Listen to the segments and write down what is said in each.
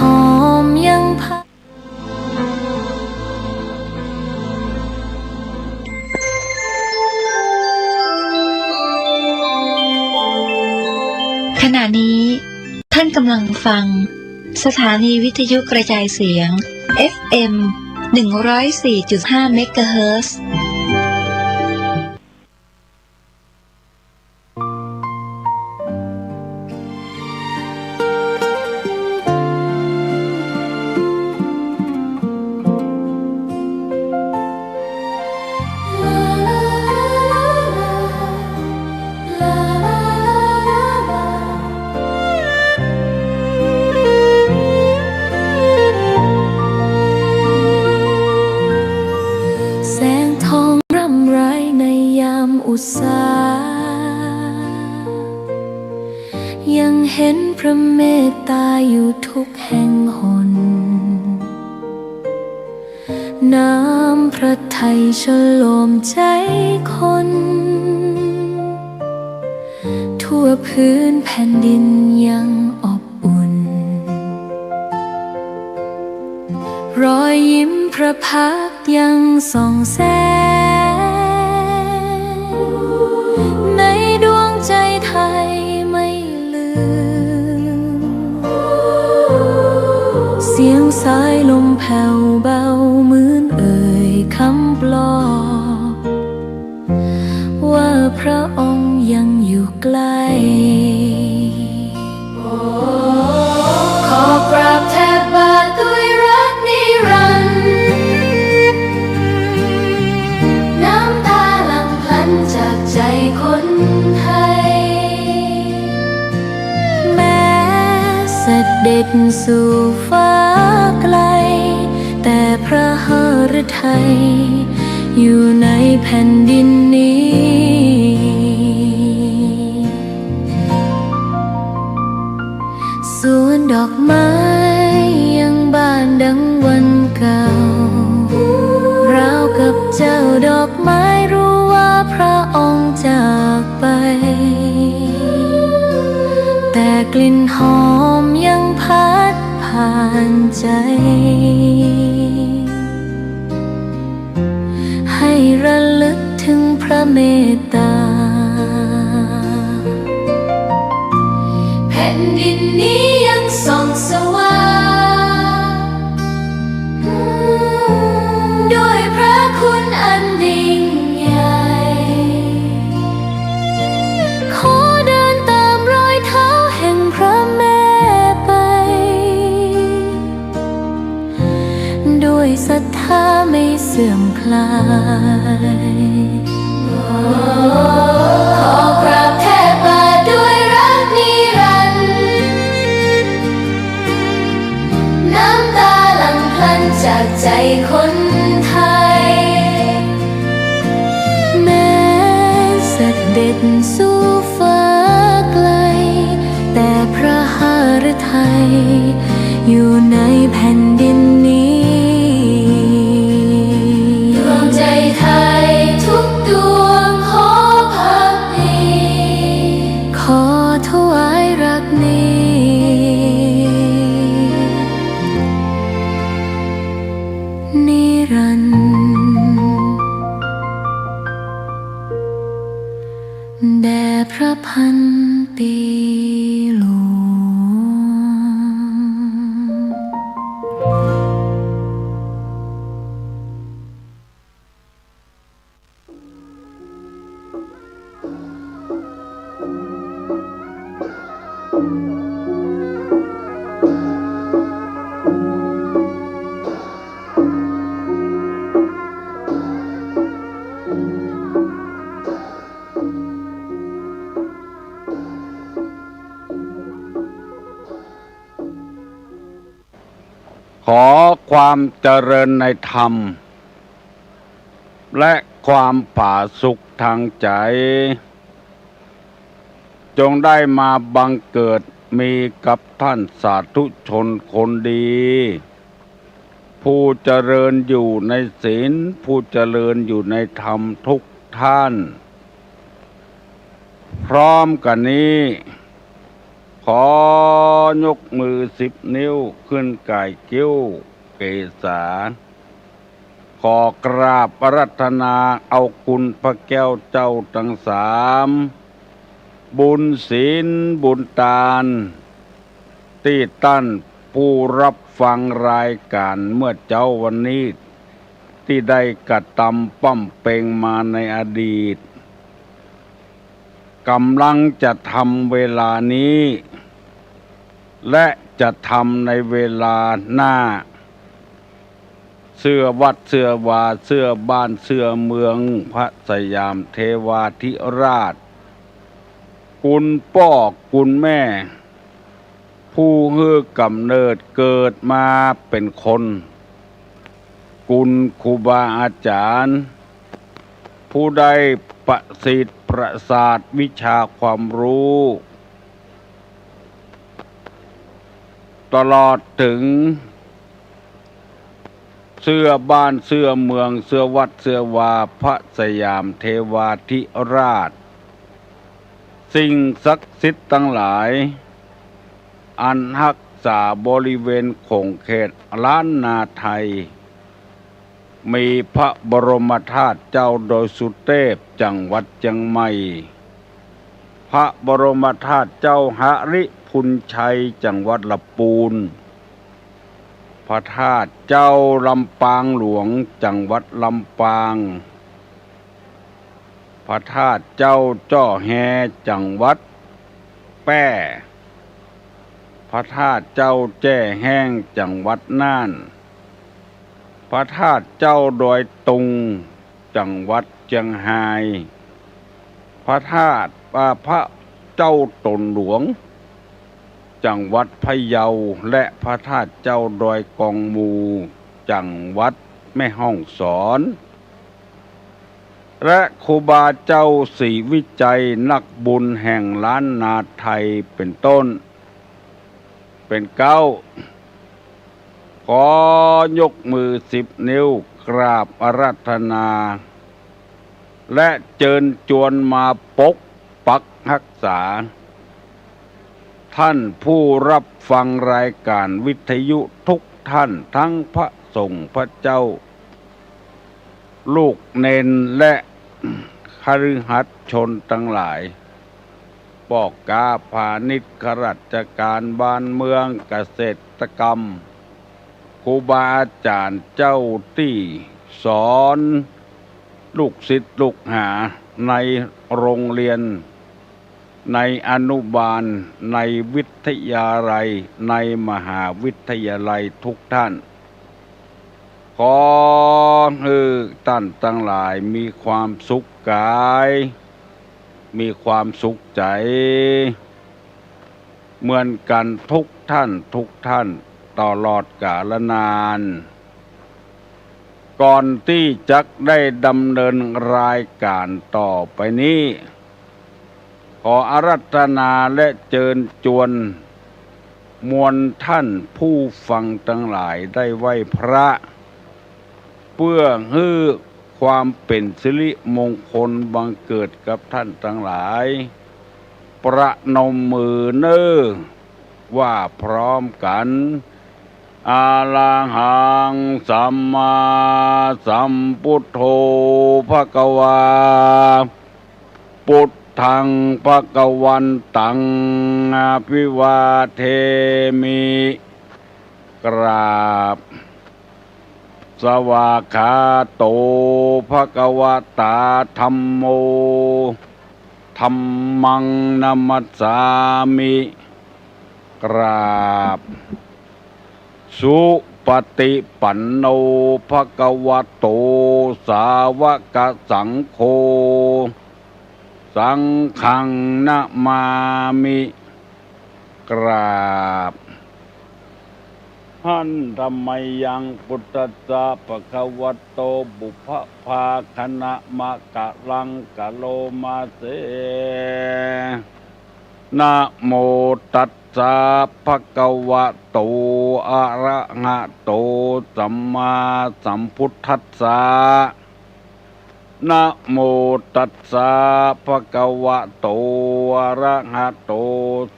อมยังพัดขณะนี้ท่านกำลังฟังสถานีวิทยุกระจายเสียง FM 104.5 เมกะเฮิรตซ์อุตสายังเห็นพระเมตตาอยู่ทุกแห่งหนน้ำพระทัยฉโลมใจคนทั่วพื้นแผ่นดินยังอบอุ่นรอยยิ้มพระพักตร์ยังส่องแสงในดวงใจไทยไม่ลืมเสียงสายลมแผ่วเบาเหมือนเอ่ยคำปลอบว่าพระองค์ยังอยู่ใกล้ขอกราบแทบบาทด้วยรักนิรันดร์น้ำตาหลั่งพลันจากใจคนไทยแม้เสด็จสู่ฟ้าไกลแต่พระหฤทัยอยู่ในแผ่นดินนี้สวนดอกไม้ยังบานดังวันเก่าราวกับเจ้าดอกไม้รู้ว่าพระองค์จากไปแต่กลิ่นหอมยังพัดผ่านใจให้ระลึกถึงพระเมตตาแผ่นดินนี้ยังส่องสว่างด้วยพระคุณอันยิ่งใหญ่ขอเดินตามรอยเท้าแห่งพระแม่ไปด้วยศรัทธาไม่เสื่อมคลายขอกราบแทบบาทด้วยรักนิรันดร์น้ำตาหลั่งพลันจากใจคนไทยแม้เสด็จสู่ฟ้าไกลแต่พระหฤทัยอยู่ในแผ่นดินนี้ดวงใจไทยทุกดวงขอพักดีขอถวายรักนี้นิรันดร์แด่พระพันปีหลวงขอความเจริญในธรรมและความผาสุกทางใจจงได้มาบังเกิดมีกับท่านสาธุชนคนดีผู้เจริญอยู่ในศีลผู้เจริญอยู่ในธรรมทุกท่านพร้อมกันนี้ ขอยกมือ10 นิ้วขึ้นก่ายกิ้วเกษาขอกราบอารัธนาเอาคุณพระแก้วเจ้าทั้งสามบุญศีลบุญทานที่ท่านผู้รับฟังรายการเมื่อเจ้าวันนี้ที่ได้กระทำปั้มเปงมาในอดีตกำลังจะทำเวลานี้ และจะทำในเวลาหน้าเสื้อวัดเสื้อวาเสื้อบ้านเสื้อเมืองพระสยามเทวาธิราชคุณพ่อคุณแม่ ผู้ฮือกำเนิดเกิดมาเป็นคนคุณครูบาอาจารย์ ผู้ใดประสิทธิ์ประสาทวิชาความรู้ตลอดถึงเสื้อบ้านเสื้อเมืองเสื้อวัดเสื้อวาพระสยามเทวาธิราชสิ่งศักดิ์สิทธิ์ทั้งหลายอันรักษาบริเวณคงเขตล้านนาไทยมีพระบรมธาตุเจ้าโดยสุเทพจังหวัดเชียงใหม่พระบรมธาตุเจ้าหริพุนชัยจังหวัดลำพูนพระธาตุเจ้าลำปางหลวงจังหวัดลำปางพระธาตุเจ้าจ้อแฮจังหวัดแป้พระธาตุเจ้าแจ้แห้งจังหวัดน่านพระธาตุเจ้าดอยตุงจังหวัดเชียงรายพระธาตุพระเจ้าตนหลวงจังหวัดพะเยาและพระธาตุเจ้าดอยกองมูจังหวัดแม่ฮ่องสอนและครูบาเจ้าศรีวิจัยนักบุญแห่งล้านนาไทยเป็นต้นเป็นเก้าขอยกมือ10 นิ้วกราบอาราธนาและเชิญชวนมาปกปักรักษาท่านผู้รับฟังรายการวิทยุทุกท่านทั้งพระสงฆ์พระเจ้าลูกเนนและคฤหัสถ์ชนทั้งหลายปอกกาพาณิชย์ข้าราชการบ้านเมืองเกษตรกรรมครูบาอาจารย์เจ้าที่สอนลูกศิษย์ลูกหาในโรงเรียนในอนุบาลในวิทยาลัยในมหาวิทยาลัยทุกท่านขอให้ท่านทั้งหลายมีความสุขกายมีความสุขใจเหมือนกันทุกท่านตลอดกาลนานก่อนที่จะได้ดำเนินรายการต่อไปนี้ขออาราธนาและเชิญชวนมวลท่านผู้ฟังทั้งหลายได้ไหว้พระเพื่อให้ความเป็นสิริมงคลบังเกิดกับท่านทั้งหลายประนมมือเน้อว่าพร้อมกันอะระหังสัมมาสัมพุทโธภะคะวาพุทธังภะคะวันตังอะภิวาเทมิกราบสวากขาโตภะคะวะตาธัมโมธัมมังนัมมัสสามิกราบสุปฏิปันโนภะคะวะโตสาวกสังโฆสังฆังนะมามิกราบหันธรรมยังพุทธัสสะภะคะวะโตบุพภาคณะมะกะลังกะโลมาเสนะโมตัสสะภะคะวะโตอะระหะโตสัมมาสัมพุทธัสสะ นะโมตัสสะภะคะวะโตอะระหะโต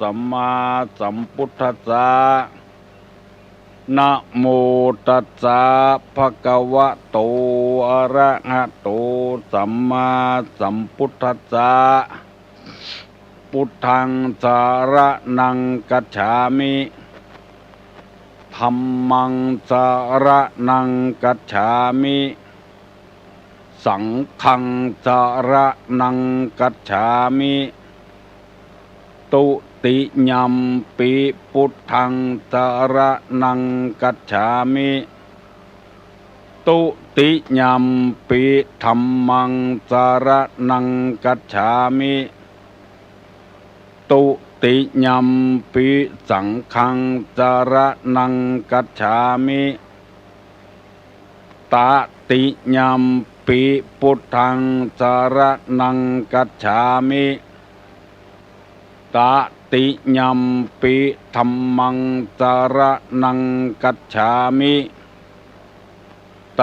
สัมมาสัมพุทธัสสะนะโมตัสสะภะคะวะโตอะระหะโตสัมมาสัมพุทธัสสะพุทธังสารนังกัจฉามิธัมมังสารนังกัจฉามิสังฆังสารนังกัจฉามิตุติยัมปิพุทธังสารนังกัจฉามิตุติยัมปิธัมมังสารนังกัจฉามิตุติยัมปิสังฆังสารนังกัจฉามิตติยัมปิพุทธังสารนังกัจฉามิตติยัมปิธัมมังสารนังกัจฉามิต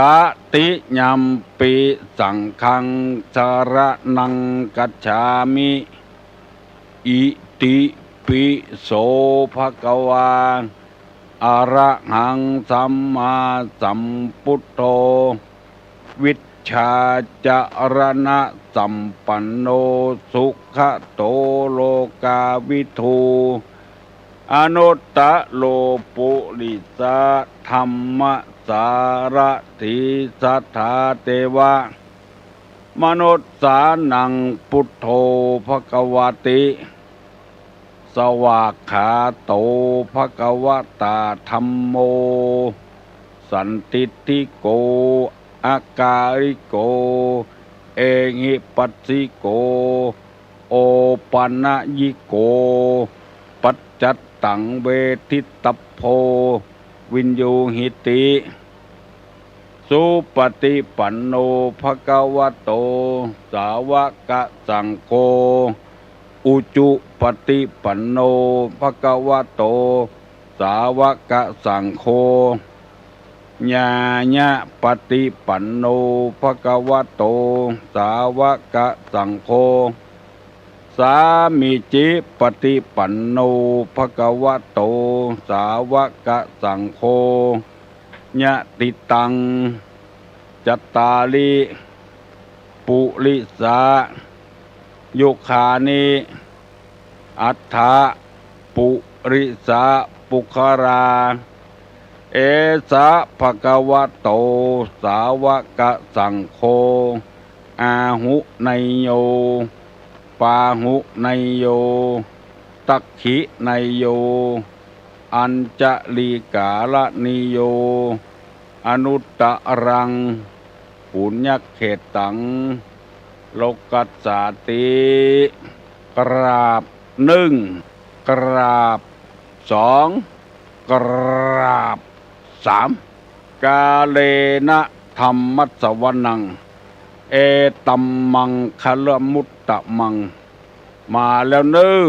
ติยัมปิสังฆังสารนังกัจฉามิอิติปิโสภะคะวาอะระหังสัมมาสัมพุทโธวิชชาจารณะสัมปันโนสุขโตโลกาวิทูอนุตตะโลปุริสะธัมมสารถิสัทธาเตวะมนุสสานังพุทโธภควติสวากขาโตภควตาธัมโมสันติติโกอาการิโกเอหิปัสสิโกโอปันญิโกปัจจัตตังเวทิตพโพวินยูหิติสุปฏิปันโนภควโตสาวกสังโฆอุจุปฏิปันโนภควโตสาวกสังโฆญาญะปฏิปันโนภควโตสาวกสังโฆสามิจิปฏิปันโนภควโตสาวกสังโฆญะติตังจัตตาลิปุริสายุคานิอัฏฐะปุริสาปุคราเอสะภะคะวะโตสาวกสังโฆอาหุไนโยปาหุไนโยตักขิไนโยอัญจลีกาลนิโยอนุตตรังปุญญเขตังโลกัสสาติกราบหนึ่งกราบสองกราบสามกาเลนะธรรมัสสวนังเอตัมมังคะละมุตตะมังมาแล้วเนื้อ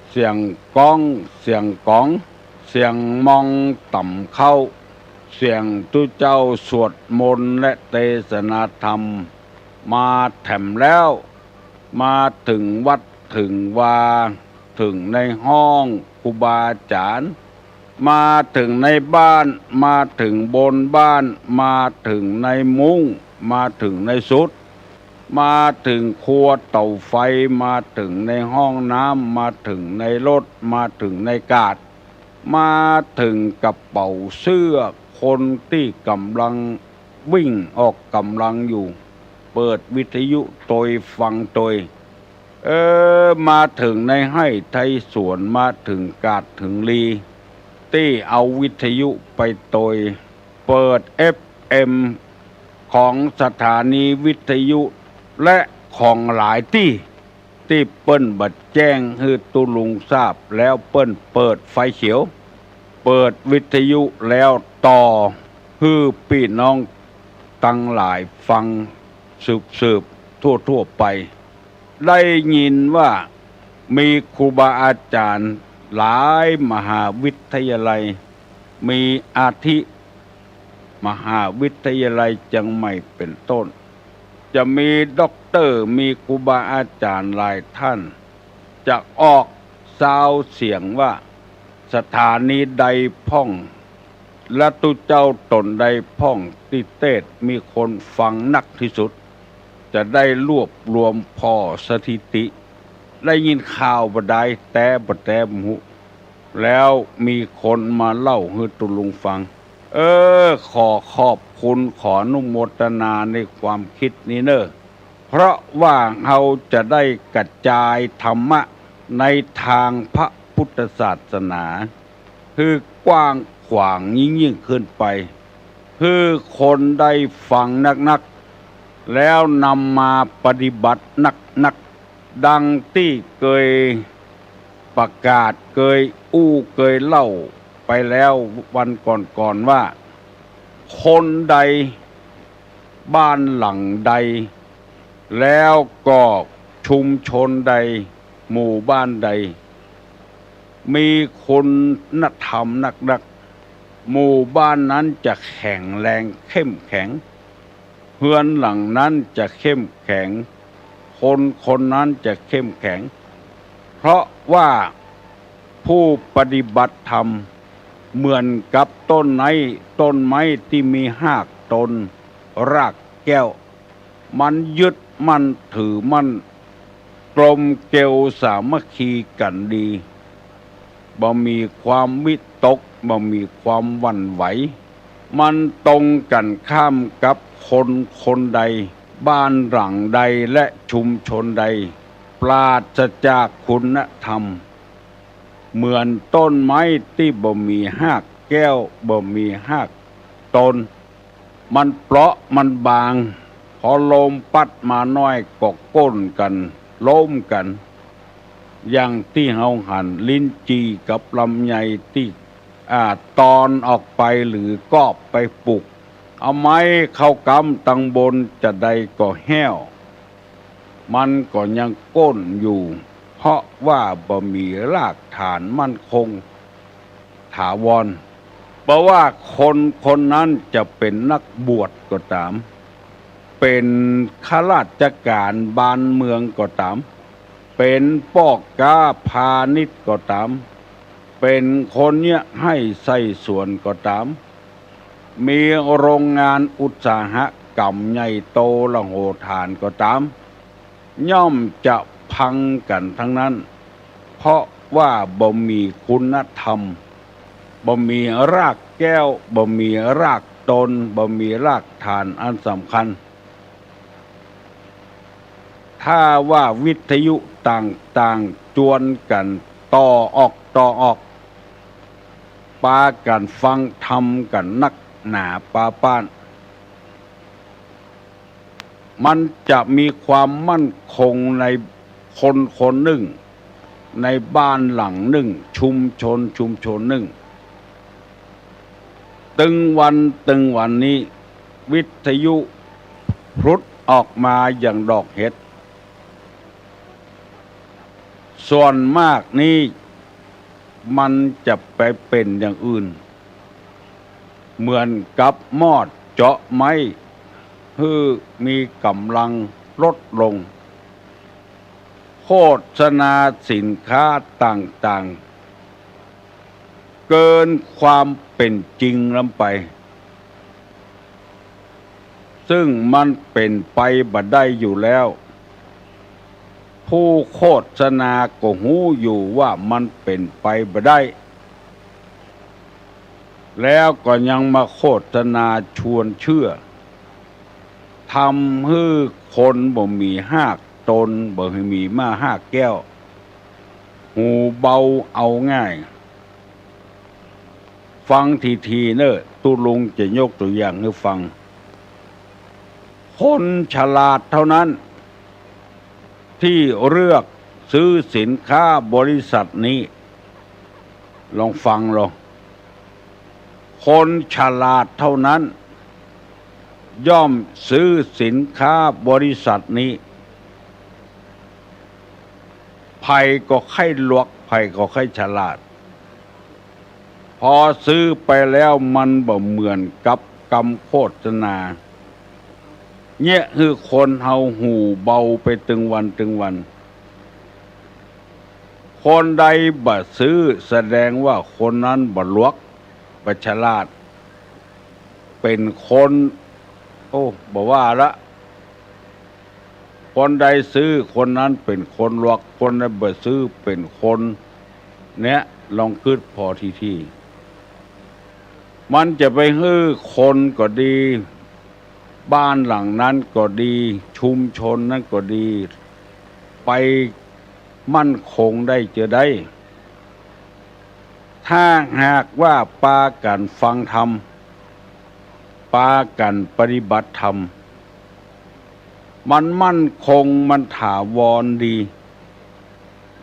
เสียงก้องเสียงก้องเสียงมองต่ำเข้าเสียงทุเจ้าสวดมนต์และเทศนาธรรมมาแถมแล้วมาถึงวัดถึงวาถึงในห้องครูบาอาจารย์มาถึงในบ้านมาถึงบนบ้านมาถึงในมุ้งมาถึงในสุดมาถึงครัวเตาไฟมาถึงในห้องน้ำมาถึงในรถมาถึงในกาดมาถึงกระเป๋าเสื้อคนที่กำลังวิ่งออกกำลังอยู่เปิดวิทยุโดยฟังโดยมาถึงในให้ไทยสวนมาถึงกาดถึงลีที่เอาวิทยุไปโดยเปิด FM ของสถานีวิทยุและของหลายที่เปิ้นบัดแจ้งให้ตุลุงทราบแล้วเปิ้นเปิดไฟเขียวเปิดวิทยุแล้วต่อให้พี่น้องตั้งหลายฟังสืบทั่วไปได้ยินว่ามีครูบาอาจารย์หลายมหาวิทยาลัยมีอาทิมหาวิทยาลัยเชียงใหม่เป็นต้น จะมีด็อกเตอร์มีครูบาอาจารย์หลายท่าน จะออกซาวเสียงว่าสถานีใดพ่องและตุเจ้าตนใดพ่องติเตศมีคนฟังนักที่สุด จะได้รวบรวมพอสถิติ ได้ยินข่าวบ่ได้แต่บ่แต่บ่ฮู้แล้วมีคนมาเล่าให้ตุลุงฟัง ขอขอบคุณขออนุโมทนาในความคิดนี้เนอะเพราะว่าเราจะได้กระจายธรรมะในทางพระพุทธศาสนาคือกว้างขวางยิ่งขึ้นไปคือคนได้ฟังนักๆแล้วนำมาปฏิบัตินักๆดังที่เคยประกาศเคยเคยเล่าไปแล้ววันก่อนๆว่าคนใดบ้านหลังใดแล้วก็ชุมชนใดหมู่บ้านใดมีคุณธรรมนักหมู่บ้านนั้นจะแข็งแรงเข้มแข็งเฮือนหลังนั้นจะเข้มแข็งคนนั้นจะเข้มแข็งเพราะว่าผู้ปฏิบัติธรรมเหมือนกับต้นไม้ที่มีหากตนรากแก้วมันยึดมันถือมันกลมเกลียวสามัคคีกันดีบ่มีความวิตกบ่มีความหวั่นไหวมันตรงกันข้ามกับคนใดบ้านหลังใดและชุมชนใดปราศจากคุณธรรมเหมือนต้นไม้ที่บ่มีหากแก้วบ่มีหากต้นมันเปราะมันบางพอลมปัดมาน้อยก็ก้นกันล้มกันอย่างที่เฮาหันลิ้นจีกับลำไยที่ตอนออกไปหรือกอบไปปลูกเอาไม้เข้ากำตังบนจะใดก็แห้วมันก็ยังก้นอยู่เพราะว่าบ่มีรากฐานมั่นคงถาวรเพราะว่าคนนั้นจะเป็นนักบวชก็ตามเป็นข้าราชการบ้านเมืองก็ตามเป็นปอกกาพาณิชย์ก็ตามเป็นคนเนี่ยให้ใส่ส่วนก็ตามมีโรงงานอุตสาหกรรมใหญ่โตละโหฐานก็ตามย่อมจะพังกันทั้งนั้นเพราะว่าบ่มีคุณธรรมบ่มีรากแก้วบ่มีรากตนบ่มีรากฐานอันสำคัญถ้าว่าวิทยุต่างๆจวนกันต่อออกปากันฟังธรรมกันนักหนาปาป้านมันจะมีความมั่นคงในคนหนึ่งในบ้านหลังหนึ่งชุมชนหนึ่งตึงวันนี้วิทยุพรุดออกมาอย่างดอกเห็ดส่วนมากนี้มันจะไปเป็นอย่างอื่นเหมือนกับมอดเจาะไม้คือมีกำลังลดลงโฆษณาสินค้าต่างๆเกินความเป็นจริงลำไปซึ่งมันเป็นไปบ่ได้อยู่แล้วผู้โฆษณาก็หูอยู่ว่ามันเป็นไปบ่ได้แล้วก็ยังมาโฆษณาชวนเชื่อทำให้คนบ่มีหากตนบ่มีมาหากแก้วหูเบาเอาง่ายฟังทีเนอะตุลุงจะยกตัวอย่างให้ฟังคนฉลาดเท่านั้นที่เลือกซื้อสินค้าบริษัทนี้ลองฟังลองคนฉลาดเท่านั้นย่อมซื้อสินค้าบริษัทนี้ภัยก็ไข้ลวกภัยก็ไข้ฉลาดพอซื้อไปแล้วมันบ่เหมือนกับคำโฆษณา เนี่ยคือคนเฮาหูเบาไปตึงวันตึงวัน คนใดบ่ซื้อแสดงว่าคนนั้นบ่ลวกบ่ฉลาดเป็นคนบ่ว่าละคนใดซื้อคนนั้นเป็นคนลวกคนใดบ่ซื้อเป็นคนเนี่ยลองคิดพอทีมันจะไปฮื้อคนก็ดีบ้านหลังนั้นก็ดีชุมชนนั้นก็ดีไปมั่นคงได้จะได้ถ้าหากว่าปากันฟังธรรมปากันปฏิบัติธรรมมันมั่นคงมันถาวรดี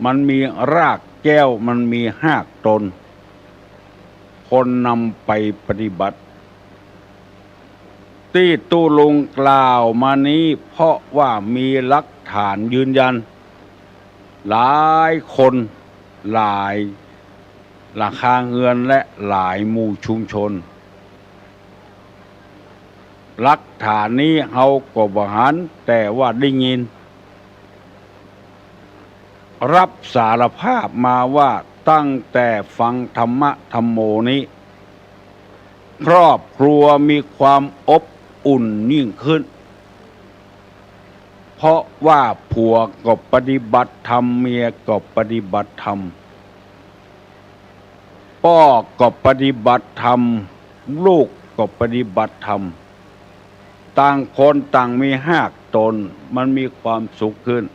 มันมีรากแก้วมันมีหากตนคนนำไปปฏิบัติที่ตู้ลุงกล่าวมานี้เพราะว่ามีหลักฐานยืนยันหลายคนหลายราคาเงินและหลายหมู่ชุมชนหลักฐานนี้เฮาก็บ่หันแต่ว่าได้ยินรับสารภาพมาว่าตั้งแต่ฟังธรรมะธรรมโมนี้ครอบครัวมีความอบอุ่นยิ่งขึ้นเพราะว่าผัวก็ปฏิบัติธรรมเมียก็ปฏิบัติธรรมพ่อก็ปฏิบัติธรรมลูกก็ปฏิบัติธรรมต่างคนต่างมีหากตนมันมีความสุขขึ้น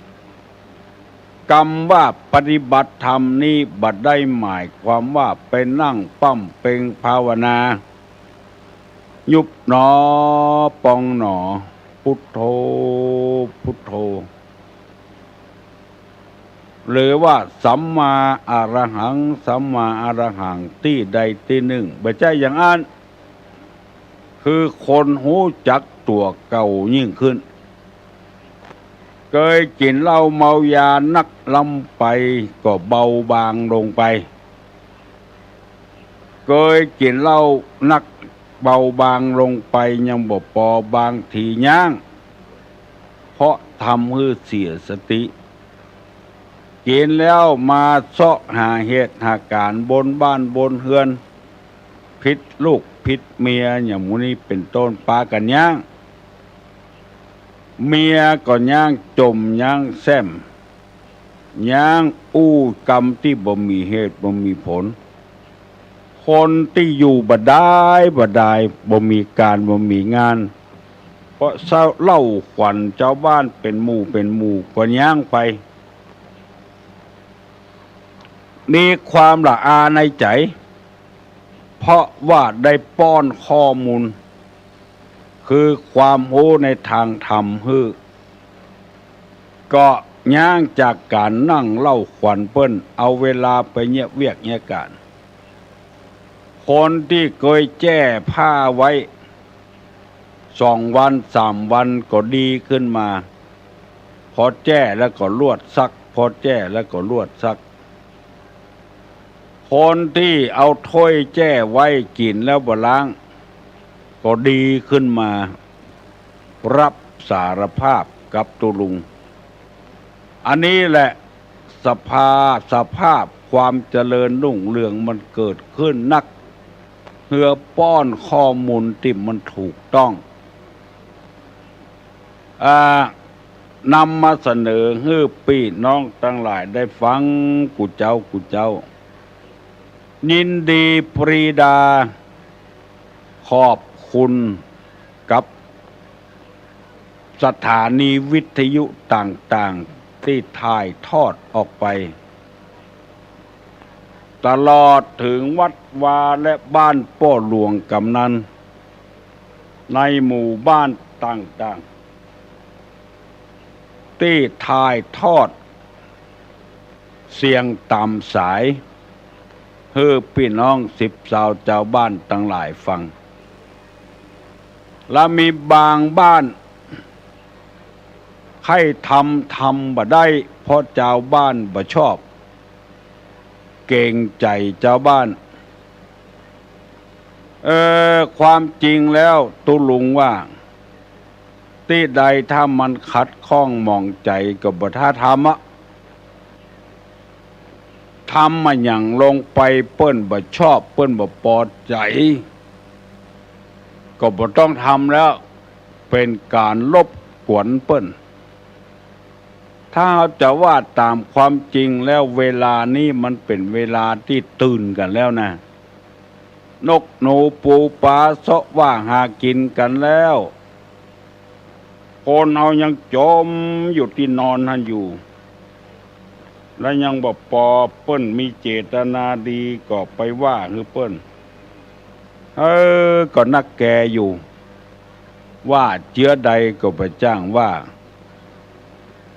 คำว่าปฏิบัติธรรมนี้บัดได้หมายความว่าไปนั่งปั้มเป่งภาวนายุบหนอปองหนอพุทโธพุทโธหรือว่าสัมมาอรหังสัมมาอรหังที่ใดที่หนึ่งบ่ใช่อย่างนั้นคือคนหูจักตัวเก่ายิ่งขึ้นเคยกินเหล้าเมายานักลำไปก็เบาบางลงไปเคยกินเหล้านักเบาบางลงไปยังบ่พอบางทีย่างเพราะทำให้เสียสติกินแล้วมาเสาะหาเหตุหาการบนบ้านบนเฮือนผิดลูกผิดเมียอย่างมูนี้เป็นต้นปากันย่างเมียก็ย่างจมย่างแซมย่างอู้กรรมที่บ่มีเหตุบ่มีผลคนที่อยู่บ่ได้บ่มีการบ่มีงานเพราะเล่าขวัญเจ้าบ้านเป็นหมู่ก็ย่างไปมีความละอาในใจเพราะว่าได้ป้อนข้อมูลคือความรู้ในทางธรรมก็ย่างจากการนั่งเล่าขวัญเปิ้นเอาเวลาไปเงียบเวียกเงียการคนที่เคยแจ้ผ้าไว้2 วัน3 วันก็ดีขึ้นมาพอแจ้แล้วก็ลวดซักพอแจ้แล้วก็ลวดซักคนที่เอาถ้วยแจ้ไว้กินแล้วบ่ล้างก็ดีขึ้นมารับสารภาพกับตุลุงอันนี้แหละสภาพความเจริญรุ่งเรืองมันเกิดขึ้นนักเพื่อป้อนข้อมูลที่มันถูกต้องนำมาเสนอให้พี่น้องทั้งหลายได้ฟังกูเจ้ายินดีปรีดาขอบคุณกับสถานีวิทยุต่างๆที่ถ่ายทอดออกไปตลอดถึงวัดวาและบ้านป้อหลวงกำนันในหมู่บ้านต่างๆที่ถ่ายทอดเสียงตามสายให้พี่น้อง10 ชาวเจ้าบ้านทั้งหลายฟังและมีบางบ้านให้ทำบ่ได้เพราะเจ้าบ้านบ่ชอบเกรงใจเจ้าบ้านความจริงแล้วตุลุงว่า ที่ใดถ้ามันขัดข้องหมองใจกับบ่ท่าทำอะทำมาอย่างลงไปเปิ้นบ่ชอบเปิ้นบ่พอใจก็บ่ต้องทำแล้วเป็นการรบกวนเปิ้นถ้าจะว่าตามความจริงแล้วเวลานี้มันเป็นเวลาที่ตื่นกันแล้วนะนกหนูปูปลาเสาะว่าหากินกันแล้วคนเอายังจมอยู่ที่นอนนั่นอยู่และยังบอกปอเปิ้นมีเจตนาดีก็ไปว่าคือเปิ้นก็นักแกอยู่ว่าเจือใดก็ไปจ้างว่า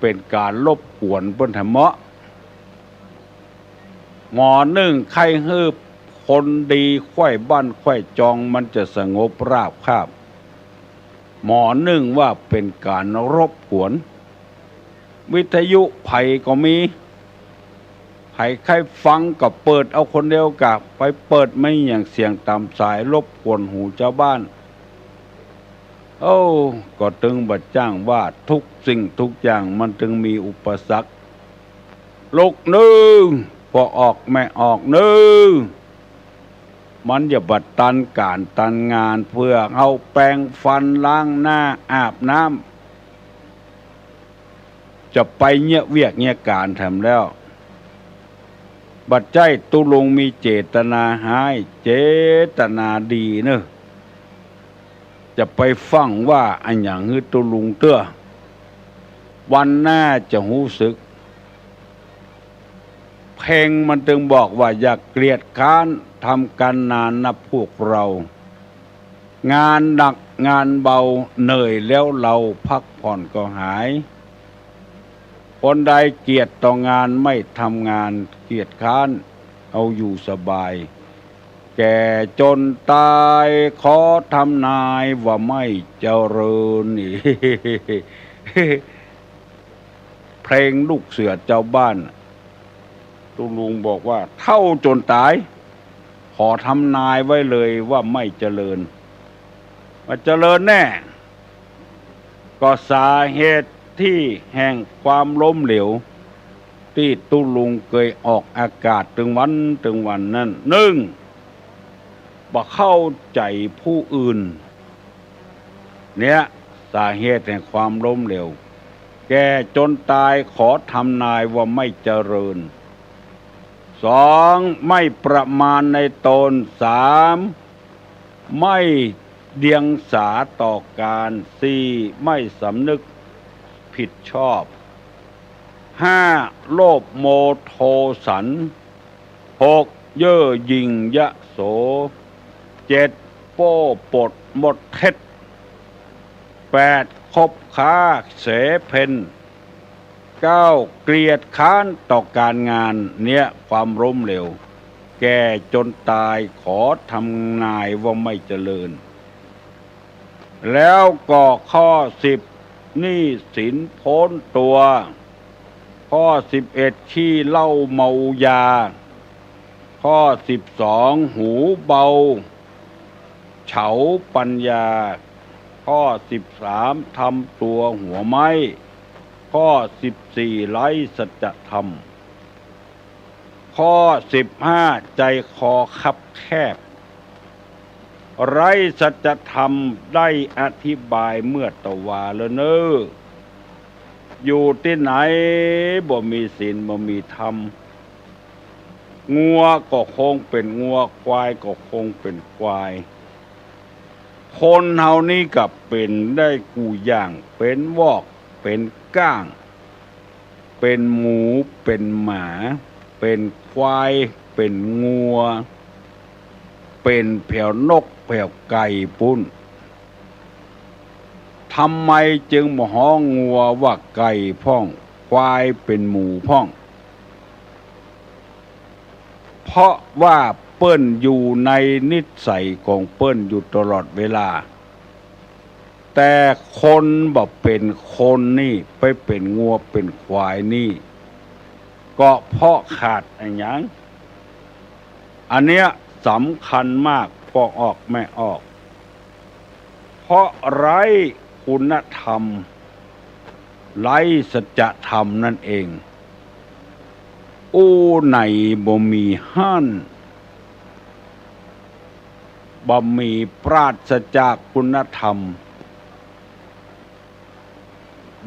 เป็นการรบกวนเปิ้นทำเมาะหมอนึ่งใครฮืบคนดีค่อยบ้านค่อยจองมันจะสงบราบคาบหมอนึ่งว่าเป็นการรบกวนวิทยุไผ่ก็มีไผ่ใครฟังก็เปิดเอาคนเดียวกับไปเปิดไม่อย่างเสียงตามสายรบกวนหูเจ้าบ้านก็ตึงบัดจ้างว่าทุกสิ่งทุกอย่างมันจึงมีอุปสรรคลุกนึงพอออกไม่ออกนึงมันอย่าบัดตันการตันงานเพื่อเอาแปรงฟันล้างหน้าอาบน้ำจะไปเงียเวียกเงียการทำแล้วบัดใจตุลงมีเจตนาหายเจตนาดีเนอะจะไปฟังว่าอันอย่างฮือตุลุงเตื้อวันหน้าจะรู้สึกเพลงมันจึงบอกว่าอย่าเกลียดค้านทำกันนานนะพวกเรางานหนักงานเบาเหนื่อยแล้วเราพักผ่อนก็หายคนใดเกียจต่องานไม่ทำงานเกียจค้านเอาอยู่สบายแก่จนตายขอทำนายว่าไม่เจริญนี่ เพลงลูกเสือเจ้าบ้านตุลุงบอกว่าเท่าจนตายขอทำนายไว้เลยว่าไม่เจริญว่าเจริญแน่ก็สาเหตุที่แห่งความล้มเหลวที่ตุลุงเคยออกอากาศถึงวันนั้นหนึ่งบ่เข้าใจผู้อื่นเนี่ยสาเหตุแห่งความล้มเหลวแก่จนตายขอทำนายว่าไม่เจริญสองไม่ประมาณในตนสามไม่เดียงสาต่อการสี่ไม่สำนึกผิดชอบห้าโลภโมโทสันหกเย่อหยิ่งยะโสเจ็ดโป้ปดหมดเท็จแปดคบค้าเสเพนเก้าเกลียดค้านต่อการงานเนี่ยความล้มเหลวแก่จนตายขอทำนายว่าไม่เจริญแล้วก็ข้อ10หนี้สินพ้นตัวข้อ11ขี้เหล้าเมายาข้อ12หูเบาเฉาปัญญาข้อ13ทำตัวหัวไม้ข้อ14ไร้สัจธรรมข้อ15ใจคอคับแคบไร้สัจธรรมได้อธิบายเมื่อตะวาแล้วเนออยู่ที่ไหนบ่มีศีลบ่มีธรรมงัวก็คงเป็นงัวควายก็คงเป็นควายคนเฮานี่กับเป็นได้กูอย่างเป็นวอกเป็นก้างเป็นหมูเป็นหมาเป็นควายเป็นงัวเป็นแผ่วนกแผ่วไก่ปุ้นทำไมจึงมาฮ้องงัวว่าไก่พ่องควายเป็นหมูพ่องเพราะว่าเปิ้นอยู่ในนิสัยของเปิ้นอยู่ตลอดเวลาแต่คนบ่เป็นคนนี่ไปเป็นงัวเป็นควายนี่ก็เพราะขาดอะไรอย่างอันเนี้ยสำคัญมากพอออกไม่ออกเพราะไร คุณธรรมไร้สัจธรรมนั่นเองอู้ไหนบ่มีห้านบ่มีปราศจากคุณธรรม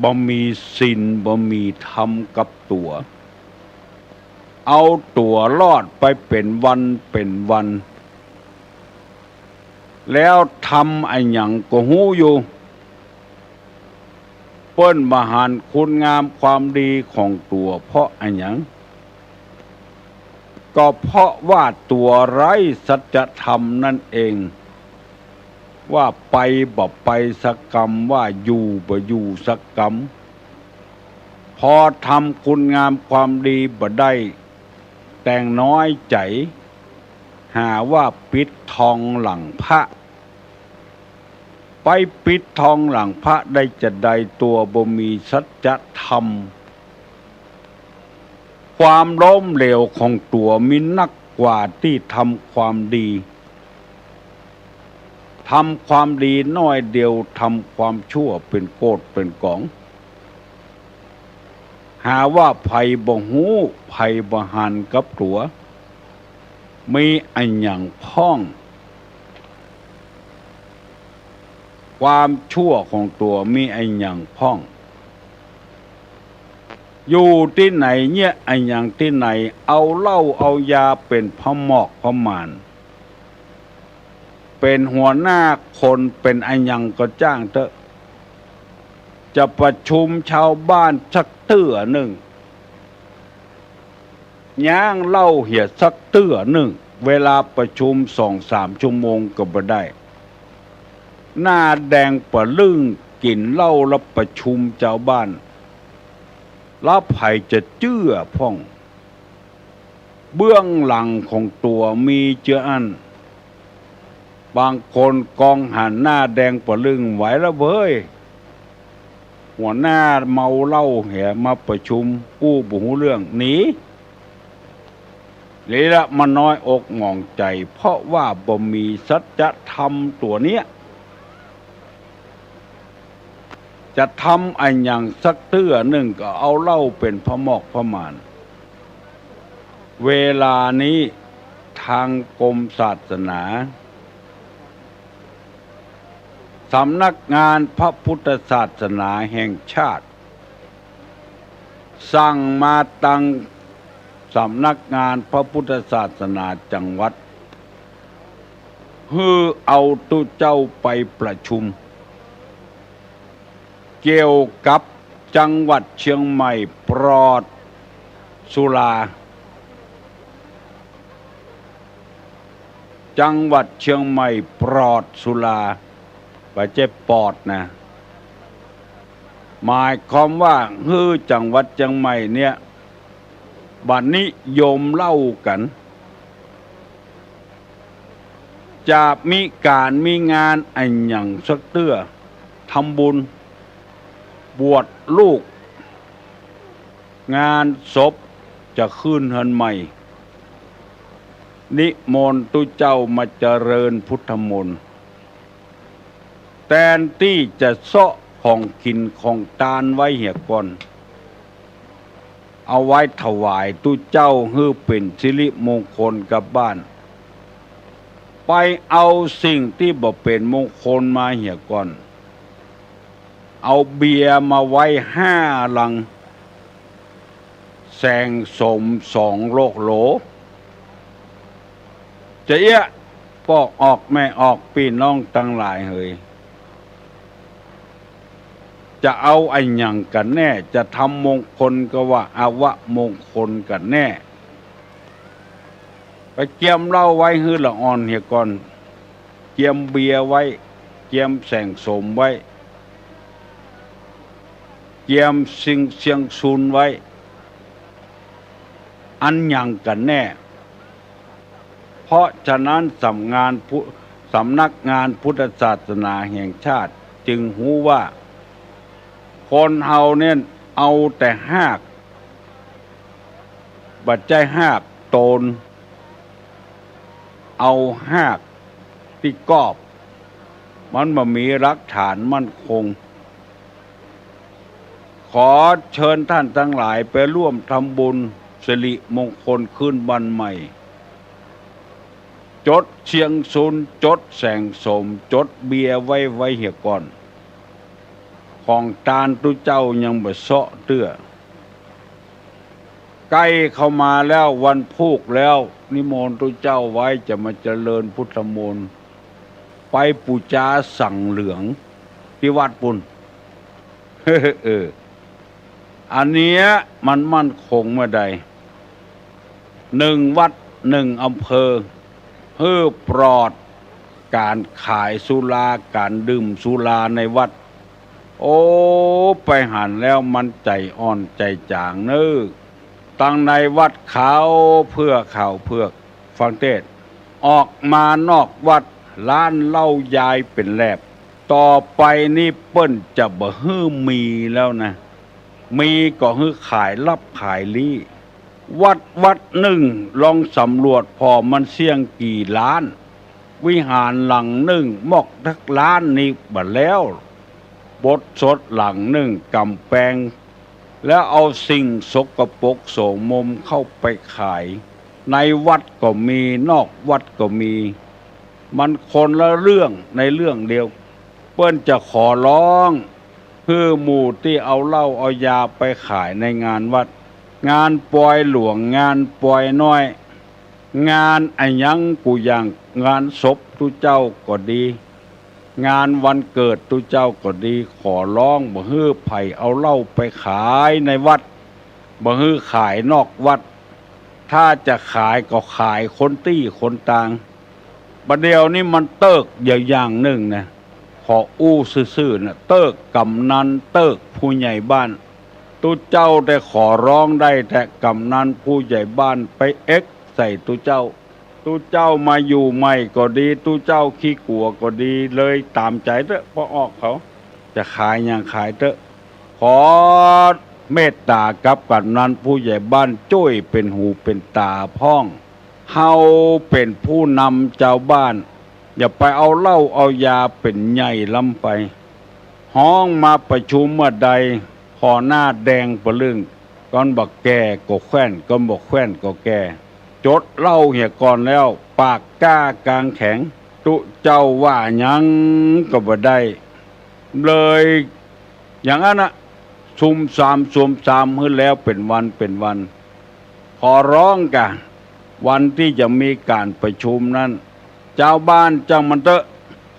บ่มีศีลบ่มีธรรมกับตัวเอาตัวรอดไปเป็นวันเป็นวันแล้วทำไอ้หยังก็หู้อยู่เปิ้นมหานคุณงามความดีของตัวเพราะไอ้หยังก็เพราะว่าตัวไร้สัจธรรมนั่นเองว่าไปบ่ไปสักกรรมว่าอยู่บ่อยู่สักกรรมพอทำคุณงามความดีบ่ได้แต่งน้อยใจหาว่าปิดทองหลังพระไปปิดทองหลังพระได้จะได้ตัวบ่มีสัจธรรมความล้มเหลวของตัวมีนักกว่าที่ทำความดีทำความดีน้อยเดียวทำความชั่วเป็นโกฏเป็นกองหาว่าภัยบ่ฮู้ภัยบ่หันกับตัวมีอันหยังพ้องความชั่วของตัวมีอันหยังพ้องอยู่ที่ไหนเนี่ยอันหยังที่ไหนเอาเหล้าเอายาเป็นพระหมอกพระมารเป็นหัวหน้าคนเป็นอันหยังก็จ้างเถอะจะประชุมชาวบ้านสักเตื้อหนึ่งย่างเหล้าเหี่ยสักเตื้อหนึ่งเวลาประชุม2-3 ชั่วโมงก็บ่ได้หน้าแดงปะลึ่งกินเหล้าแล้วประชุมชาวบ้านแล้วไผจะเชื่อพ่องเบื้องหลังของตัวมีเจืออันบางคนกองหันหน้าแดงปะลึ่งไหวแล้วเว้ยหัวหน้าเมาเหล้าแห่มาประชุมกู้บุหูเรื่องหนีเลยละมันน้อยอกหม่องใจเพราะว่าบ่มีสัจธรรมตัวเนี้ยจะทำอันอย่างสักเตื้อหนึ่งก็เอาเหล้าเป็นพระหมอกพระมารเวลานี้ทางกรมศาสนาสำนักงานพระพุทธศาสนาแห่งชาติสั่งมาตั้งสำนักงานพระพุทธศาสนาจังหวัดฮือเอาตุเจ้าไปประชุมเกี่ยวกับจังหวัดเชียงใหม่ปลอดสุราจังหวัดเชียงใหม่ปลอดสุราบ่ใช่ปอดนะหมายความว่าฮือจังหวัดเชียงใหม่เนี่ยบัดนี้โยมเล่ากันจะมีการมีงานอันหยังสักเตื้อทำบุญบวชลูกงานศพจะขึ้นเฮือนใหม่นิมนต์ตุเจ้ามาเจริญพุทธมนต์แทนที่จะเซาะของกินของทานไว้เหี่ยก่อนเอาไว้ถวายตุเจ้าให้เป็นสิริมงคลกับบ้านไปเอาสิ่งที่บ่เป็นมงคลมาเหี่ยก่อนเอาเบียร์มาไว้5 ลังแสงสม2 โลกโหลจะเอี้ยปอกออกแม่ออกพี่น้องทั้งหลายเฮยจะเอาไอ้หยังกันแน่จะทำมงคลก็ว่าอาวะมงคลกันแน่ไปเกียมเหล้าไว้ฮื้อละอ่อนเหี่ยก่อนเกียมเบียร์ไว้เกียมแสงสมไว้เกียมสิ่งเสียงซูนไว้อันหยังกันแน่เพราะฉะนั้นสำนักงานพุทธศาสนาแห่งชาติจึงหูว่าคนเฮาเนี่ยเอาแต่หากบัดใจหากโตนเอาหากที่กอบมันบ่มีหลักฐานมั่นคง ขอเชิญท่านทั้งหลายไปร่วมทำบุญสิริมงคลขึ้นวันใหม่จดเชียงซุนจดแสงสมจดเบียร์ไว้เหี่ยก่อนของตาลตุเจ้ายังบ่เซาะเตื้อใกล้เข้ามาแล้ววันพูกแล้วนิมนต์ตุเจ้าไว้จะมาเจริญพุทธมนต์ไปปูจาสั่งเหลืองที่วัดปุณอันเนี้ยมันมั่นคงเมื่อใด1 วัด 1 อำเภอเพื่อปลอดการขายสุราการดื่มสุราในวัดโอ้ไปหันแล้วมันใจอ่อนใจจางเน้อตั้งในวัดเขาเพื่อข่าวเพื่อฟังเทศออกมานอกวัดร้านเหล้ายายเป็นแลบต่อไปนี่เปิ้นจะบ่ฮื้อมีแล้วนะมีก็ฮื้อขายรับขายลี่วัดหนึ่งลองสำรวจพอมันเสี่ยงกี่ล้านวิหารหลังหนึ่งมอกทักล้านนี่บัดแล้วบทสดหลังหนึ่งกำแพงแล้วเอาสิ่งสกปรกโสมมเข้าไปขายในวัดก็มีนอกวัดก็มีมันคนละเรื่องในเรื่องเดียวเปิ้นจะขอร้องเพื่อหมู่ที่เอาเหล้าเอายาไปขายในงานวัดงานปล่อยหลวงงานปล่อยน้อยงานอันยังกูอย่างงานศพตุเจ้าก็ดีงานวันเกิดตุเจ้าก็ดีขอร้องบ่ฮื้อไผเอาเหล้าไปขายในวัดบ่ฮื้อขายนอกวัดถ้าจะขายก็ขายคนตี้คนต่างประเดี๋ยวนี้มันเติกอย่างหนึ่งนะขออู้ซื่อๆนะเติกกำนันเติกผู้ใหญ่บ้านตุเจ้าได้ขอร้องได้แต่กำนันผู้ใหญ่บ้านไปใส่ตุเจ้ามาอยู่ใหม่ก็ดีตุเจ้าขี้กลัวก็ดีเลยตามใจเถอะเพราะออกเขาจะขายอย่างขายเถอะขอเมตตากับกำนันผู้ใหญ่บ้านช่วยเป็นหูเป็นตาพ้องเฮาเป็นผู้นำเจ้าบ้านอย่าไปเอาเหล้าเอายาเป็นใหญ่ล้ำไปห้องมาประชุมเมื่อใดขอหน้าแดงประลึงก่อนบอกแก่ก็แขว้นก่อนบอกแขว้นก็แก่จดเหล้าเหี่ยก่อนแล้วปากกล้ากลางแข็งตุเจ้าว่ายังก็บ่ได้เลยอย่างนั้นนะซุ่มสามขึ้นแล้วเป็นวันขอร้องกันวันที่จะมีการประชุมนั้นเจ้าบ้านเจ้ามันเตอะ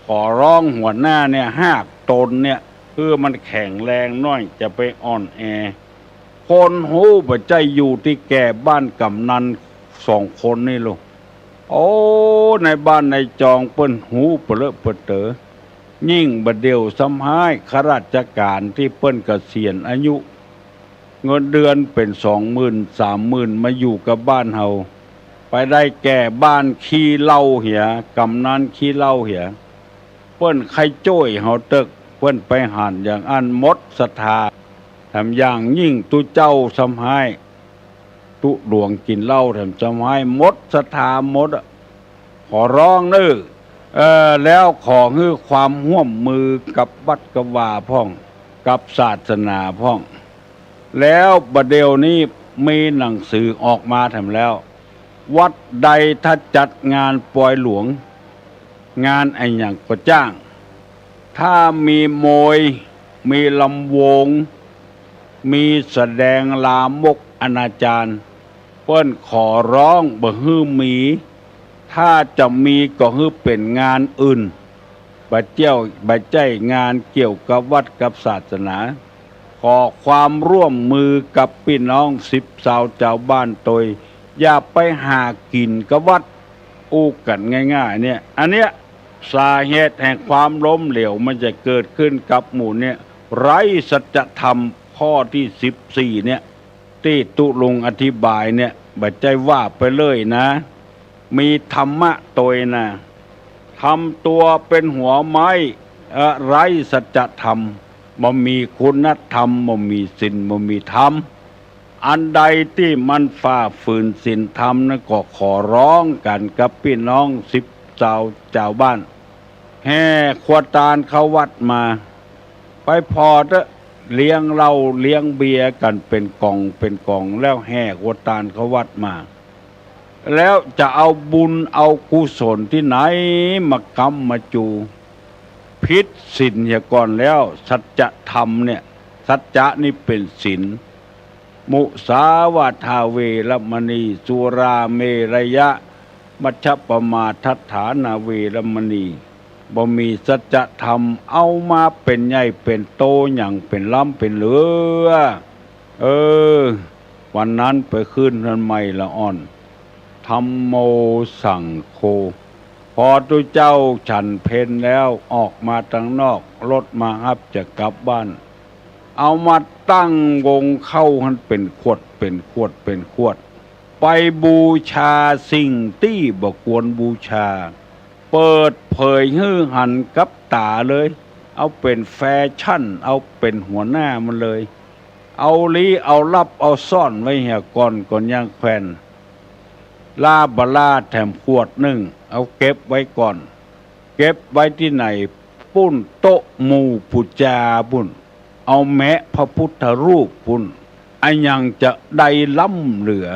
ขอร้องหัวหน้าเนี่ย5 ตนเนี่ยเพื่อมันแข็งแรงน้อยจะไปอ่อนแอคนหูบ่ใจอยู่ที่แก่บ้านกำนัน2 คนนี่ลูกโอ้ในบ้านในจองเปิ้นหูเปเลอะเปเตอยิ่งบดเดียวสำหายข้าราชการที่เปิ้นเกษียณอายุเงินเดือนเป็น20,000 30,000มาอยู่กับบ้านเฮาไปได้แก่บ้านขี้เหล้าเหียกำนันขี้เหล้าเหียเปิ้นใครจ้อยเฮาตึกเปิ้นไปหันอย่างอันมดศรัทธาทำอย่างยิ่งตุเจ้าสำหายตุหลวงกินเหล้าทำสำหายมดศรัทธามดขอร้องเน้อแล้วขอให้ความร่วมมือกับวัดกวาพ่องกับศาสนาพ่องแล้วบัดเดี๋ยวนี้มีหนังสือออกมาทำแล้ววัดใดถ้าจัดงานปล่อยหลวงงานไอ้อย่างก็จ้างถ้ามีมวยมีลำวงมีแสดงลามกอนาจารเปิ้นขอร้องบ่ฮื้อมีถ้าจะมีก็ฮื้อเป็นงานอื่นบ่ใจงานเกี่ยวกับวัดกับศาสนาขอความร่วมมือกับพี่น้อง10 ชาวเจ้าบ้านตยอย่าไปหากินกับวัดอู้กันง่ายๆเนี่ยอันเนี้ยสาเหตุแห่งความล้มเหลวมันจะเกิดขึ้นกับหมู่เนี่ยไร้สัจธรรมข้อที่14เนี่ยที่ตุลุงอธิบายเนี่ยบัดใจว่าไปเลยนะมีธรรมะตยนะทำตัวเป็นหัวไม้ไร้สัจธรรมบ่มีคุณธรรมบ่มีศีลบ่มีธรรมอันใดที่มันฝ่าฝืนศีลธรรมนั้นก็ขอร้องกันกับพี่น้อง10 เจ้าบ้านแห่ขวดตาลเข้าวัดมาไปพอเถอะ เลี้ยงเหล้าเลี้ยงเบียร์กันเป็นกองเป็นกองแล้วแห่โวตานเขาวัดมา แล้วจะเอาบุญเอากุศลที่ไหนมากำมาจูพิษศีลอย่าก่อนแล้วสัจธรรมเนี่ยสัจจะนี่เป็นศีลมุสาวาทาเวรมณีสุราเมรยะมัชฌปมาทัฏฐานาเวรมณีบ่มีสัจธรรมเอามาเป็นใหญ่เป็นโตอย่างเป็นล้ำเป็นเหลือวันนั้นไปขึ้นนั้นไม่ละอ่อนธัมโมสังโฆพอตุเจ้าฉันเพลแล้วออกมาทางนอกรถมาฮับจะกลับบ้านเอามาตั้งวงเข้าหันเป็นขวดเป็นขวดเป็นขวดไปบูชาสิ่งที่บ่ควรบูชาเปิดเผยฮื้อหันกับตาเลยเอาเป็นแฟชั่นเอาเป็นหัวหน้ามันเลยเอาลี้เอาลับเอาซ่อนไว้เหี่ยก่อนย่างแควนลาบลาแถมขวดหนึ่งเอาเก็บไว้ก่อนเก็บไว้ที่ไหนปุ้นโต๊ะหมู่ปุจจาปุ้นเอาแม้พระพุทธรูปปุ้นอันยังจะได้ล้ำเหลือ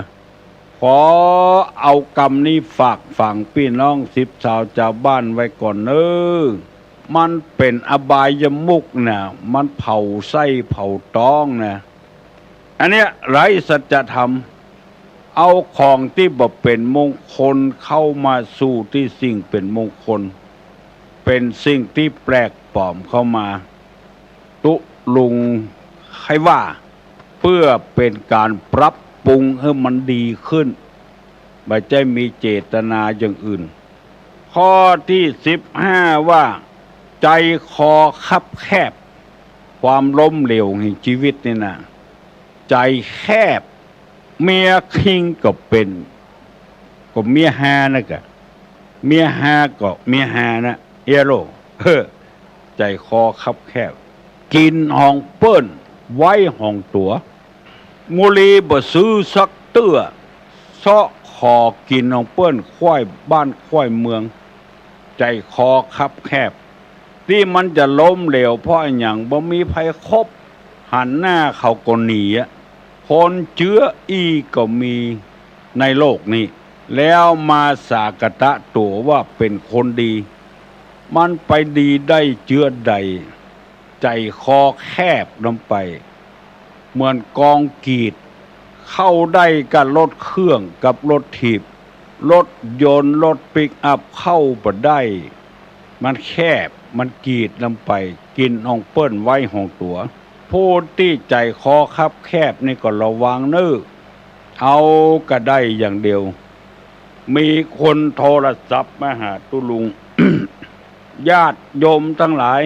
ขอเอากรรมนี้ฝากฝังพี่น้อง10 ชาวชาวบ้านไว้ก่อนมันเป็นอบายมุกนะมันเผาไส้เผาท้องนะอันเนี้ยไร้สัจธรรมเอาของที่บ่เป็นมงคลเข้ามาสู่ที่สิ่งเป็นมงคลเป็นสิ่งที่แปลกปลอมเข้ามาตุลุงให้ว่าเพื่อเป็นการปรับปรุงให้มันดีขึ้นไม่ใช่มีเจตนาอย่างอื่นข้อที่15ว่าใจคอคับแคบความล้มเหลวแห่งชีวิตนี่นะใจแคบเมียคิงก็เป็นก็เมียฮานะกะเมียฮาก็เมียฮานะเอโรใจคอคับแคบกินห้องเปิ้นไว้ห้องตัวมุลีบ่ซื้อสักเตื้อเซาะคอกินห้องเปิ้นควายบ้านควายเมืองใจคอคับแคบที่มันจะล้มเหลวเพราะอย่างบ่มีภัยคบหันหน้าเขาก็หนีคนเชื้ออีก็มีในโลกนี้แล้วมาสากตะตัวว่าเป็นคนดีมันไปดีได้เชื้อใดใจคอแคบลงไปเหมือนกองกีดเข้าได้กับรถเครื่องกับรถถีบรถยนต์รถปิกอัพเข้าบ่ได้มันแคบมันกีดลงไปกินห้องเปิ้นไว้ห้องตัวผู้ที่ใจคอคับแคบนี่ก็ระวังเอาก็ได้อย่างเดียวมีคนโทรศัพท์มาหาตุลุง ญาติโยมทั้งหลาย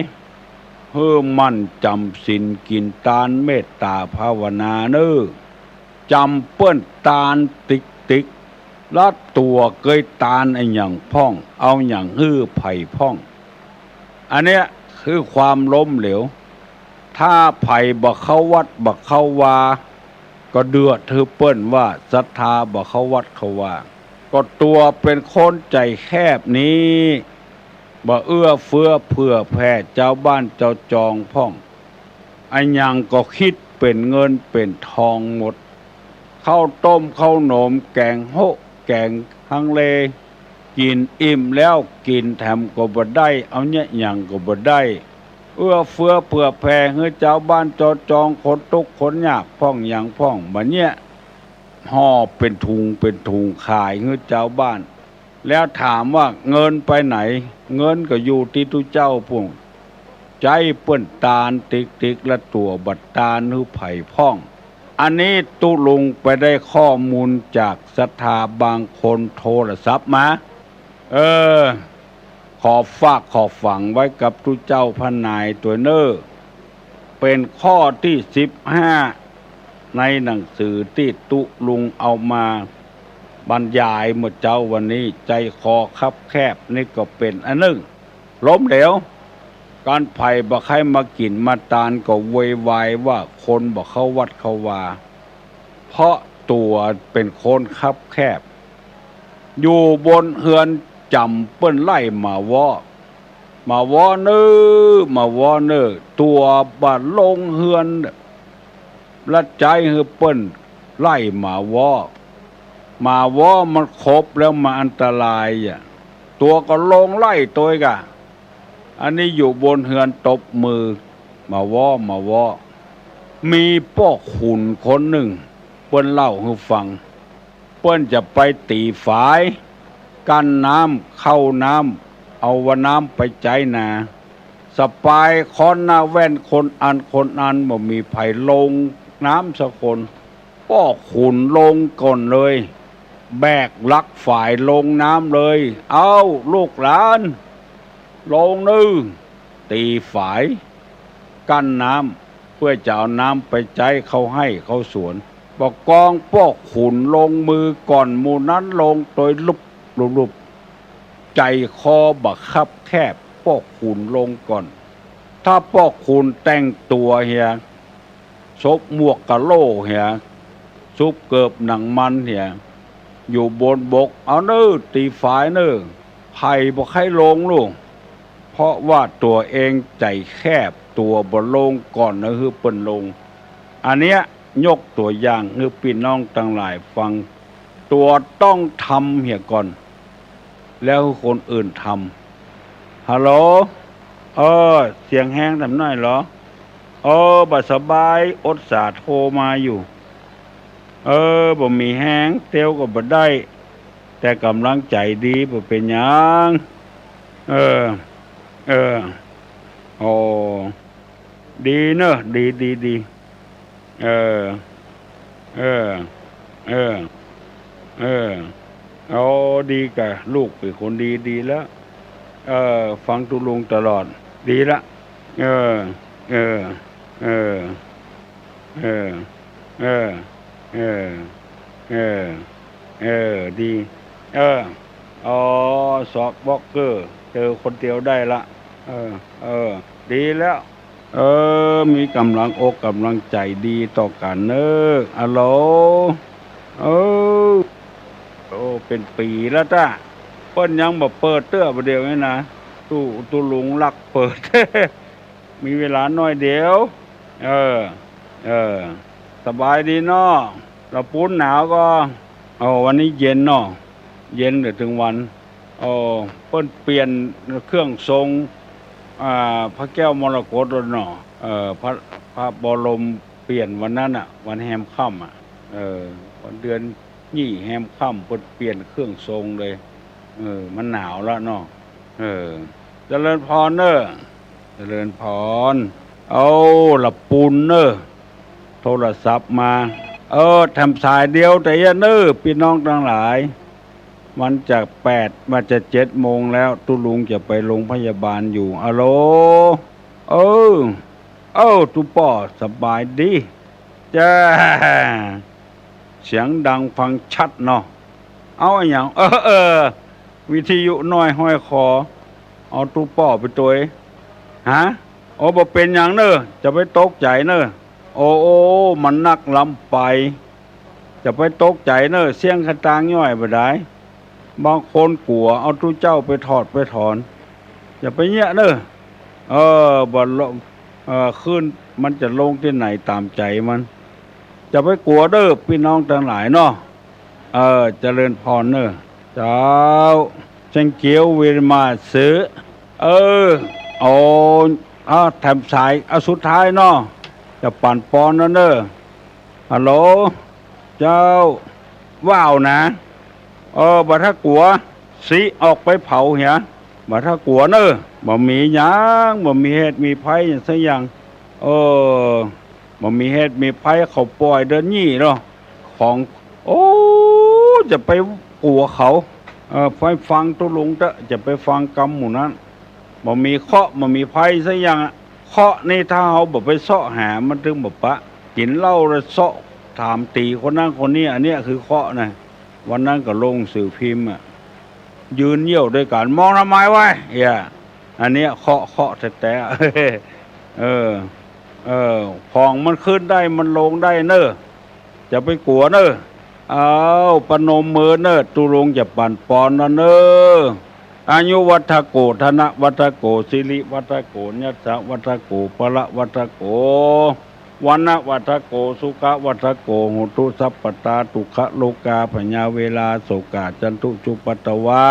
เพื่อมั่นจำศีลกินทานเมตตาภาวนาจำเปิ้นตาลติ๊กลัดตัวเกยตาลไอ้อย่างพ่องเอาอย่างฮื้อไผ่พ่องอันเนี้ยคือความล้มเหลวถ้าไผ่บ่เข้าวัดบ่เข้าวาก็เดือดถือเปิ้นว่าศรัทธาบ่เข้าวัดเข้าวาก็ตัวเป็นคนใจแคบนี้บ่เอื้อเฟื้อเผื่อแผ่เจ้าบ้านเจ้าจองพ่องอันยังก็คิดเป็นเงินเป็นทองหมดข้าวต้มข้าวหนมแกงโฮแกงฮังเลกินอิ่มแล้วกินแถมก็บ่ได้เอาเนี่ยอย่างก็บ่ได้เอื้อเฟื้อเผื่อแผ่ให้เจ้าบ้านเจ้าจองคนทุกข์คนยากพ่องอย่างพ่องบัดเนี้ยห่อเป็นถุงขายให้เจ้าบ้านแล้วถามว่าเงินไปไหนเงินก็อยู่ที่ทุเจ้าพุ่งใจเปิ้นตาลติ๊กละตัวบัดตาลหือไผ่พ่องอันนี้ตุลุงไปได้ข้อมูลจากศรัทธาบางคนโทรศัพท์มาขอฝากขอฝังไว้กับทุเจ้าพระนายตัวเป็นข้อที่15ในหนังสือที่ตุลุงเอามาบรรยายเมื่อเจ้าวันนี้ใจคอคับแคบนี่ก็เป็นอันหนึ่งล้มเหลวการไผ่บ่ใครมากินมาตานก็โวยวายว่าคนบ่เข้าวัดเข้าวาเพราะตัวเป็นคนคับแคบอยู่บนเฮือนจำเปิ้นไล่มาวอ มาวอเนอมาวอเนอตัวบาดลงเฮือนละใจเฮือเปิ้นไล่มาวอมันครบแล้วมาอันตรายอ่ะตัวก็ลงไล่ตัวกะอันนี้อยู่บนเฮือนตบมือมาวอมีพ่อขุนคนหนึ่งเปิ้นเล่าให้ฟังเปิ้นจะไปตีฝายกั้นน้ำเข้าน้ำเอาว่าน้ำไปใจนาสปายคอนหน้าแว่นคนอันบ่มีไผลงน้ำสักคนพ่อขุนลงก่อนเลยแบกลักฝ่ายลงน้ำเลยเอาลูกหลานลงนึตีฝายกั้นน้ำเพื่อจะเอาน้ำไปใจเขาให้เขาสวนบอกกองพ่อขุนลงมือก่อนหมู่นั้นลงโดยลุบใจคอบักคับแคบพ่อขุนลงก่อนถ้าพ่อขุนแต่งตัวเฮียซบหมวกกะโหลเฮียซุปเกิบหนังมันเฮียอยู่บนบกเอาเน้อตีฝายเน้อไผ่บอกให้ลงลูกเพราะว่าตัวเองใจแคบตัวบ่ลงก่อนนะคือเปิ้นลงอันเนี้ยยกตัวอย่างคือพี่น้องทั้งหลายฟังตัวต้องทำเหี่ยก่อนแล้วคนอื่นทำฮัลโหลเสียงแห้งทำหน่อยเหรอบ่สบายอดสาโทรมาอยู่บ่มีแห้งเตียวก็บ่ได้แต่กำลังใจดีบ่เป็นหยังโอ้ดีเนอะดีเอาดีกะลูกเป็นคนดีแล้วฟังตุลุงตลอดดีละดีสอบบล็อกเกอร์เจอคนเดียวได้ละดีแล้วมีกำลังอกกำลังใจดีต่อกันเนอะอะโหลเป็นปีแล้วจ้ะเปิ้นยังบ่เปิดเตื้อประเดี๋ยวนี้นะตู้ลุงลักเปิด มีเวลาน้อยเดียวสบายดีเนาะเราปูนหนาวก็วันนี้เย็นเนาะเย็นถึงวันเปิ้นเปลี่ยนเครื่องทรงพระแก้วมรกตเนาะพระบรมเปลี่ยนวันนั้นอ่ะวันแฮมค่ำวันเดือนยี่แฮมค่ำเปลี่ยนเครื่องทรงเลยมันหนาวแล้วเนาะเจริญพรเนอะเจริญพรละปูนเนอะโทรศัพท์มาทำสายเดียวแต่ยะเนอะพี่น้องทั้งหลายมันจาก8มาจะ7 โมงแล้วตุลุงจะไปโรงพยาบาลอยู่อะโหลตุป่อสบายดีจ้าเสียงดังฟังชัดเนาะเอาอย่างวิทยุน้อยห้อยคอเอาตุป่อไปตัวบ่เป็นอย่างเนอะจะไปตกใจเนอะมันนักลำไปจะไปตกใจเนอะเสียงขตางย่อยบ่ได้บางคนกลัวเอาตู้เจ้าไปถอดไปถอนอย่าไปเงี้ยเนอะบ่ลงขึ้นมันจะลงที่ไหนตามใจมันจะไปกลัวเด้อพี่น้องทั้งหลายเนาะเจริญพรเนอะเจ้าเช่นเกียวเวรมาซื้อแถมสายสุดท้ายเนาะจะปั่นปอนเนอะฮัลโหลเจ้าว้าวนะบ่ถ้ากลัวสิออกไปเผาเหียบ่ถ้ากลัวเนอะบ่มีหยังบ่มีเหตุมีภัยอย่างสักอย่างบ่มีเหตุมีภัยเขาปล่อยเดินยี่เนาะของจะไปกลัวเขาไปฟังตุลุงจะไปฟังกรรมหมู่นั้นบ่มีเคราะห์บ่มีภัยสักอย่างเคราะห์นี่ถ้าเฮาบ่ไปเสาะหามันถึงบ่ปะกินเหล้าแล้วเสาะถามตีคนนั้นคนนี้อันเนี้ยคือเคราะห์นะวันนั้นก็ลงสื่อพิมพ์ยืนเยี่ยวด้วยกันมองทำไมวะอันเนี้ยเคาะแต่พองมันขึ้นได้มันลงได้เนอะจะไปกลัวเนอะปนมมือเนอะตุลงจะปั่นปอนเนอะ อายุวัฏโกธนะวัฏโกสิริวัฏโกญัสสะวัฏโกปะละวัฏโกวันนะวัฏโกสุขวัฏโกโหตุสัพพตาตุขโลกาพญาเวลาโสกาจันทุจุปัตตวา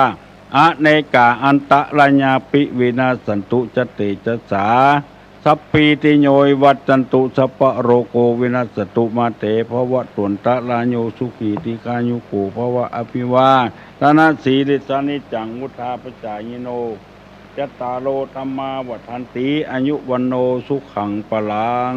อเนกาอันตะรัญญาปิวินาสันตุจเตจัสสาสัพปีติโยวัจจันตุสัพพะโรโกวินาสตุมาเตภวะตุนตะลาโยสุขีติกายุโกภวะอภิวาทนาสีลิสานิจังมุทาปจายโนจัตตาโลธรรมาวัฏันติอายุวันโนสุขังปลัง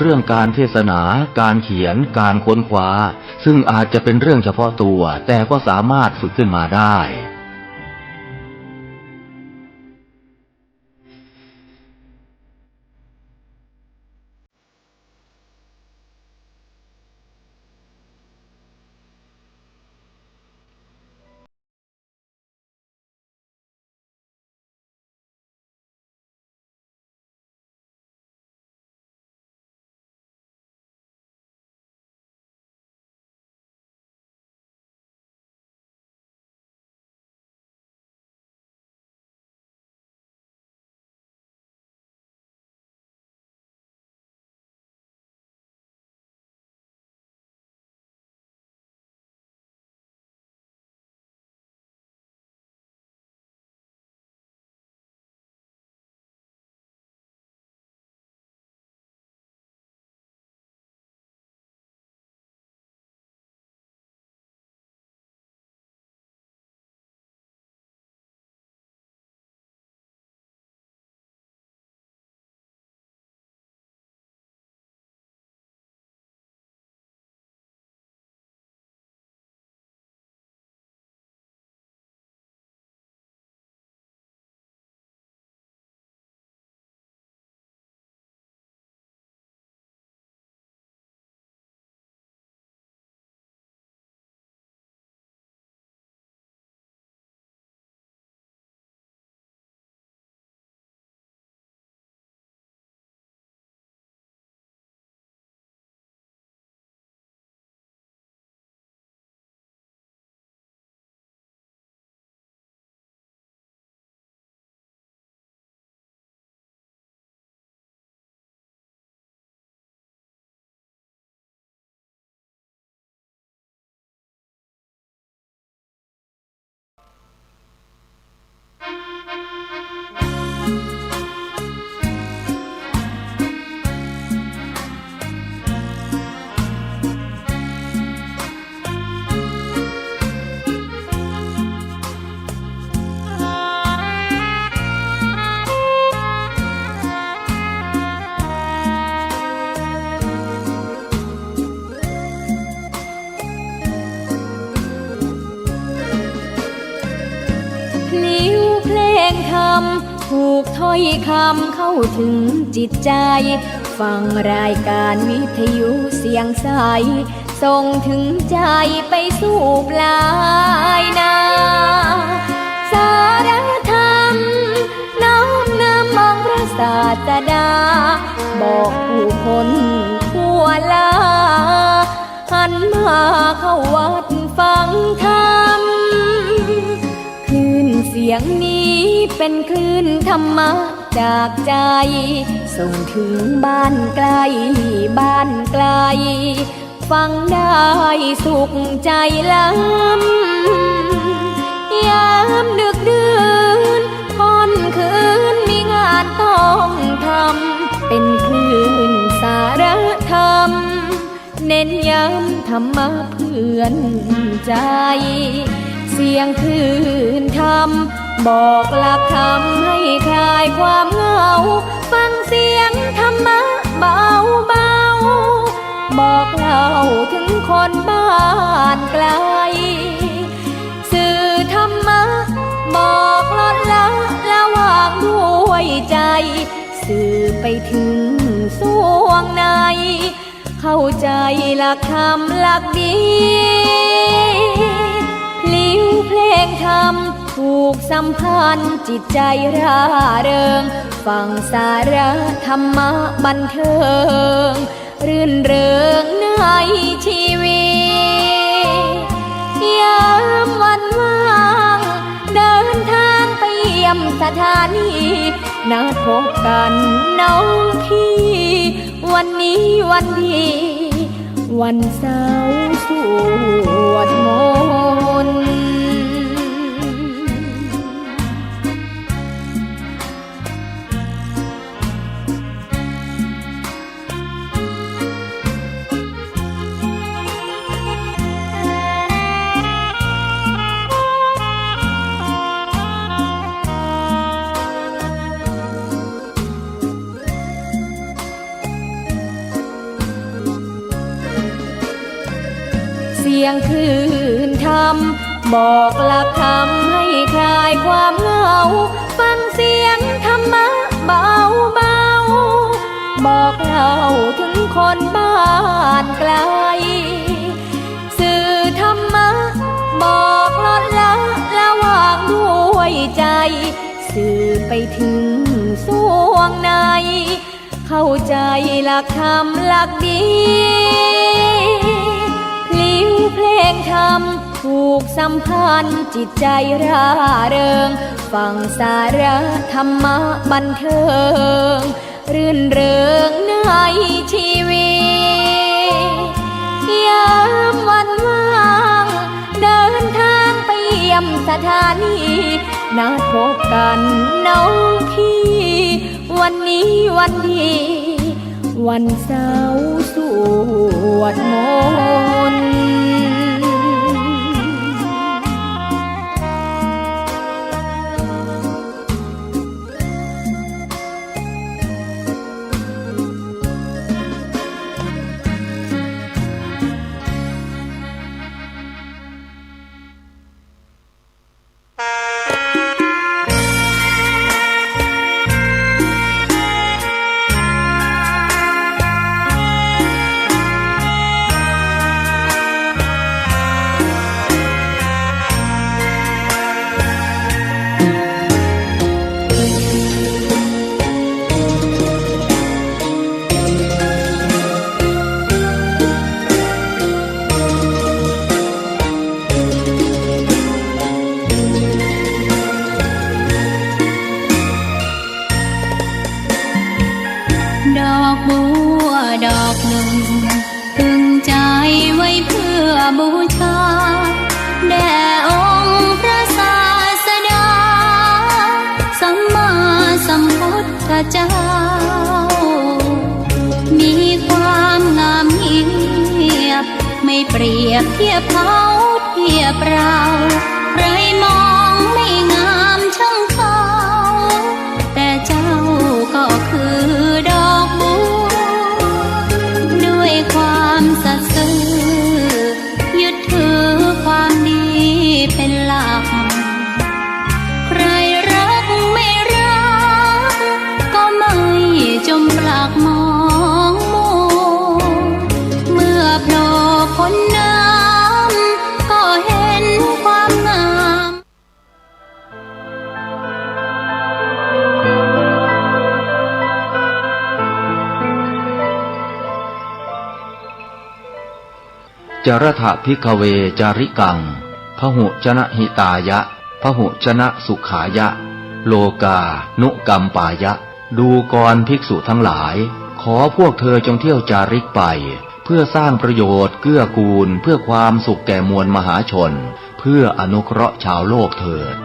เรื่องการเทศนา การเขียน การค้นคว้า ซึ่งอาจจะเป็นเรื่องเฉพาะตัว แต่ก็สามารถฝึกขึ้นมาได้ ธรรมถูกถ้อยคำเข้าถึงจิตใจฟังรายการวิทยุเสียงใสส่งถึงใจไปสู่ปลายนาสารธรรมน้อมนำมองพระศาสดาบอกผู้คนทั่วลาหันมาเข้าวัดฟังธรรมคลื่นเสียงนี้เป็นคลื่นธรรมะจากใจส่งถึงบ้านไกลบ้านไกลฟังได้สุขใจล้ำยามดึกดื่นค่ำคืนมีงานต้องทำเป็นคลื่นสารธรรมเน้นย้ำธรรมะเพื่อนใจเสียงคลื่นธรรมบอกหลักธรรมให้คลายความเหงาฟังเสียงธรรมะเบาเบาบอกเล่าถึงคนบ้านไกลสื่อธรรมะบอกลดละละวางด้วยใจสื่อไปถึงสวงในเข้าใจหลักธรรมหลักดีลิ้วเพลงธรรมผูกสัมพันธ์จิตใจร่าเริงฟังสาระธรรมะบันเทิงรื่นเริงในชีวิตยามวันว่างเดินทางไปเยี่ยมสถานีนัดพบกันน้องพี่วันนี้วันดีวันเสาร์สวดมนต์ เสียงคลื่นธรรมบอกหลักธรรมให้คลายความเหงาฟังเสียงธรรมะเบาเบาบอกเล่าถึงคนบ้านไกลสื่อธรรมะบอกลดละละวางด้วยใจสื่อไปถึงสวงในเข้าใจหลักธรรมหลักดีลิ้วเพลงธรรมผูกสัมพันธ์จิตใจร่าเริงฟังสาระธรรมะบันเทิงรื่นเริงในชีวิตยามวันว่างเดินทางไปเยี่ยมสถานีนัดพบกันน้องพี่วันนี้วันดีวันเสาร์สวดมนต์ดอกบัวดอกหนึ่งพึงใจไว้เพื่อบูชาแด่องค์พระศาสดาสัมมาสัมพุทธเจ้ามีความงามเงียบไม่เปรียบเทียบเขาเทียบเราใครมองไม่งามช่างเขาแต่เจ้าก็คือดอกบัวด้วยความสัตย์ซื่อยึดถือความดีเป็นหลักใครรักไม่ จรถภิกขเวจาริกังพหุชนะหิตายะพหุชนะสุขายะโลกานุกัมปายะดูก่อนภิกษุทั้งหลายขอพวกเธอจงเที่ยวจาริกไปเพื่อสร้างประโยชน์เกื้อกูลเพื่อความสุขแก่มวลมหาชนเพื่ออนุเคราะห์ชาวโลกเถิด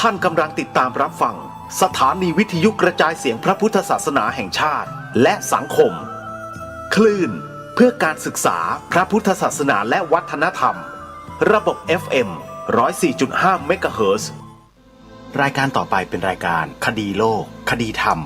ท่านกำลังติดตามรับฟังสถานีวิทยุกระจายเสียงพระพุทธศาสนาแห่งชาติและสังคมคลื่นเพื่อการศึกษาพระพุทธศาสนาและวัฒนธรรมระบบ FM 104.5 เมกะเฮิรตซ์รายการต่อไปเป็นรายการคดีโลกคดีธรรม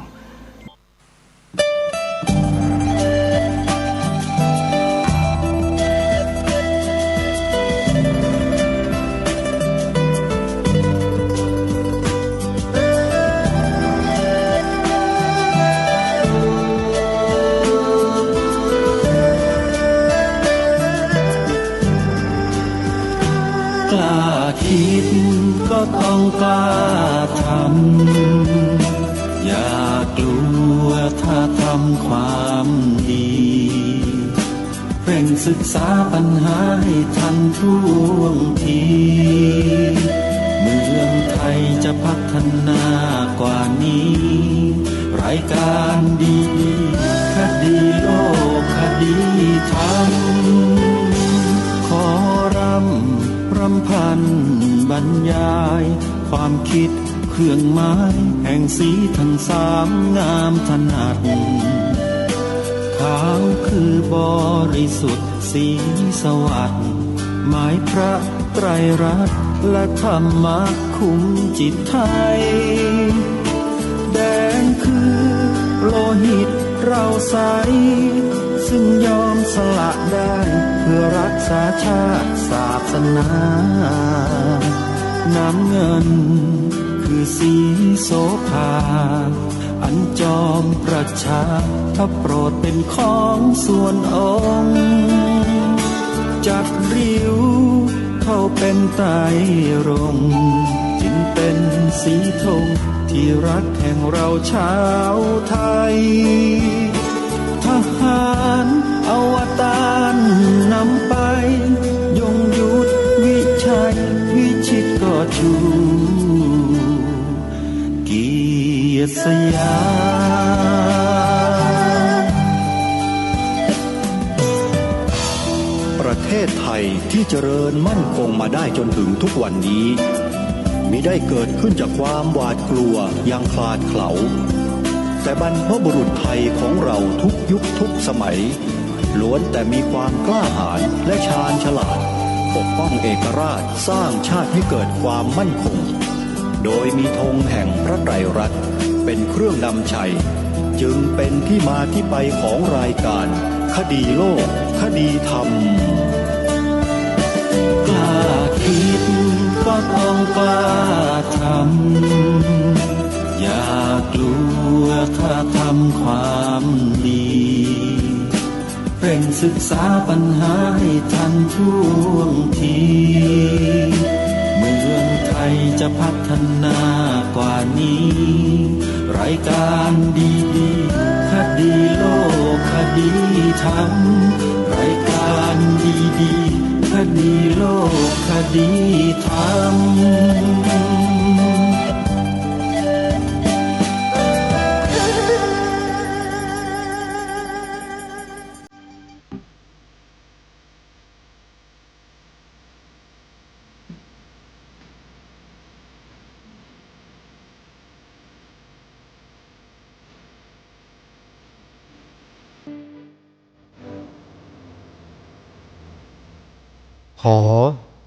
คิดก็ต้องกล้าทำอย่ากลัวถ้าทำความดีเร่งศึกษาปัญหาให้ทันท่วงทีเมืองไทยจะพัฒนากว่านี้รายการดีคดีโลกคดีธรรมขอรำพันบรรยายความคิดเครื่องหมายแห่งสีทั้งสามงามถนัดขาวคือบริสุทธิ์สีสวัสดิ์หมายพระไตรรัตน์และธรรมะคุ้มจิตไทยแดงคือโลหิตเราใสซึ่งยอมสละได้เพื่อรักษาชาติศาสนาน้ำเงินคือสีโสภาอันจอมประชาถ้าโปรดเป็นของส่วนองค์จัดริ้วเข้าเป็นไตรรงค์จึงเป็นสีธงที่รักแห่งเราชาวไทยทหารอวตารนำไปยงยุทธวิชัยวิชิตก็ชูเกียรติสยามประเทศไทยที่เจริญมั่นคงมาได้จนถึงทุกวันนี้มิได้เกิดขึ้นจากความหวาดกลัวอย่างคลาดเขลาแต่บรรพบุรุษไทยของเราทุกยุคทุกสมัยล้วนแต่มีความกล้าหาญและชาญฉลาดปกป้องเอกราชสร้างชาติให้เกิดความมั่นคงโดยมีธงแห่งพระไตรรัตน์เป็นเครื่องนำชัยจึงเป็นที่มาที่ไปของรายการคดีโลกคดีธรรมกล้าคิดก็ต้องกล้าทำอย่ากลัวถ้าทำความดีเร่งศึกษาปัญหาให้ทันท่วงทีเมืองไทยจะพัฒนากว่านี้รายการดีๆคดีโลกคดีธรรมรายการดีๆคดีโลกคดีธรรม อ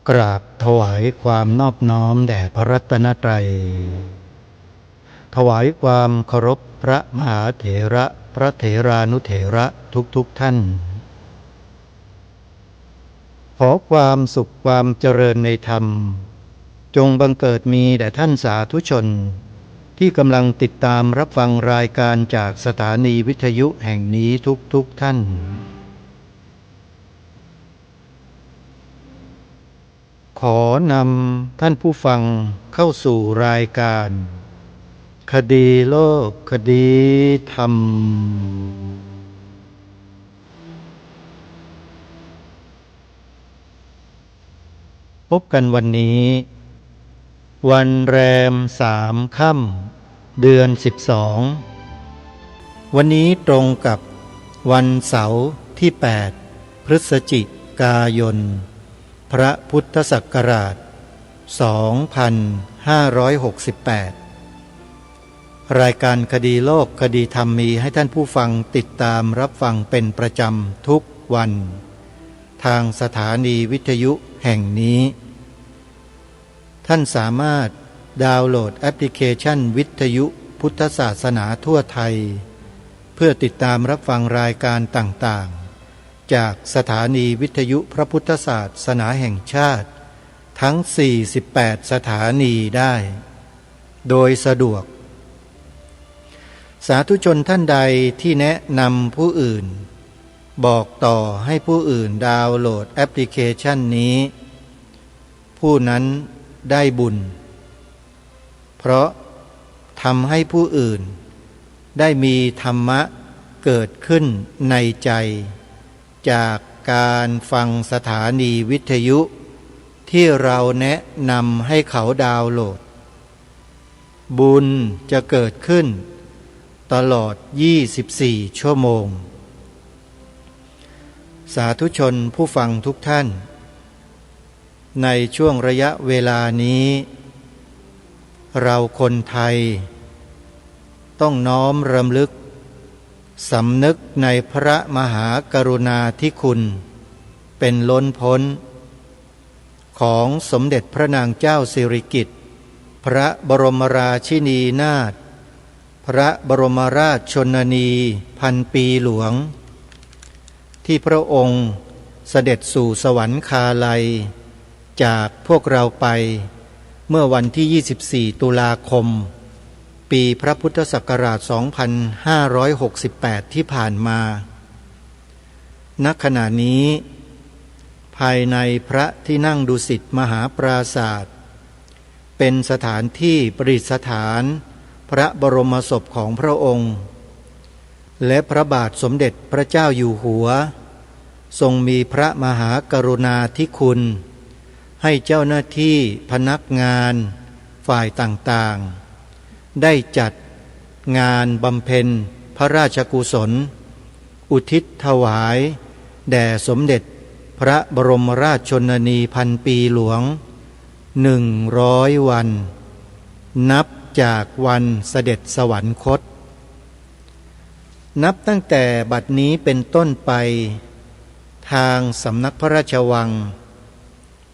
กราบถวายความนอบน้อมแด่พระรัตนตรัยถวายความเคารพพระมหาเถระพระเถรานุเถระทุกท่านขอความสุขความเจริญในธรรมจงบังเกิดมีแด่ท่านสาธุชนที่กำลังติดตามรับฟังรายการจากสถานีวิทยุแห่งนี้ทุกท่านขอนำท่านผู้ฟังเข้าสู่รายการคดีโลกคดีธรรมพบกันวันนี้วันแรม3 ค่ำเดือน 12วันนี้ตรงกับวันเสาร์ที่ 8 พฤศจิกายนพระพุทธศักราช 2568 รายการคดีโลกคดีธรรมมีให้ท่านผู้ฟังติดตามรับฟังเป็นประจำทุกวันทางสถานีวิทยุแห่งนี้ท่านสามารถดาวน์โหลดแอปพลิเคชันวิทยุพุทธศาสนาทั่วไทยเพื่อติดตามรับฟังรายการต่างๆจากสถานีวิทยุพระพุทธศาสนาแห่งชาติทั้ง48สถานีได้โดยสะดวกสาธุชนท่านใดที่แนะนำผู้อื่นบอกต่อให้ผู้อื่นดาวน์โหลดแอปพลิเคชันนี้ผู้นั้นได้บุญเพราะทำให้ผู้อื่นได้มีธรรมะเกิดขึ้นในใจจากการฟังสถานีวิทยุที่เราแนะนำให้เขาดาวน์โหลดบุญจะเกิดขึ้นตลอด24 ชั่วโมงสาธุชนผู้ฟังทุกท่านในช่วงระยะเวลานี้เราคนไทยต้องน้อมรำลึกสำนึกในพระมหากรุณาธิคุณเป็นล้นพ้นของสมเด็จพระนางเจ้าสิริกิติ์พระบรมราชินีนาถพระบรมราชชนนีพันปีหลวงที่พระองค์เสด็จสู่สวรรคาลัยจากพวกเราไปเมื่อวันที่ 24 ตุลาคมปีพระพุทธศักราช 2568 ที่ผ่านมาณขณะนี้ภายในพระที่นั่งดุสิตมหาปราศาสน์เป็นสถานที่ประดิษฐานพระบรมศพของพระองค์และพระบาทสมเด็จพระเจ้าอยู่หัวทรงมีพระมหากรุณาธิคุณให้เจ้าหน้าที่พนักงานฝ่ายต่างๆได้จัดงานบำเพ็ญพระราชกุศลอุทิศถวายแด่สมเด็จพระบรมราชชนนีพันปีหลวง100 วันนับจากวันเสด็จสวรรคตนับตั้งแต่บัดนี้เป็นต้นไปทางสำนักพระราชวัง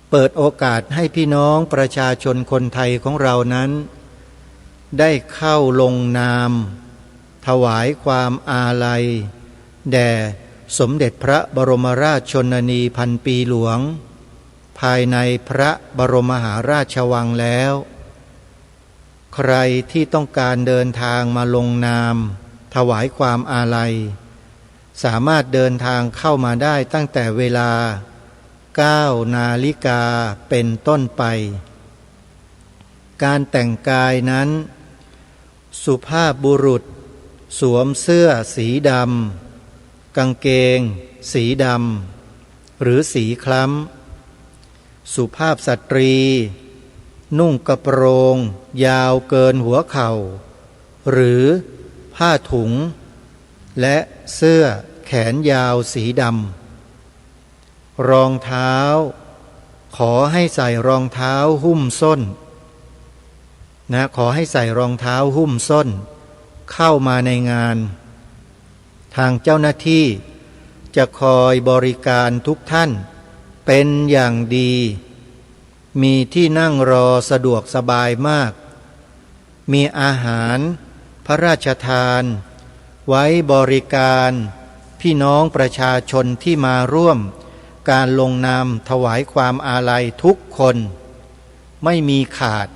เปิดโอกาสให้พี่น้องประชาชนคนไทยของเรานั้นได้เข้าลงนามถวายความอาลัยแด่สมเด็จพระบรมราชชนนีพันปีหลวงภายในพระบรมมหาราชวังแล้วใครที่ต้องการเดินทางมาลงนามถวายความอาลัยสามารถเดินทางเข้ามาได้ตั้งแต่เวลา9 นาฬิกาเป็นต้นไปการแต่งกายนั้นสุภาพบุรุษสวมเสื้อสีดำกางเกงสีดำหรือสีคล้ำสุภาพสตรีนุ่งกระโปรงยาวเกินหัวเข่าหรือผ้าถุงและเสื้อแขนยาวสีดำรองเท้าขอให้ใส่รองเท้าหุ้มส้นขอให้ใส่รองเท้าหุ้มส้นเข้ามาในงานทางเจ้าหน้าที่จะคอยบริการทุกท่าน เป็นอย่างดี มีที่นั่งรอสะดวกสบายมาก มีอาหารพระราชทานไว้บริการพี่น้องประชาชนที่มาร่วมการลงนามถวายความอาลัยทุกคนไม่มีขาด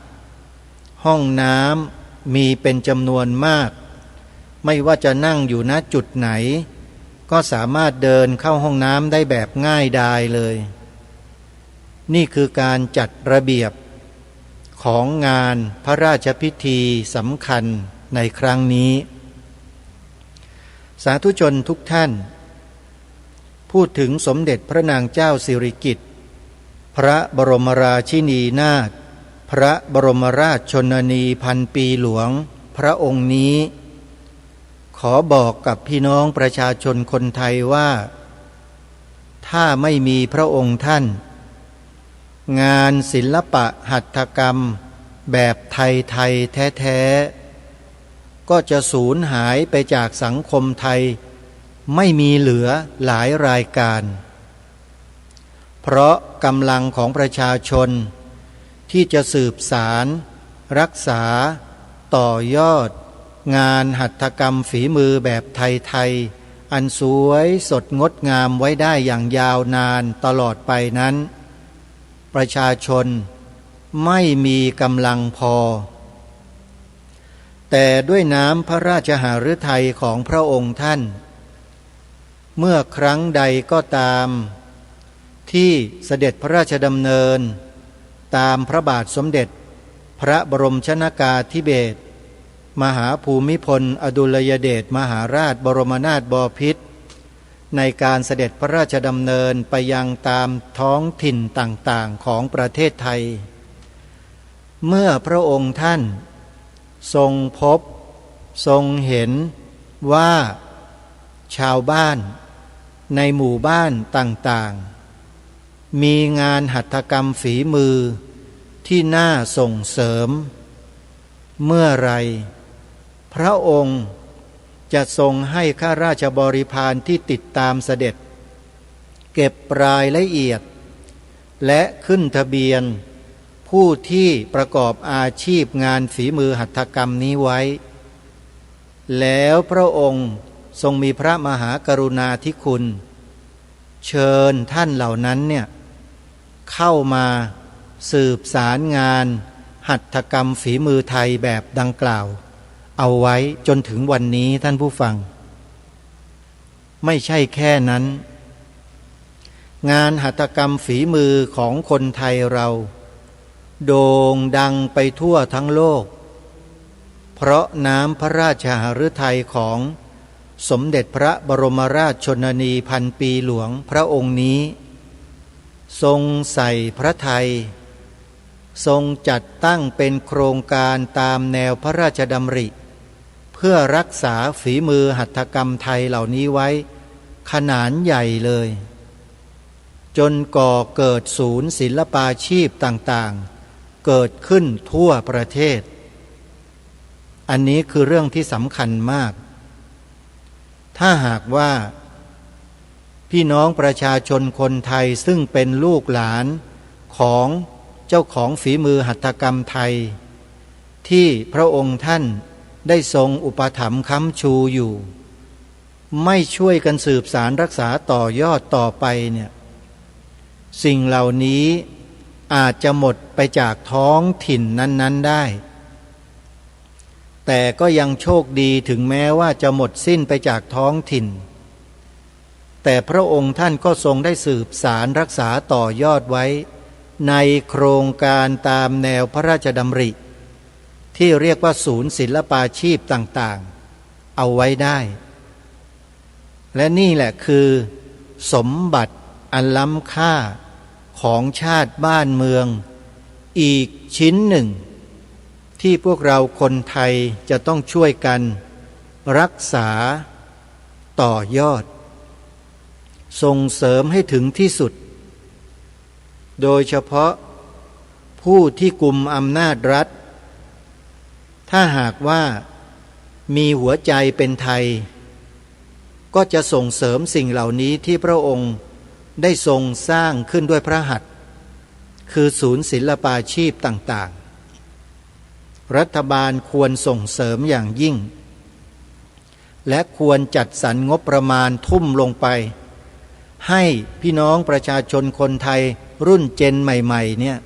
ห้องน้ำมีเป็นจำนวนมากไม่ว่าจะนั่งอยู่ณจุดไหนก็สามารถเดินเข้าห้องน้ำได้แบบง่ายดายเลยนี่คือการจัดระเบียบของงานพระราชพิธีสำคัญในครั้งนี้สาธุชนทุกท่านพูดถึงสมเด็จพระนางเจ้าสิริกิติ์พระบรมราชินีนาถพระบรมราชชนนีพันปีหลวงพระองค์นี้ขอบอกกับพี่น้องประชาชนคนไทยว่าถ้าไม่มีพระองค์ท่านงานศิลปะหัตถกรรมแบบไทยๆแท้ๆก็จะสูญหายไปจากสังคมไทยไม่มีเหลือหลายรายการเพราะกำลังของประชาชนที่จะสืบสารรักษาต่อยอดงานหัตถกรรมฝีมือแบบไทยๆอันสวยสดงดงามไว้ได้อย่างยาวนานตลอดไปนั้นประชาชนไม่มีกำลังพอแต่ด้วยน้ำพระราชหฤทัยของพระองค์ท่านเมื่อครั้งใดก็ตามที่เสด็จพระราชดำเนินตามพระบาทสมเด็จพระบรมชนกาธิเบศรมหาภูมิพลอดุลยเดชมหาราชบรมนาถบพิตรในการเสด็จพระราชดำเนินไปยังตามท้องถิ่นต่างๆของประเทศไทยเมื่อพระองค์ท่านทรงพบทรงเห็นว่าชาวบ้านในหมู่บ้านต่างๆมีงานหัตถกรรมฝีมือที่น่าส่งเสริมเมื่อไรพระองค์จะทรงให้ข้าราชบริพารที่ติดตามเสด็จเก็บรายละเอียดและขึ้นทะเบียนผู้ที่ประกอบอาชีพงานฝีมือหัตถกรรมนี้ไว้แล้วพระองค์ทรงมีพระมหากรุณาธิคุณเชิญท่านเหล่านั้นเนี่ยเข้ามาสืบสารงานหัตถกรรมฝีมือไทยแบบดังกล่าวเอาไว้จนถึงวันนี้ท่านผู้ฟังไม่ใช่แค่นั้นงานหัตถกรรมฝีมือของคนไทยเราโด่งดังไปทั่วทั้งโลกเพราะน้ำพระราชหฤทัยของสมเด็จพระบรมราชชนนีพันปีหลวงพระองค์นี้ทรงใส่พระทัยทรงจัดตั้งเป็นโครงการตามแนวพระราชดำริเพื่อรักษาฝีมือหัตถกรรมไทยเหล่านี้ไว้ขนาดใหญ่เลยจนก่อเกิดศูนย์ศิลปาชีพต่างๆเกิดขึ้นทั่วประเทศอันนี้คือเรื่องที่สำคัญมากถ้าหากว่าพี่น้องประชาชนคนไทยซึ่งเป็นลูกหลานของเจ้าของฝีมือหัตถกรรมไทยที่พระองค์ท่านได้ทรงอุปถัมภ์ค้ำชูอยู่ไม่ช่วยกันสืบสารรักษาต่อยอดต่อไปเนี่ยสิ่งเหล่านี้อาจจะหมดไปจากท้องถิ่นนั้นๆได้แต่ก็ยังโชคดีถึงแม้ว่าจะหมดสิ้นไปจากท้องถิ่นแต่พระองค์ท่านก็ทรงได้สืบสารรักษาต่อยอดไว้ในโครงการตามแนวพระราชดำริที่เรียกว่าศูนย์ศิลปาชีพต่างๆเอาไว้ได้และนี่แหละคือสมบัติอันล้ำค่าของชาติบ้านเมืองอีกชิ้นหนึ่งที่พวกเราคนไทยจะต้องช่วยกันรักษาต่อยอดส่งเสริมให้ถึงที่สุดโดยเฉพาะผู้ที่กุมอำนาจรัฐถ้าหากว่ามีหัวใจเป็นไทยก็จะส่งเสริมสิ่งเหล่านี้ที่พระองค์ ได้ทรงสร้างขึ้นด้วยพระหัตถ์คือศูนย์ศิลปาชีพต่างๆรัฐบาลควรส่งเสริมอย่างยิ่งและควรจัดสรรงบประมาณทุ่มลงไปให้พี่น้องประชาชนคนไทยรุ่นเจนใหม่ๆเนี่ย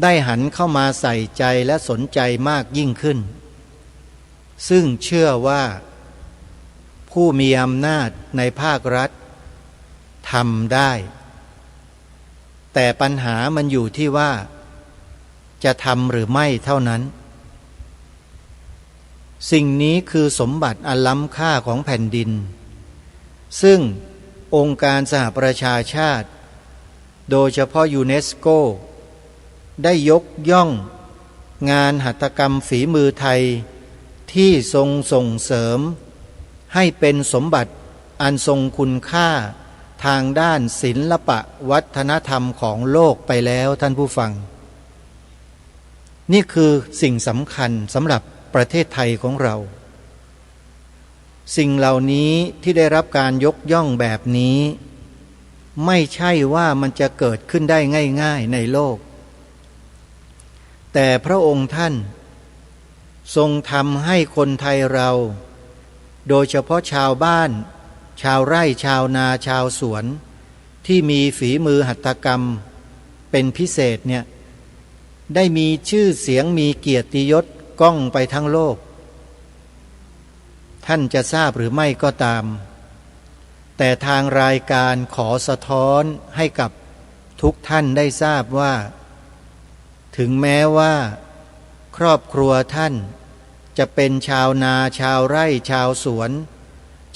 ได้หันเข้ามาใส่ใจและสนใจมากยิ่งขึ้นซึ่งเชื่อว่าผู้มีอำนาจในภาครัฐทำได้แต่ปัญหามันอยู่ที่ว่าจะทำหรือไม่เท่านั้นสิ่งนี้คือสมบัติอันล้ำค่าของแผ่นดินซึ่งองค์การสหประชาชาติโดยเฉพาะยูเนสโกได้ยกย่องงานหัตถกรรมฝีมือไทยที่ทรงส่งเสริมให้เป็นสมบัติอันทรงคุณค่าทางด้านศิลปะวัฒนธรรมของโลกไปแล้วท่านผู้ฟังนี่คือสิ่งสำคัญสำหรับประเทศไทยของเราสิ่งเหล่านี้ที่ได้รับการยกย่องแบบนี้ไม่ใช่ว่ามันจะเกิดขึ้นได้ง่ายๆในโลกแต่พระองค์ท่านทรงทำให้คนไทยเราโดยเฉพาะชาวบ้านชาวไร่ชาวนาชาวสวนที่มีฝีมือหัตถกรรมเป็นพิเศษเนี่ยได้มีชื่อเสียงมีเกียรติยศก้องไปทั้งโลกท่านจะทราบหรือไม่ก็ตามแต่ทางรายการขอสะท้อนให้กับทุกท่านได้ทราบว่าถึงแม้ว่าครอบครัวท่านจะเป็นชาวนาชาวไร่ชาวสวน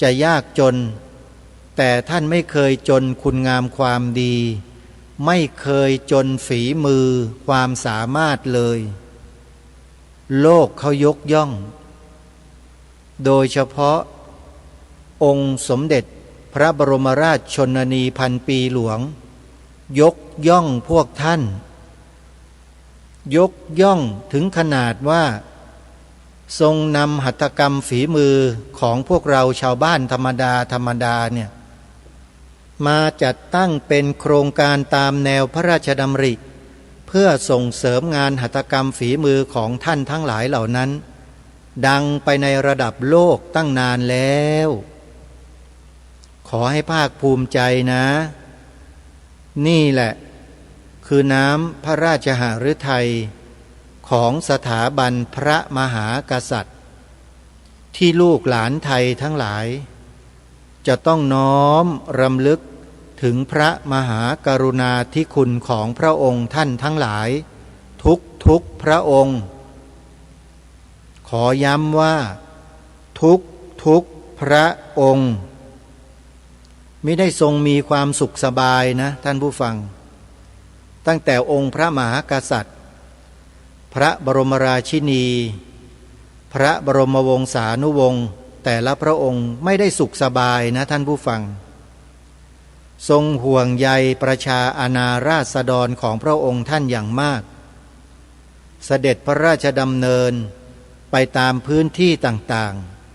จะยากจนแต่ท่านไม่เคยจนคุณงามความดีไม่เคยจนฝีมือความสามารถเลยโลกเขายกย่องโดยเฉพาะองค์สมเด็จพระบรมราชชนนีพันปีหลวงยกย่องพวกท่านยกย่องถึงขนาดว่าทรงนำหัตถกรรมฝีมือของพวกเราชาวบ้านธรรมดาเนี่ยมาจัดตั้งเป็นโครงการตามแนวพระราชดำริเพื่อส่งเสริมงานหัตถกรรมฝีมือของท่านทั้งหลายเหล่านั้นดังไปในระดับโลกตั้งนานแล้วขอให้ภาคภูมิใจนะนี่แหละคือน้ำพระราชหฤทัยของสถาบันพระมหากษัตริย์ที่ลูกหลานไทยทั้งหลายจะต้องน้อมรำลึกถึงพระมหากรุณาธิคุณของพระองค์ท่านทั้งหลายทุกพระองค์ขอย้ำว่าทุกพระองค์ไม่ได้ทรงมีความสุขสบายนะท่านผู้ฟังตั้งแต่องค์พระมหากษัตริย์พระบรมราชินีพระบรมวงศานุวงศ์แต่ละพระองค์ไม่ได้สุขสบายนะท่านผู้ฟังทรงห่วงใยประชาอาณาราษฎรของพระองค์ท่านอย่างมากเสด็จพระราชดำเนินไปตามพื้นที่ต่าง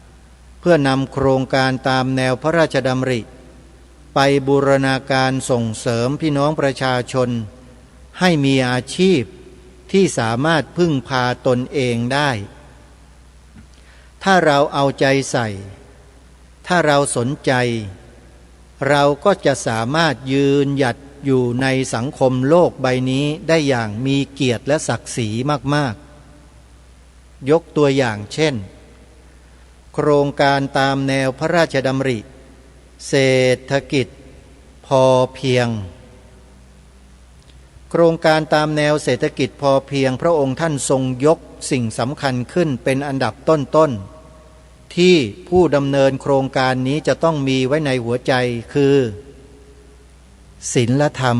ๆเพื่อนำโครงการตามแนวพระราชดำริไปบูรณาการส่งเสริมพี่น้องประชาชนให้มีอาชีพที่สามารถพึ่งพาตนเองได้ถ้าเราเอาใจใส่ถ้าเราสนใจเราก็จะสามารถยืนหยัดอยู่ในสังคมโลกใบนี้ได้อย่างมีเกียรติและศักดิ์ศรีมากๆยกตัวอย่างเช่นโครงการตามแนวพระราชดำริเศรษฐกิจพอเพียงโครงการตามแนวเศรษฐกิจพอเพียงพระองค์ท่านทรงยกสิ่งสำคัญขึ้นเป็นอันดับต้นๆที่ผู้ดำเนินโครงการนี้จะต้องมีไว้ในหัวใจคือศีลธรรม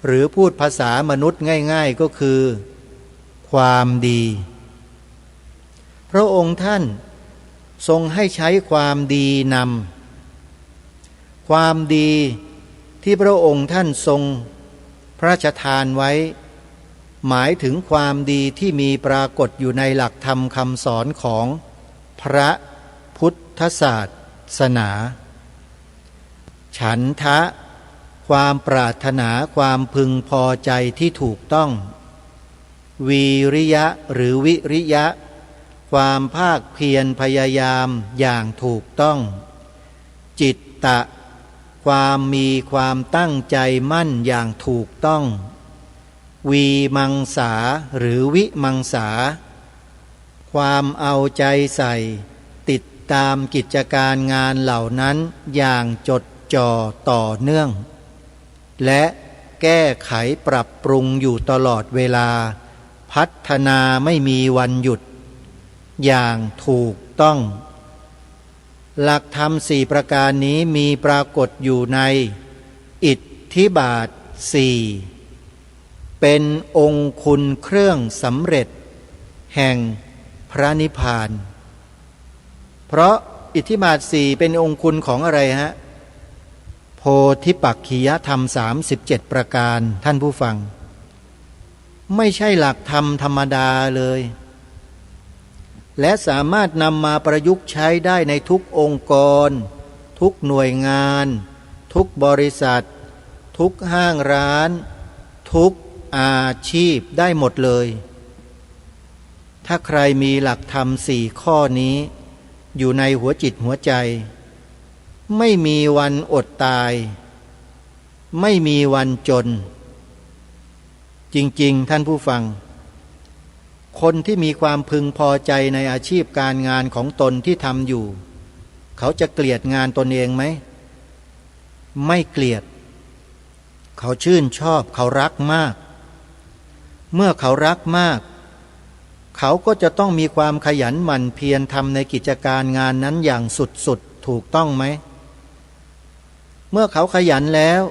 หรือพูดภาษามนุษย์ง่ายๆก็คือความดีพระองค์ท่านทรงให้ใช้ความดีนำความดีที่พระองค์ท่านทรงพระราชทานไว้หมายถึงความดีที่มีปรากฏอยู่ในหลักธรรมคำสอนของพระพุทธศาสนาใ ฉันทะความปรารถนาความพึงพอใจที่ถูกต้องวีริยะหรือวิริยะความภาคเพียรพยายามอย่างถูกต้องจิตตะความมีความตั้งใจมั่นอย่างถูกต้องวีมังสาหรือวิมังสาความเอาใจใส่ติดตามกิจการงานเหล่านั้นอย่างจดจ่อต่อเนื่องและแก้ไขปรับปรุงอยู่ตลอดเวลาพัฒนาไม่มีวันหยุดอย่างถูกต้องหลักธรรมสี่ประการนี้มีปรากฏอยู่ในอิทธิบาทสี่เป็นองค์คุณเครื่องสำเร็จแห่งพระนิพพานเพราะอิทธิบาทสี่เป็นองค์คุณของอะไรฮะโพธิปักขิยธรรม37ประการท่านผู้ฟังไม่ใช่หลักธรรมธรรมดาเลยและสามารถนำมาประยุกต์ใช้ได้ในทุกองค์กรทุกหน่วยงานทุกบริษัททุกห้างร้านทุกอาชีพได้หมดเลยถ้าใครมีหลักธรรมสี่ข้อนี้อยู่ในหัวจิตหัวใจไม่มีวันอดตายไม่มีวันจนจริงๆท่านผู้ฟังคนที่มีความพึงพอใจในอาชีพการงานของตนที่ทำอยู่เขาจะเกลียดงานตนเองไหมไม่เกลียดเขาชื่นชอบเขารักมากเมื่อเขารักมากเขาก็จะต้องมีความขยันหมั่นเพียรทำในกิจการงานนั้นอย่างสุดๆถูกต้องไหมเมื่อเขาขยันแล้ว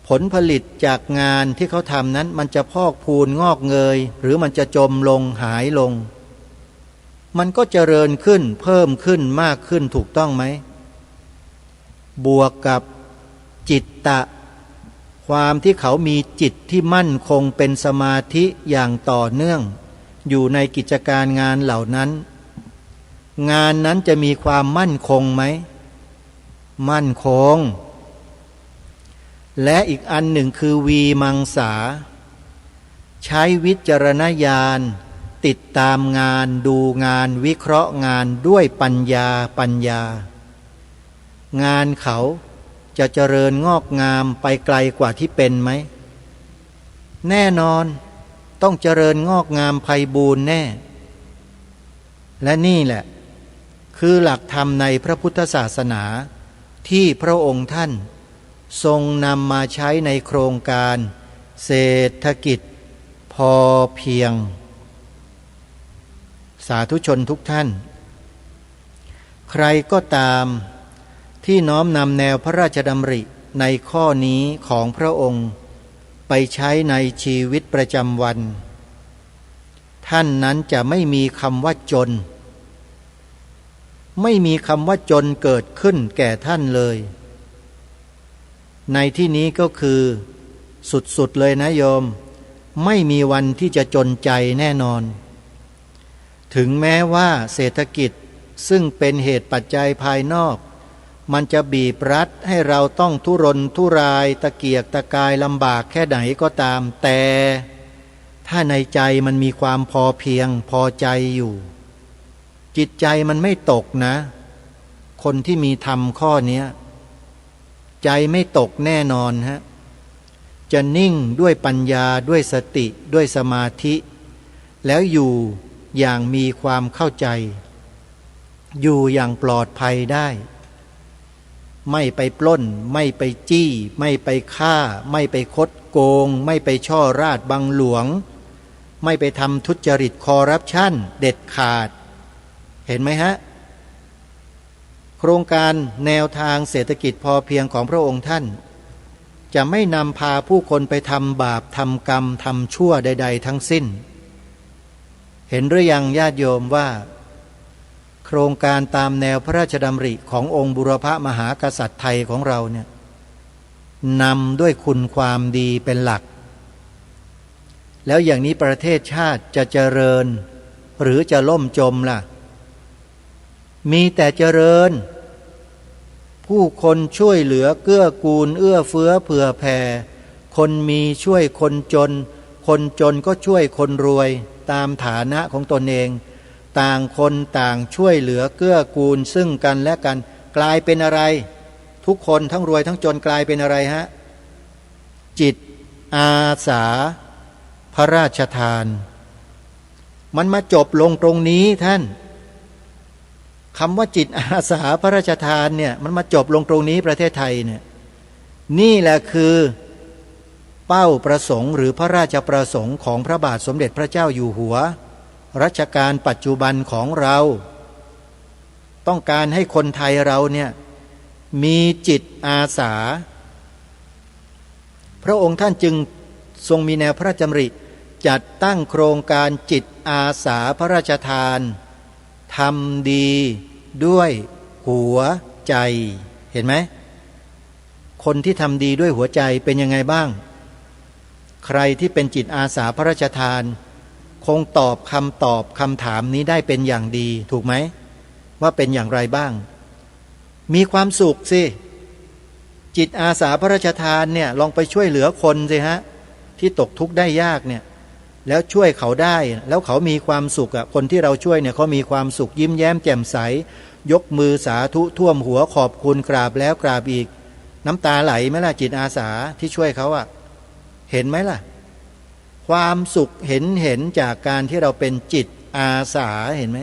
ผลผลิตจากงานที่เขาทำนั้นมันจะพอกพูนงอกเงยหรือมันจะจมลงหายลงมันก็เจริญขึ้นเพิ่มขึ้นมากขึ้นถูกต้องไหมบวกกับจิตตะความที่เขามีจิตที่มั่นคงเป็นสมาธิอย่างต่อเนื่องอยู่ในกิจการงานเหล่านั้นงานนั้นจะมีความมั่นคงไหมมั่นคงและอีกอันหนึ่งคือวีมังสาใช้วิจารณญาณติดตามงานดูงานวิเคราะห์งานด้วยปัญญางานเขาจะเจริญงอกงามไปไกลกว่าที่เป็นไหมแน่นอนต้องเจริญงอกงามไพบูรณ์แน่และนี่แหละคือหลักธรรมในพระพุทธศาสนาที่พระองค์ท่านทรงนำมาใช้ในโครงการเศรษฐกิจพอเพียงสาธุชนทุกท่านใครก็ตามที่น้อมนำแนวพระราชดำริในข้อนี้ของพระองค์ไปใช้ในชีวิตประจำวันท่านนั้นจะไม่มีคำว่าจนไม่มีคำว่าจนเกิดขึ้นแก่ท่านเลยในที่นี้ก็คือสุดๆเลยนะโยมไม่มีวันที่จะจนใจแน่นอนถึงแม้ว่าเศรษฐกิจซึ่งเป็นเหตุปัจจัยภายนอกมันจะบีบรัดให้เราต้องทุรนทุรายตะเกียกตะกายลำบากแค่ไหนก็ตามแต่ถ้าในใจมันมีความพอเพียงพอใจอยู่จิตใจมันไม่ตกนะคนที่มีธรรมข้อนี้ใจไม่ตกแน่นอนฮะจะนิ่งด้วยปัญญาด้วยสติด้วยสมาธิแล้วอยู่อย่างมีความเข้าใจอยู่อย่างปลอดภัยได้ไม่ไปปล้นไม่ไปจี้ไม่ไปฆ่าไม่ไปคดโกงไม่ไปช่อราชบังหลวงไม่ไปทำทุจริตคอร์รัปชันเด็ดขาดเห็นไหมฮะโครงการแนวทางเศรษฐกิจพอเพียงของพระองค์ท่านจะไม่นำพาผู้คนไปทำบาปทำกรรมทำชั่วใดๆทั้งสิ้นเห็นหรือยังญาติโยมว่าโครงการตามแนวพระราชดำริขององค์บุรพมหากษัตริย์ไทยของเราเนี่ยนำด้วยคุณความดีเป็นหลักแล้วอย่างนี้ประเทศชาติจะเจริญหรือจะล่มจมล่ะมีแต่เจริญ ผู้คนช่วยเหลือเกื้อกูลเอื้อเฟื้อเผื่อแผ่คนมีช่วยคนจนคนจนก็ช่วยคนรวยตามฐานะของตนเองต่างคนต่างช่วยเหลือเกื้อกูลซึ่งกันและกันกลายเป็นอะไรทุกคนทั้งรวยทั้งจนกลายเป็นอะไรฮะจิตอาสาพระราชทานมันมาจบลงตรงนี้ท่านคำว่าจิตอาสาพระราชทานเนี่ยมันมาจบลงตรงนี้ประเทศไทยเนี่ยนี่แหละคือเป้าประสงค์หรือพระราชประสงค์ของพระบาทสมเด็จพระเจ้าอยู่หัวรัชกาลปัจจุบันของเราต้องการให้คนไทยเราเนี่ยมีจิตอาสาพระองค์ท่านจึงทรงมีแนวพระราชดำริจัดตั้งโครงการจิตอาสาพระราชทานทำดีด้วยหัวใจเห็นไหมคนที่ทำดีด้วยหัวใจเป็นยังไงบ้างใครที่เป็นจิตอาสาพระราชทานคงตอบคำถามนี้ได้เป็นอย่างดีถูกไหมว่าเป็นอย่างไรบ้างมีความสุขสิจิตอาสาพระราชทานเนี่ยลองไปช่วยเหลือคนสิฮะที่ตกทุกข์ได้ยากเนี่ยแล้วช่วยเขาได้แล้วเขามีความสุขอ่ะคนที่เราช่วยเนี่ยเขามีความสุขยิ้มแย้มแจ่มใสยกมือสาธุท่วมหัวขอบคุณกราบแล้วกราบอีกน้ำตาไหลไหมล่ะจิตอาสาที่ช่วยเขาอ่ะเห็นไหมล่ะความสุขเห็นจากการที่เราเป็นจิตอาสาเห็นไหม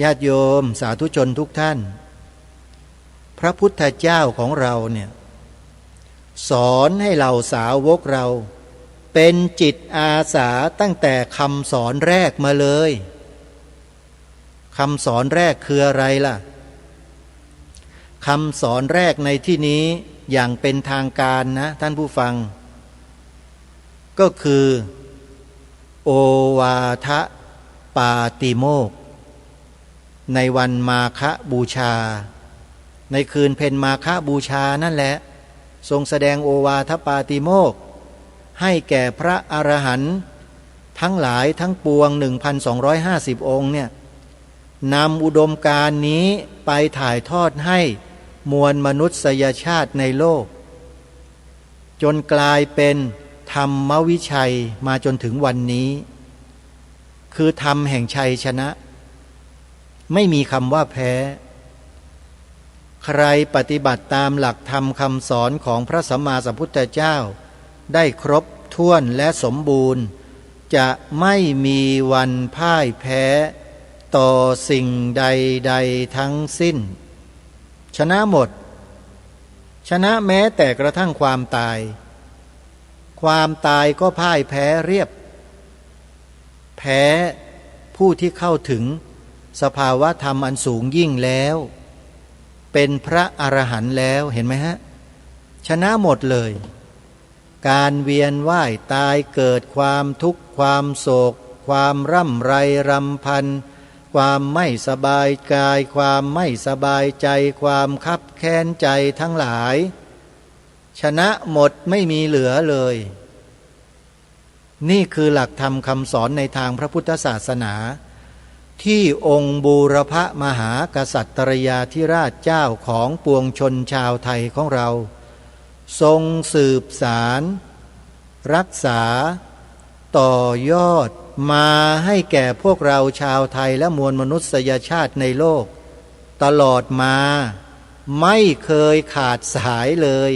ญาติโยมสาธุชนทุกท่านพระพุทธเจ้าของเราเนี่ยสอนให้เราสาวกเราเป็นจิตอาสาตั้งแต่คำสอนแรกมาเลยคำสอนแรกคืออะไรล่ะคำสอนแรกในที่นี้อย่างเป็นทางการนะท่านผู้ฟังก็คือโอวาทปาติโมกข์ในวันมาฆบูชาในคืนเพ็ญมาฆบูชานั่นแหละทรงแสดงโอวาทปาติโมกข์ให้แก่พระอรหันต์ทั้งหลายทั้งปวง 1,250 องค์เนี่ยนำอุดมการณ์นี้ไปถ่ายทอดให้มวลมนุษยชาติในโลกจนกลายเป็นธรรมวิชัยมาจนถึงวันนี้คือธรรมแห่งชัยชนะไม่มีคำว่าแพ้ใครปฏิบัติตามหลักธรรมคำสอนของพระสัมมาสัมพุทธเจ้าได้ครบถ้วนและสมบูรณ์จะไม่มีวันพ่ายแพ้ต่อสิ่งใดๆทั้งสิ้นชนะหมดชนะแม้แต่กระทั่งความตายความตายก็พ่ายแพ้เรียบแพ้ผู้ที่เข้าถึงสภาวะธรรมอันสูงยิ่งแล้วเป็นพระอรหันต์แล้วเห็นไหมฮะชนะหมดเลยการเวียนว่ายตายเกิดความทุกข์ความโศกความร่ำไรรำพันความไม่สบายกายความไม่สบายใจความคับแค้นใจทั้งหลายชนะหมดไม่มีเหลือเลยนี่คือหลักธรรมคำสอนในทางพระพุทธศาสนาที่องค์บูรพมหากษัตริยาธิราชเจ้าของปวงชนชาวไทยของเราทรงสืบสารรักษาต่อยอดมาให้แก่พวกเราชาวไทยและมวลมนุษยชาติในโลกตลอดมาไม่เคยขาดสายเลย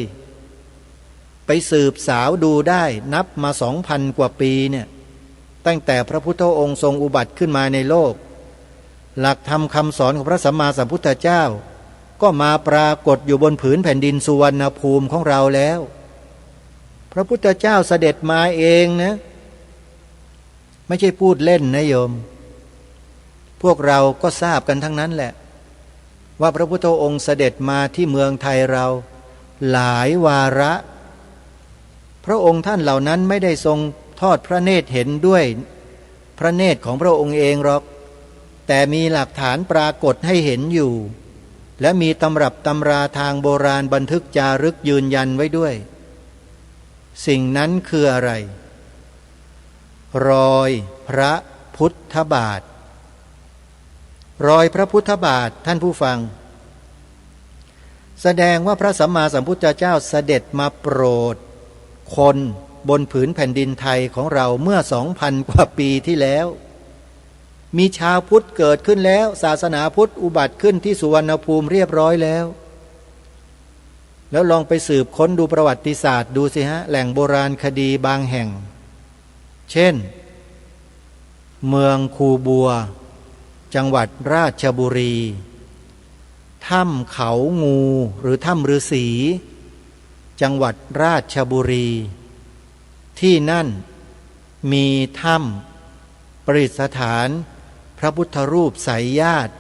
ไปสืบสาวดูได้นับมา 2,000 กว่าปีเนี่ยตั้งแต่พระพุทธองค์ทรงอุบัติขึ้นมาในโลกหลักธรรมคำสอนของพระสัมมาสัมพุทธเจ้าก็มาปรากฏอยู่บนผืนแผ่นดินสุวรรณภูมิของเราแล้วพระพุทธเจ้าเสด็จมาเองนะไม่ใช่พูดเล่นนะโยมพวกเราก็ทราบกันทั้งนั้นแหละว่าพระพุทธองค์เสด็จมาที่เมืองไทยเราหลายวาระพระองค์ท่านเหล่านั้นไม่ได้ทรงทอดพระเนตรเห็นด้วยพระเนตรของพระองค์เองหรอกแต่มีหลักฐานปรากฏให้เห็นอยู่และมีตำรับตำราทางโบราณบันทึกจารึกยืนยันไว้ด้วยสิ่งนั้นคืออะไรรอยพระพุทธบาทรอยพระพุทธบาทท่านผู้ฟัง แสดงว่าพระสัมมาสัมพุทธเจ้าเสด็จมาโปรดคนบนผืนแผ่นดินไทยของเราเมื่อ 2,000 กว่าปีที่แล้วมีชาวพุทธเกิดขึ้นแล้วศาสนาพุทธอุบัติขึ้นที่สุวรรณภูมิเรียบร้อยแล้วลองไปสืบค้นดูประวัติศาสตร์ดูสิฮะแหล่งโบราณคดีบางแห่งเช่นเมืองคูบัวจังหวัดราชบุรีถ้ำเขางูหรือถ้ำฤาษีจังหวัดราชบุรีที่นั่นมีถ้ำประดิษฐานพระพุทธรูปไสยญาติ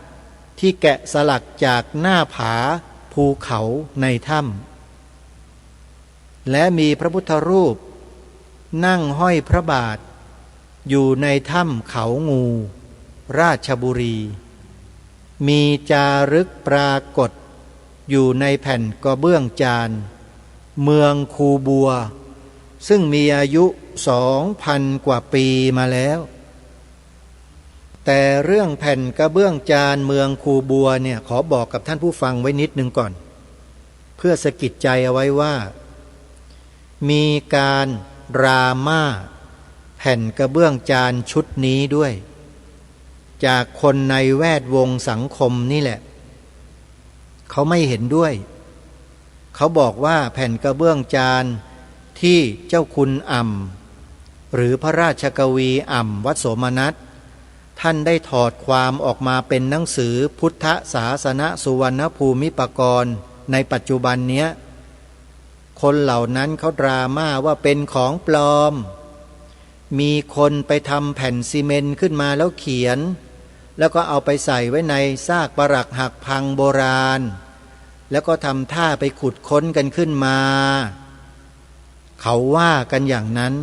ที่แกะสลักจากหน้าผาภูเขาในถ้ำและมีพระพุทธรูปนั่งห้อยพระบาทอยู่ในถ้ำเขางูราชบุรีมีจารึกปรากฏอยู่ในแผ่นกระเบื้องจานเมืองคูบัวซึ่งมีอายุ 2,000 กว่าปีมาแล้วแต่เรื่องแผ่นกระเบื้องจานเมืองคูบัวเนี่ยขอบอกกับท่านผู้ฟังไว้นิดนึงก่อนเพื่อสะกิดใจเอาไว้ว่ามีการดราม่าแผ่นกระเบื้องจานชุดนี้ด้วยจากคนในแวดวงสังคมนี่แหละเขาไม่เห็นด้วยเขาบอกว่าแผ่นกระเบื้องจานที่เจ้าคุณอ่ำหรือพระราชกวีอ่ำวัดโสมนัสท่านได้ถอดความออกมาเป็นหนังสือพุทธศาสนสุวรรณภูมิปกรณ์ในปัจจุบันเนี้ยคนเหล่านั้นเขาดราม่าว่าเป็นของปลอมมีคนไปทำแผ่นซีเมนต์ขึ้นมาแล้วเขียนแล้วก็เอาไปใส่ไว้ในซากปรักหักพังโบราณแล้วก็ทำท่าไปขุดค้นกันขึ้นมาเขาว่ากันอย่างนั้น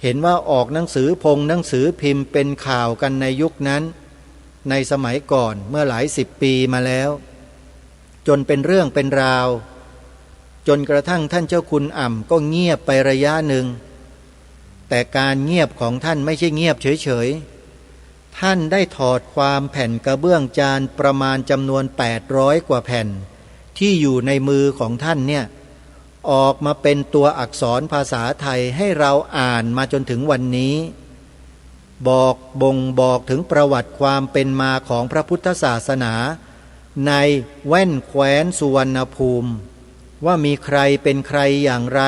เห็นว่าออกหนังสือหนังสือพิมพ์เป็นข่าวกันในยุคนั้นในสมัยก่อนเมื่อหลาย10 ปีมาแล้วจนเป็นเรื่องเป็นราวจนกระทั่งท่านเจ้าคุณอ่ำก็เงียบไประยะหนึ่งแต่การเงียบของท่านไม่ใช่เงียบเฉยๆท่านได้ถอดความแผ่นกระเบื้องจานประมาณจำนวน800 กว่าแผ่นที่อยู่ในมือของท่านเนี่ยออกมาเป็นตัวอักษรภาษาไทยให้เราอ่านมาจนถึงวันนี้บอกถึงประวัติความเป็นมาของพระพุทธศาสนาในแว่นแคว้นสุวรรณภูมิว่ามีใครเป็นใครอย่างไร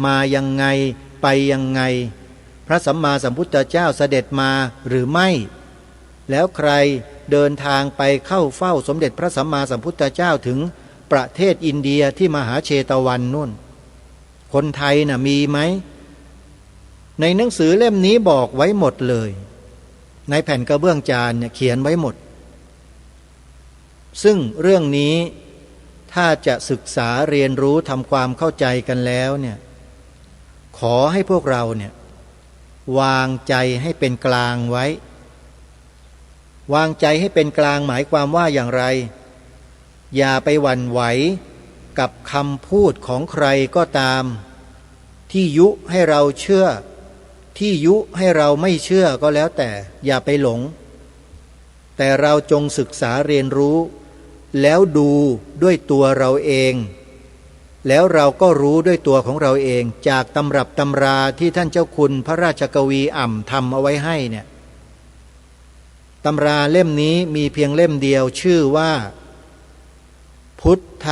มายังไงไปยังไงพระสัมมาสัมพุทธเจ้าเสด็จมาหรือไม่แล้วใครเดินทางไปเข้าเฝ้าสมเด็จพระสัมมาสัมพุทธเจ้าถึงประเทศอินเดียที่มหาเชตวันนู่นคนไทยน่ะมีไหมในหนังสือเล่มนี้บอกไว้หมดเลยในแผ่นกระเบื้องจานเนี่ยเขียนไว้หมดซึ่งเรื่องนี้ถ้าจะศึกษาเรียนรู้ทำความเข้าใจกันแล้วเนี่ยขอให้พวกเราเนี่ยวางใจให้เป็นกลางไว้วางใจให้เป็นกลางหมายความว่าอย่างไรอย่าไปหวั่นไหวกับคำพูดของใครก็ตามที่ยุให้เราเชื่อที่ยุให้เราไม่เชื่อก็แล้วแต่อย่าไปหลงแต่เราจงศึกษาเรียนรู้แล้วดูด้วยตัวเราเองแล้วเราก็รู้ด้วยตัวของเราเองจากตำรับตำราที่ท่านเจ้าคุณพระราชกวีอ่ำทำเอาไว้ให้เนี่ยตำราเล่มนี้มีเพียงเล่มเดียวชื่อว่าพุทธ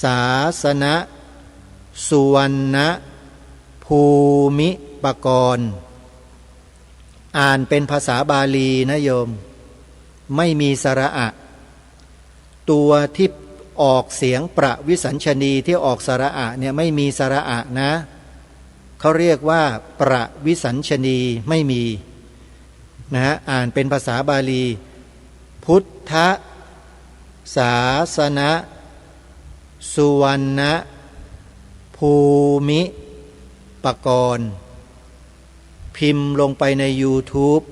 ศาสนสุวรรณภูมิปกรณ์อ่านเป็นภาษาบาลีนะโยมไม่มีสระอะตัวที่ออกเสียงประวิสัญชนีที่ออกสระอะเนี่ยไม่มีสระอะนะเขาเรียกว่าประวิสัญชนีไม่มีนะอ่านเป็นภาษาบาลีพุทธศาสนสุวรรณภูมิปกรณ์พิมพ์ลงไปใน YouTube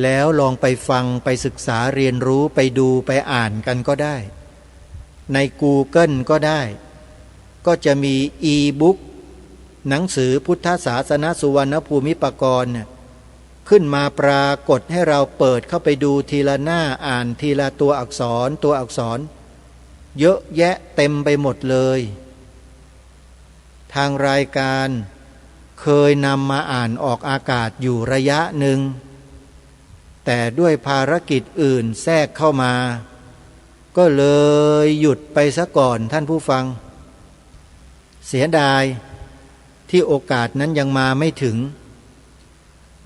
แล้วลองไปฟังไปศึกษาเรียนรู้ไปดูไปอ่านกันก็ได้ใน Google ก็ได้ก็จะมีอีบุ๊กหนังสือพุทธศาสนสุวรรณภูมิปกรณ์ขึ้นมาปรากฏให้เราเปิดเข้าไปดูทีละหน้าอ่านทีละตัวอักษร เยอะแยะเต็มไปหมดเลย ทางรายการเคยนำมาอ่านออกอากาศอยู่ระยะหนึ่งแต่ด้วยภารกิจอื่นแทรกเข้ามาก็เลยหยุดไปซะก่อนท่านผู้ฟังเสียดายที่โอกาสนั้นยังมาไม่ถึง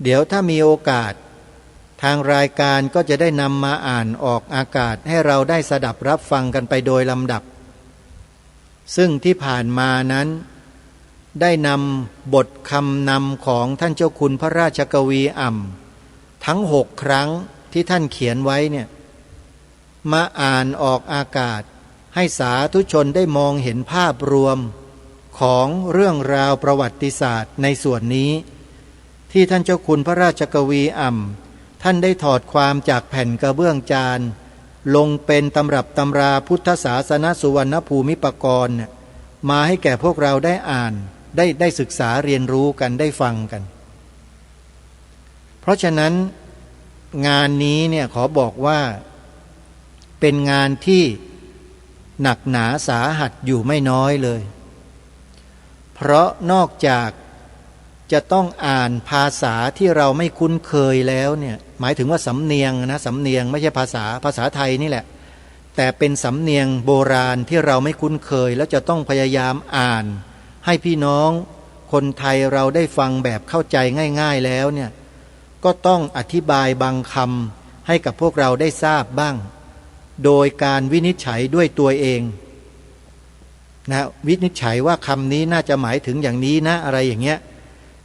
เดี๋ยวถ้ามีโอกาสทางรายการก็จะได้นำมาอ่านออกอากาศให้เราได้สดับรับฟังกันไปโดยลำดับซึ่งที่ผ่านมานั้นได้นำบทคำนำของท่านเจ้าคุณพระราชกวีอ่ำทั้ง6 ครั้งที่ท่านเขียนไว้เนี่ยมาอ่านออกอากาศให้สาธุชนได้มองเห็นภาพรวมของเรื่องราวประวัติศาสตร์ในส่วนนี้ที่ท่านเจ้าคุณพระราชกวีอ่ำท่านได้ถอดความจากแผ่นกระเบื้องจานลงเป็นตำรับตำราพุทธศาสนสุวรรณภูมิปกรณ์มาให้แก่พวกเราได้อ่านได้ศึกษาเรียนรู้กันได้ฟังกันเพราะฉะนั้นงานนี้เนี่ยขอบอกว่าเป็นงานที่หนักหนาสาหัสอยู่ไม่น้อยเลยเพราะนอกจากจะต้องอ่านภาษาที่เราไม่คุ้นเคยแล้วเนี่ยหมายถึงว่าสำเนียงนะสำเนียงไม่ใช่ภาษาไทยนี่แหละแต่เป็นสำเนียงโบราณที่เราไม่คุ้นเคยแล้วจะต้องพยายามอ่านให้พี่น้องคนไทยเราได้ฟังแบบเข้าใจง่ายๆแล้วเนี่ยก็ต้องอธิบายบางคำให้กับพวกเราได้ทราบบ้างโดยการวินิจฉัยด้วยตัวเองนะวินิจฉัยว่าคำนี้น่าจะหมายถึงอย่างนี้นะอะไรอย่างเงี้ย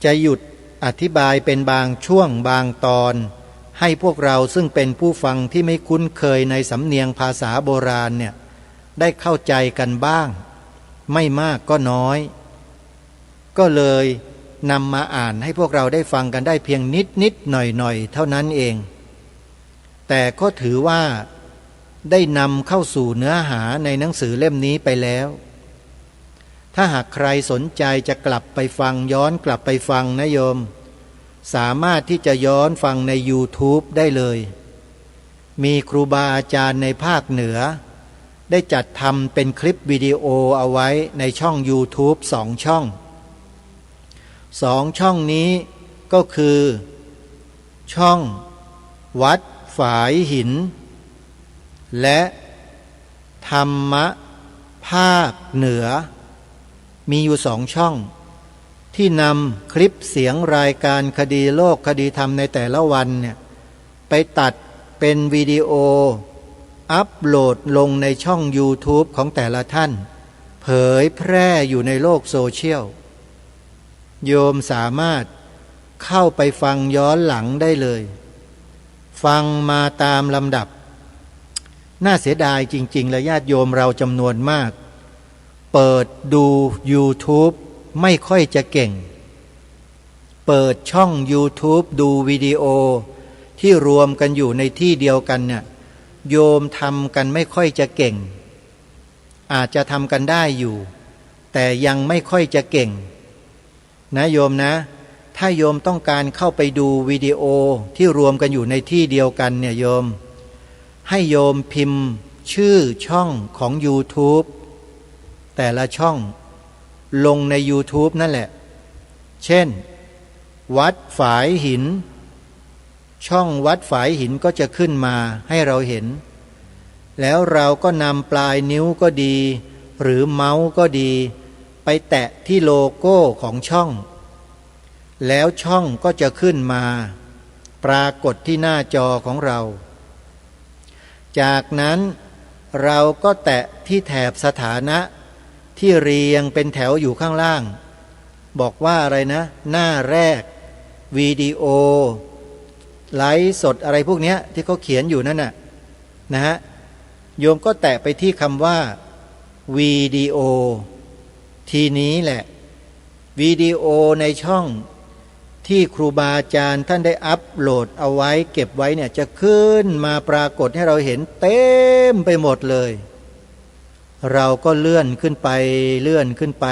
จะหยุดอธิบายเป็นบางช่วงบางตอนให้พวกเราซึ่งเป็นผู้ฟังที่ไม่คุ้นเคยในสำเนียงภาษาโบราณเนี่ยได้เข้าใจกันบ้างไม่มากก็น้อยก็เลยนำมาอ่านให้พวกเราได้ฟังกันได้เพียงนิดหน่อยเท่านั้นเองแต่ก็ถือว่าได้นำเข้าสู่เนื้อหาในหนังสือเล่มนี้ไปแล้วถ้าหากใครสนใจจะกลับไปฟังย้อนกลับไปฟังนะโยมสามารถที่จะย้อนฟังใน YouTube ได้เลยมีครูบาอาจารย์ในภาคเหนือได้จัดทำเป็นคลิปวิดีโอเอาไว้ในช่อง YouTube 2 ช่องนี้ก็คือช่องวัดฝายหินและธรรมะภาคเหนือมีอยู่2 ช่องที่นำคลิปเสียงรายการคดีโลกคดีธรรมในแต่ละวันเนี่ยไปตัดเป็นวิดีโออัปโหลดลงในช่อง YouTube ของแต่ละท่านเผยแพร่อยู่ในโลกโซเชียลโยมสามารถเข้าไปฟังย้อนหลังได้เลยฟังมาตามลำดับน่าเสียดายจริงๆและญาติโยมเราจำนวนมากเปิดดู YouTube ไม่ค่อยจะเก่งเปิดช่อง YouTube ดูวิดีโอที่รวมกันอยู่ในที่เดียวกันเนี่ยโยมทำกันไม่ค่อยจะเก่งอาจจะทำกันได้อยู่แต่ยังไม่ค่อยจะเก่งนะโยมนะถ้าโยมต้องการเข้าไปดูวิดีโอที่รวมกันอยู่ในที่เดียวกันเนี่ยโยมให้โยมพิมพ์ชื่อช่องของ YouTube แต่ละช่องลงใน YouTube นั่นแหละเช่นวัดฝายหินช่องวัดฝายหินก็จะขึ้นมาให้เราเห็นแล้วเราก็นำปลายนิ้วก็ดีหรือเมาส์ก็ดีไปแตะที่โลโก้ของช่องแล้วช่องก็จะขึ้นมาปรากฏที่หน้าจอของเราจากนั้นเราก็แตะที่แถบสถานะที่เรียงเป็นแถวอยู่ข้างล่างบอกว่าอะไรนะหน้าแรกวิดีโอไลฟ์สดอะไรพวกนี้ที่เขาเขียนอยู่นั่นน่ะนะฮะโยมก็แตะไปที่คำว่าวิดีโอทีนี้แหละวิดีโอในช่องที่ครูบาอาจารย์ท่านได้อัปโหลดเอาไว้เก็บไว้เนี่ยจะขึ้นมาปรากฏให้เราเห็นเต็มไปหมดเลยเราก็เลื่อนขึ้นไป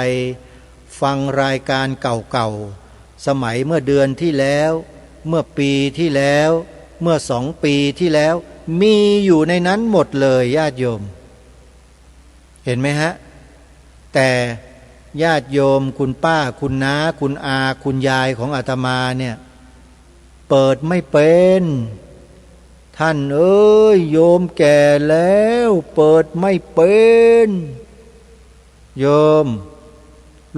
ฟังรายการเก่าๆสมัยเมื่อเดือนที่แล้วเมื่อปีที่แล้วเมื่อ2 ปีที่แล้วมีอยู่ในนั้นหมดเลยญาติโยม เห็นไหมฮะแต่ญาติโยมคุณป้าคุณน้าคุณอาคุณยายของอาตมาเนี่ยเปิดไม่เป็นท่านเอ้ยโยมแก่แล้วเปิดไม่เป็นโยม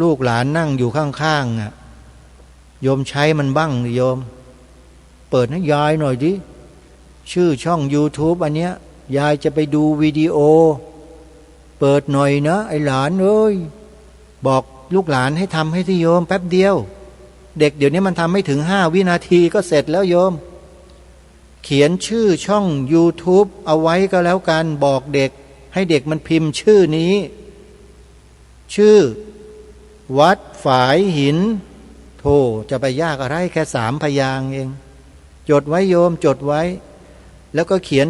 ลูกหลานนั่งอยู่ข้างๆอ่ะโยมใช้มันบ้างโยมเปิดให้ยายหน่อยดิชื่อช่อง YouTube อันเนี้ยยายจะไปดูวิดีโอเปิดหน่อยนะไอ้หลานเอ้ยบอกลูกหลานให้ทำให้ที่โยมแป๊บเดียวเด็กเดี๋ยวนี้มันทำไม่ถึง5 วินาทีก็เสร็จแล้วโยมเขียนชื่อช่อง YouTube เอาไว้ก็แล้วกันบอกเด็กให้เด็กมันพิมพ์ชื่อนี้ชื่อวัดฝายหินโธ่จะไปยากอะไรแค่3 พยางค์เองจดไว้โยมจดไว้แล้วก็เขียน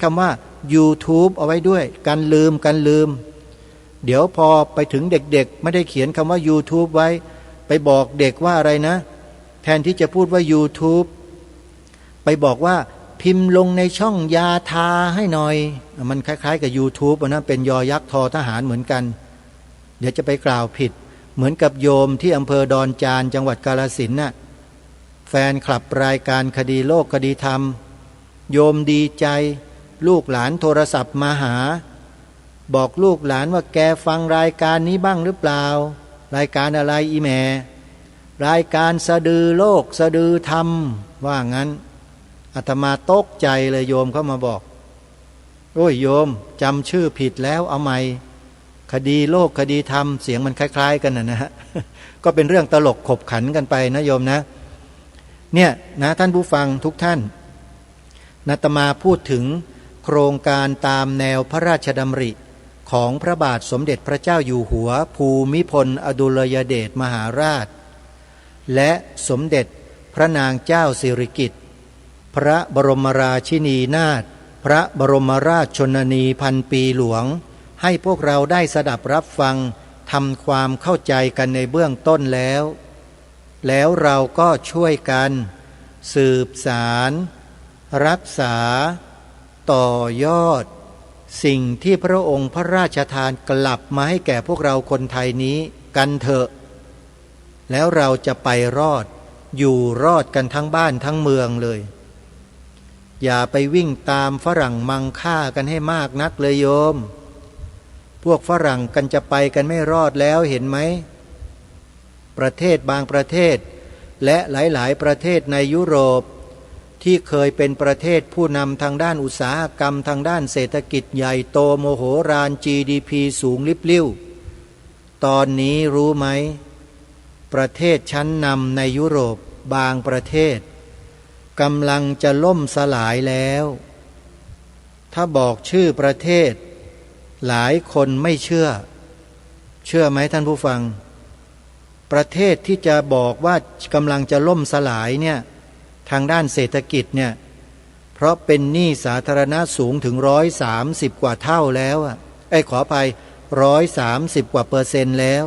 คำว่า YouTube เอาไว้ด้วยกันลืมเดี๋ยวพอไปถึงเด็กๆไม่ได้เขียนคำว่า YouTube ไว้ไปบอกเด็กว่าอะไรนะแทนที่จะพูดว่า YouTube ไปบอกว่าพิมพ์ลงในช่องยาทาให้หน่อยมันคล้ายๆกับ YouTube นะเป็นยอยักษ์ทอทหารเหมือนกันเดี๋ยวจะไปกล่าวผิดเหมือนกับโยมที่อำเภอดอนจานจังหวัดกาฬสินธุ์น่ะแฟนคลับรายการคดีโลกคดีธรรมโยมดีใจลูกหลานโทรศัพท์มาหาบอกลูกหลานว่าแกฟังรายการนี้บ้างหรือเปล่ารายการอะไรอีแม่รายการสะดือโลกสะดือธรรมว่างั้นอาตมาตกใจเลยโยมเข้ามาบอกโอ้ยโยมจำชื่อผิดแล้วเอาใหม่คดีโลกคดีธรรมเสียงมันคล้ายๆกันนะฮะ ก็เป็นเรื่องตลกขบขันกันไปนะโยมนะเนี่ยนะท่านผู้ฟังทุกท่านอาตมาพูดถึงโครงการตามแนวพระราชดำริของพระบาทสมเด็จพระเจ้าอยู่หัวภูมิพลอดุลยเดชมหาราชและสมเด็จพระนางเจ้าสิริกิติ์พระบรมราชินีนาถพระบรมราชชนนีพันปีหลวงให้พวกเราได้สดับรับฟังทำความเข้าใจกันในเบื้องต้นแล้วเราก็ช่วยกันสืบสารรักษาต่อยอดสิ่งที่พระองค์พระราชทานกลับมาให้แก่พวกเราคนไทยนี้กันเถอะแล้วเราจะไปรอดอยู่รอดกันทั้งบ้านทั้งเมืองเลยอย่าไปวิ่งตามฝรั่งมังค่ากันให้มากนักเลยโยมพวกฝรั่งกันจะไปกันไม่รอดแล้วเห็นไหมประเทศบางประเทศและหลายๆประเทศในยุโรปที่เคยเป็นประเทศผู้นำทางด้านอุตสาหกรรมทางด้านเศรษฐกิจใหญ่โตโมโหฬาร GDP สูงลิบลิ่วตอนนี้รู้ไหมประเทศชั้นนำในยุโรปบางประเทศกำลังจะล่มสลายแล้วถ้าบอกชื่อประเทศหลายคนไม่เชื่อไหมท่านผู้ฟังประเทศที่จะบอกว่ากำลังจะล่มสลายเนี่ยทางด้านเศรษฐกิจเนี่ยเพราะเป็นหนี้สาธารณะสูงถึง130 กว่าเท่าแล้วขออภัย130 กว่า%แล้ว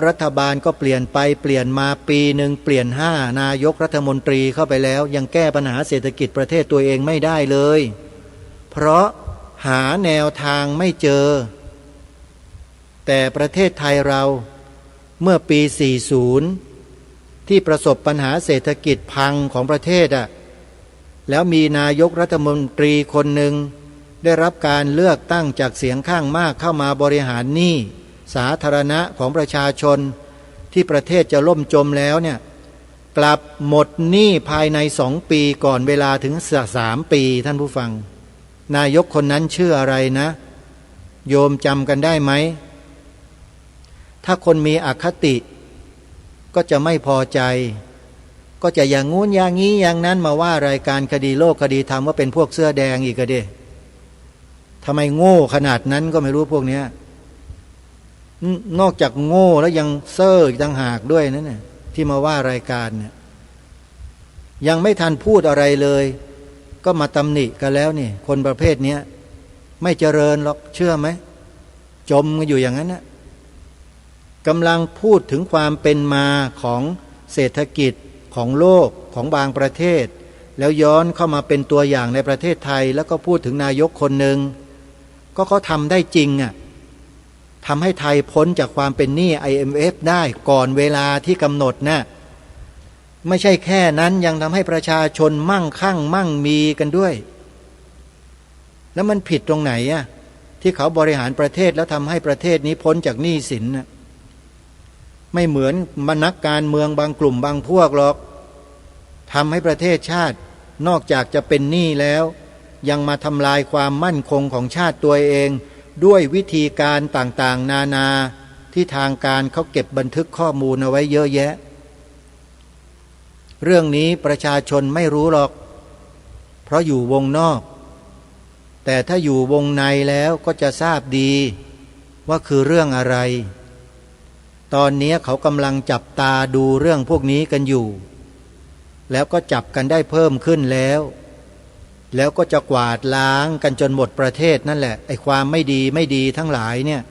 รัฐบาลก็เปลี่ยนไปเปลี่ยนมาปีหนึ่งเปลี่ยน5 นายกรัฐมนตรีเข้าไปแล้วยังแก้ปัญหาเศรษฐกิจประเทศตัวเองไม่ได้เลยเพราะหาแนวทางไม่เจอแต่ประเทศไทยเราเมื่อปี40ที่ประสบปัญหาเศรษฐกิจพังของประเทศแล้วมีนายกรัฐมนตรีคนหนึ่งได้รับการเลือกตั้งจากเสียงข้างมากเข้ามาบริหารหนี้สาธารณะของประชาชนที่ประเทศจะล่มจมแล้วเนี่ยกลับหมดหนี้ภายใน2 ปีก่อนเวลาถึง3 ปีท่านผู้ฟังนายกคนนั้นชื่ออะไรนะโยมจำกันได้ไหมถ้าคนมีอคติก็จะไม่พอใจก็จะอย่างงู้นอย่างนี้อย่างนั้นมาว่ารายการคดีโลกคดีธรรมว่าเป็นพวกเสื้อแดงอีกก็ดิทำไมโง่ขนาดนั้นก็ไม่รู้พวกเนี้ยนอกจากโง่แล้วยังเซ่ออีกต่างหากด้วยนั่นน่ะที่มาว่ารายการเนี่ยยังไม่ทันพูดอะไรเลยก็มาตำหนิกันแล้วนี่คนประเภทนี้ไม่เจริญหรอกเชื่อไหมจมกันอยู่อย่างนั้นนะกำลังพูดถึงความเป็นมาของเศรษฐกิจของโลกของบางประเทศแล้วย้อนเข้ามาเป็นตัวอย่างในประเทศไทยแล้วก็พูดถึงนายกคนหนึ่ง ก็เขาทำได้จริงอ่ะทำให้ไทยพ้นจากความเป็นหนี้ IMF ได้ก่อนเวลาที่กำหนดนะไม่ใช่แค่นั้นยังทำให้ประชาชนมั่งคั่งมั่งมีกันด้วยแล้วมันผิดตรงไหนอ่ะที่เขาบริหารประเทศแล้วทำให้ประเทศนี้พ้นจากหนี้สินน่ะไม่เหมือนนักการเมืองบางกลุ่มบางพวกหรอกทำให้ประเทศชาตินอกจากจะเป็นหนี้แล้วยังมาทำลายความมั่นคงของชาติตัวเองด้วยวิธีการต่างๆนานาที่ทางการเขาเก็บบันทึกข้อมูลเอาไว้เยอะแยะเรื่องนี้ประชาชนไม่รู้หรอกเพราะอยู่วงนอกแต่ถ้าอยู่วงในแล้วก็จะทราบดีว่าคือเรื่องอะไรตอนนี้เขากำลังจับตาดูเรื่องพวกนี้กันอยู่แล้วก็จับกันได้เพิ่มขึ้นแล้วก็จะกวาดล้างกันจนหมดประเทศนั่นแหละไอ้ความไม่ดีทั้งหลายเนี่ย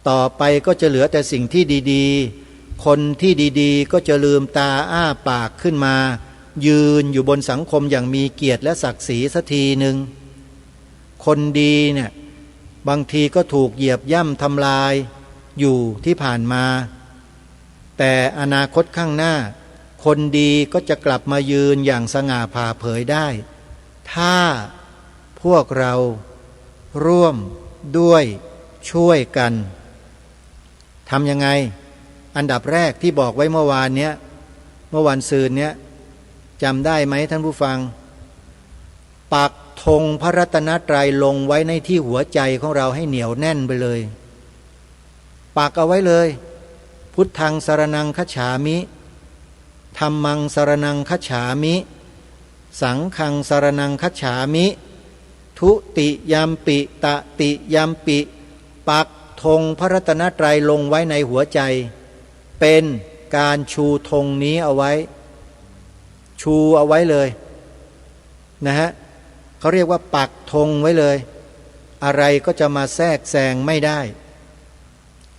ต่อไปก็จะเหลือแต่สิ่งที่ดีๆคนที่ดีๆก็จะลืมตาอ้าปากขึ้นมายืนอยู่บนสังคมอย่างมีเกียรติและศักดิ์ศรีสักทีหนึ่งคนดีเนี่ยบางทีก็ถูกเหยียบย่ำทำลายอยู่ที่ผ่านมาแต่อนาคตข้างหน้าคนดีก็จะกลับมายืนอย่างสง่าผ่าเผยได้ถ้าพวกเราร่วมด้วยช่วยกันทำยังไงอันดับแรกที่บอกไว้เมื่อวานซืนเนี้ยจำได้ไหมท่านผู้ฟังปักธงพระรัตนตรัยลงไว้ในที่หัวใจของเราให้เหนียวแน่นไปเลยปักเอาไว้เลยพุทธังสรณังคัจฉามิธัมมังสรณังคัจฉามิสังฆังสรณังคัจฉามิทุติยัมปิตติยัมปิปักธงพระรัตนตรัยลงไว้ในหัวใจเป็นการชูธงนี้เอาไว้ชูเอาไว้เลยนะฮะเขาเรียกว่าปักธงไว้เลยอะไรก็จะมาแทรกแซงไม่ได้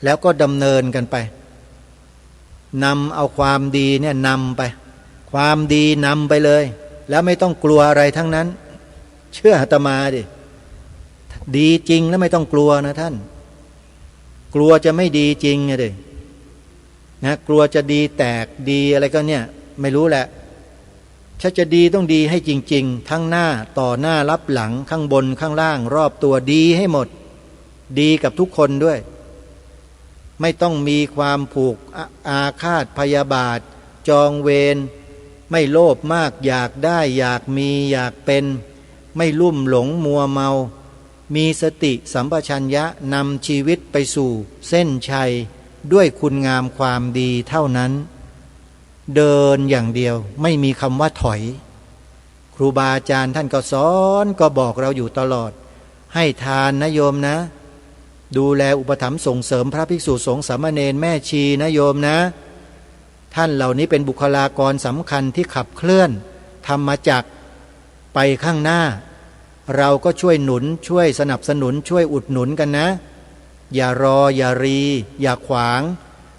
แล้วก็ดำเนินกันไปนำเอาความดีเนี่ยนำไปความดีนำไปเลยแล้วไม่ต้องกลัวอะไรทั้งนั้นเชื่ออาตมาดิดีจริงแล้วไม่ต้องกลัวนะท่านกลัวจะไม่ดีจริงไงดินะกลัวจะดีแตกดีอะไรก็เนี่ยไม่รู้แหละถ้าจะดีต้องดีให้จริงๆทั้งหน้าต่อหน้ารับหลังข้างบนข้างล่างรอบตัวดีให้หมดดีกับทุกคนด้วยไม่ต้องมีความผูกอาฆาตพยาบาทจองเวรไม่โลภมากอยากได้อยากมีอยากเป็นไม่ลุ่มหลงมัวเมามีสติสัมปชัญญะนำชีวิตไปสู่เส้นชัยด้วยคุณงามความดีเท่านั้นเดินอย่างเดียวไม่มีคำว่าถอยครูบาอาจารย์ท่านก็สอนก็บอกเราอยู่ตลอดให้ทานนะโยมนะดูแลอุปถัมภ์ส่งเสริมพระภิกษุสงฆ์สามเณรแม่ชีนะโยมนะท่านเหล่านี้เป็นบุคลากรสำคัญที่ขับเคลื่อนธรรมจักรไปข้างหน้าเราก็ช่วยหนุนช่วยสนับสนุนช่วยอุดหนุนกันนะอย่ารออย่ารีอย่าขวาง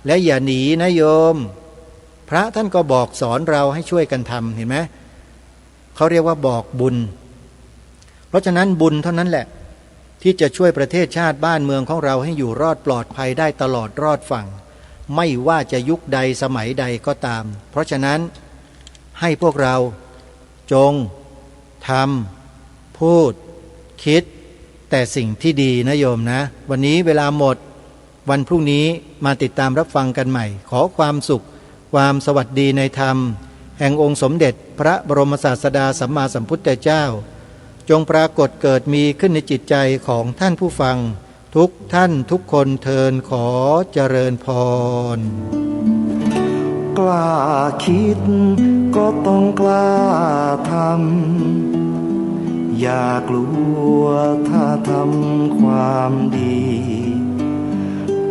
และอย่าหนีนะโยมพระท่านก็บอกสอนเราให้ช่วยกันทำเห็นไหมเขาเรียกว่าบอกบุญเพราะฉะนั้นบุญเท่านั้นแหละที่จะช่วยประเทศชาติบ้านเมืองของเราให้อยู่รอดปลอดภัยได้ตลอดรอดฝั่งไม่ว่าจะยุคใดสมัยใดก็ตามเพราะฉะนั้นให้พวกเราจงทำพูดคิดแต่สิ่งที่ดีนะโยมนะวันนี้เวลาหมดวันพรุ่งนี้มาติดตามรับฟังกันใหม่ขอความสุขความสวัสดีในธรรมแห่งองค์สมเด็จพระบรมศาสดาสัมมาสัมพุทธเจ้าจงปรากฏเกิดมีขึ้นในจิตใจของท่านผู้ฟังทุกท่านทุกคนเทินขอเจริญพรกล้าคิดก็ต้องกล้าทำอย่ากลัวถ้าทำความดี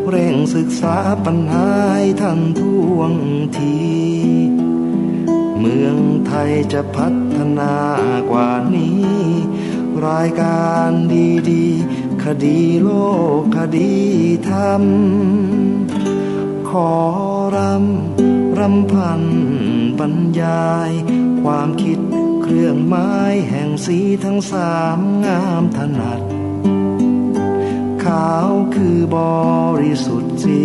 เร่งศึกษาปัญหาให้ทันท่วงทีเมืองไทยจะพัฒนากว่านี้รายการดีๆคดีโลกคดีธรรมขอรำพันบรรยายความคิดเครื่องหมายแห่งสีทั้งสามงามถนัด บริสุทธิ์สี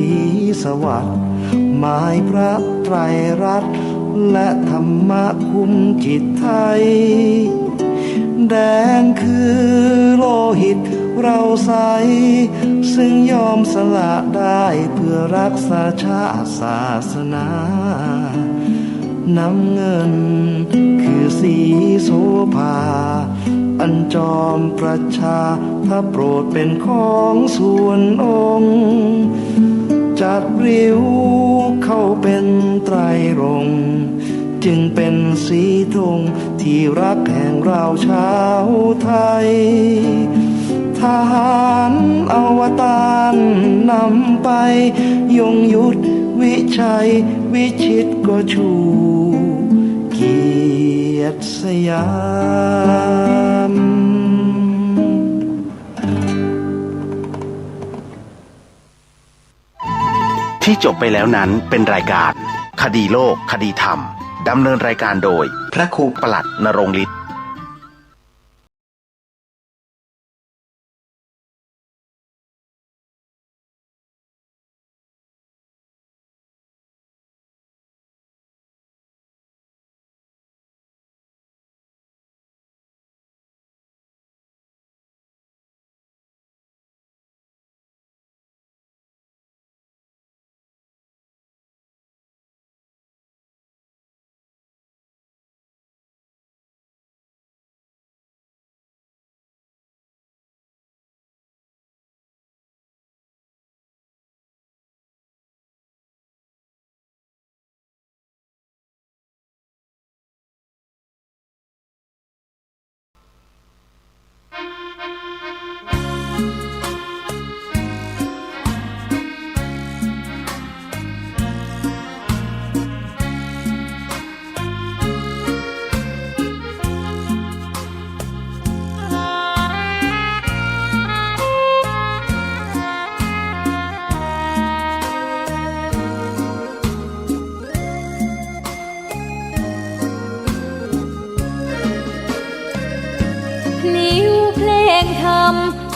สวัสดิ์หมายพระไตรรัตน์และธรรมะคุ้มจิตไทยแดงคือโลหิตเราใสซึ่งยอมสละได้เพื่อรักษาชาติศาสนาน้ำเงินคือสีโสภาอันจอมประชาถ้าโปรดเป็นของส่วนองค์จัดริ้วเข้าเป็นไตรรงค์จึงเป็นสีธงที่รักแห่งเราชาวไทยทหารอวตารนำไปยงยุทธวิชัยวิชิตก็ชูเกียรติสยามที่จบไปแล้วนั้นเป็นรายการคดีโลกคดีธรรมดำเนินรายการโดยพระครูปลัดนรงค์ฤทธิ์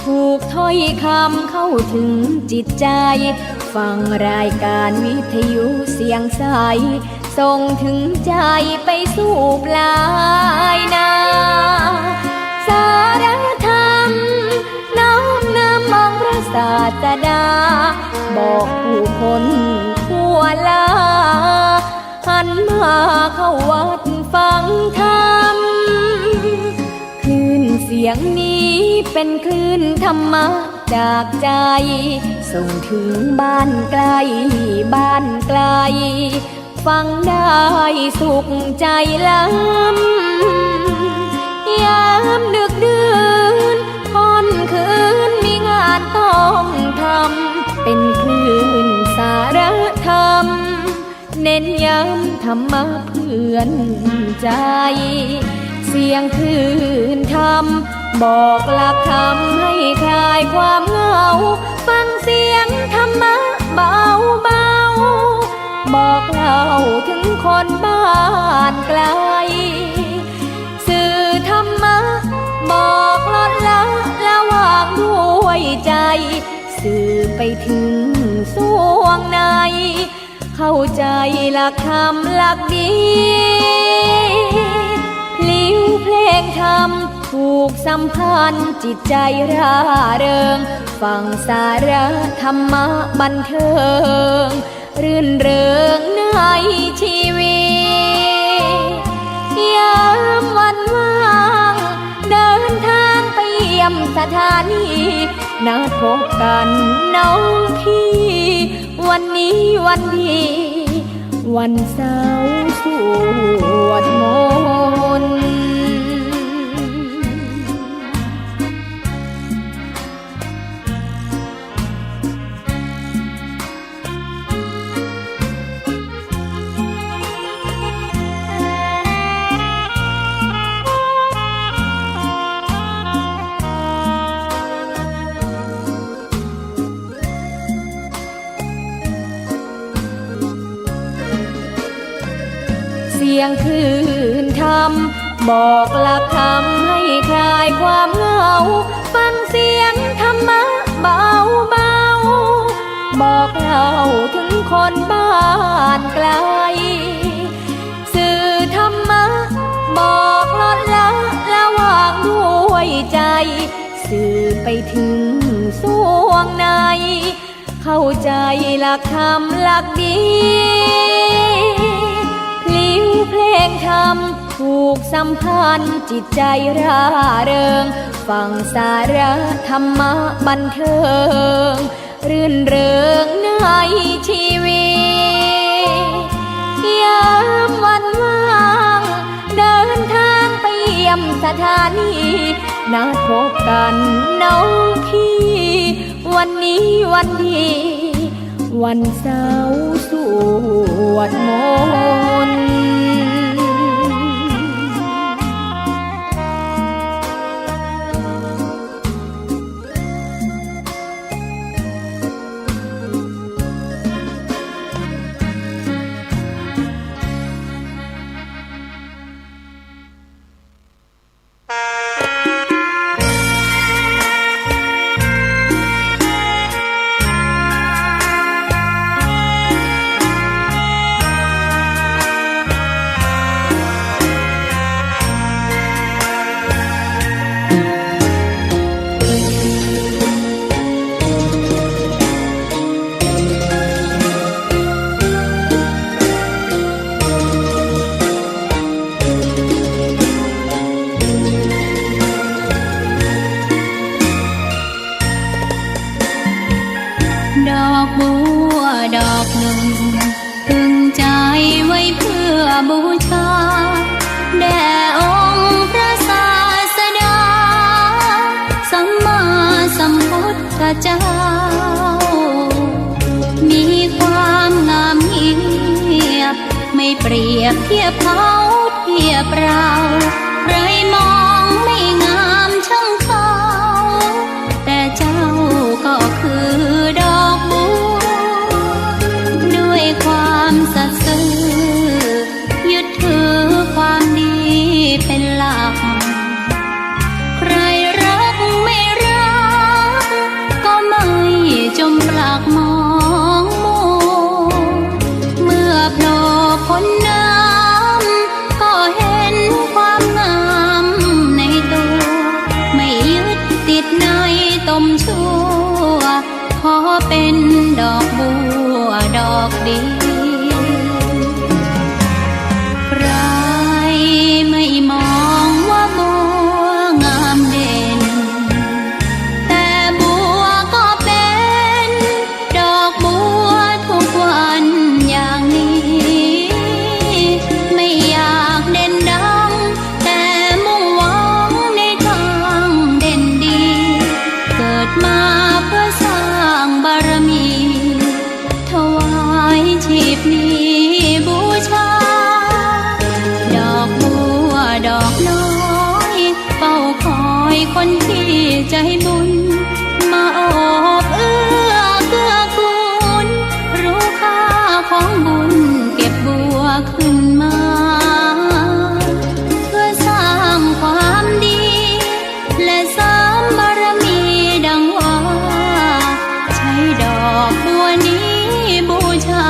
ถูกถ้อยคำเข้าถึงจิตใจฟังรายการวิทยุเสียงใสส่งถึงใจไปสู่ปลายนาสารธรรมน้อมนำมองพระศาสดาบอกผู้คนทั่วลาหันมาเข้าวัดฟังธรรมคลื่นเสียงนี้เป็นคลื่นธรรมะจากใจส่งถึงบ้านไกลบ้านไกลฟังได้สุขใจล้ำยามดึกดื่นค่ำคืนมีงานต้องทำเป็นคลื่นสารธรรมเน้นย้ำธรรมะเพื่อนใจเสียงคลื่นธรรมบอกหลักธรรมให้คลายความเหงาฟังเสียงธรรมะเบาเบาบอกเล่าถึงคนบ้านไกลสื่อธรรมะบอกลดละละวางด้วยใจสื่อไปถึงสวงในเข้าใจหลักธรรมหลักดีพลิ้วเพลงธรรมผูกสัมพันธ์จิตใจร่าเริงฟังสาระธรรมะบันเทิงรื่นเริงในชีวิตยามวันว่างเดินทางไปเยี่ยมสถานีนัดพบกันน้องพี่วันนี้วันดีวันเสาร์สวดมนต์เสียงคลื่นธรรมบอกหลักธรรมให้คลายความเหงาฟังเสียงธรรมะเบาเบา านไกลสื่อธรรมะบอกลดละละวางด้วยใจสื่อไปถึงสวงในเข้าใจหลักธรรมหลักดีพลิ้วเพลงธรรมผูกสัมพันธ์จิตใจร่าเริงฟังสาระธรรมะบันเทิงรื่นเริงในชีวิตยามวันว่างเดินทางไปเยี่ยมสถานีนัดพบกันน้องพี่วันนี้วันดีวันเสาร์สวดมนต์ ดอกบัวดอกหนึ่งพึงใจไว้เพื่อบูชาแด่องค์พระศาสดาสัมมาสัมพุทธเจ้ามีความงามเงียบไม่เปรียบเทียบเขาเทียบเราไรมองไม่งามช่างเขาแต่เจ้าก็คือดอกบัวด้วยความสัตย์ซื่อยึดถือความดีเป็นหลักใครรักไม่รักก็ไม่จมปลักมองมัวเมื่อโผล่พ้นน้ำก็เห็นความงามในตัวไม่ยึดติดในตมชั่วขอเป็นดอกบัวดอกดีใครไม่มองว่าบัวงามเด่นแต่บัวก็เป็นดอกบัวทุกวันอย่างนี้ไม่อยากเด่นดังแต่มุ่งหวังในทางเด่นดีเกิดมาเพื่อสร้างบารมีถวายชีพนี้บูชาดอกบัวดอกน้อยเฝ้าคอยคนที่ใจบุญมาโอบเอื้อเกื้อกูลรู้ค่าของบุญเก็บบัวขึ้นมาเพื่อสร้างความดีและเสริมบารมีดังว่าใช้ดอกบัวนี้บูชา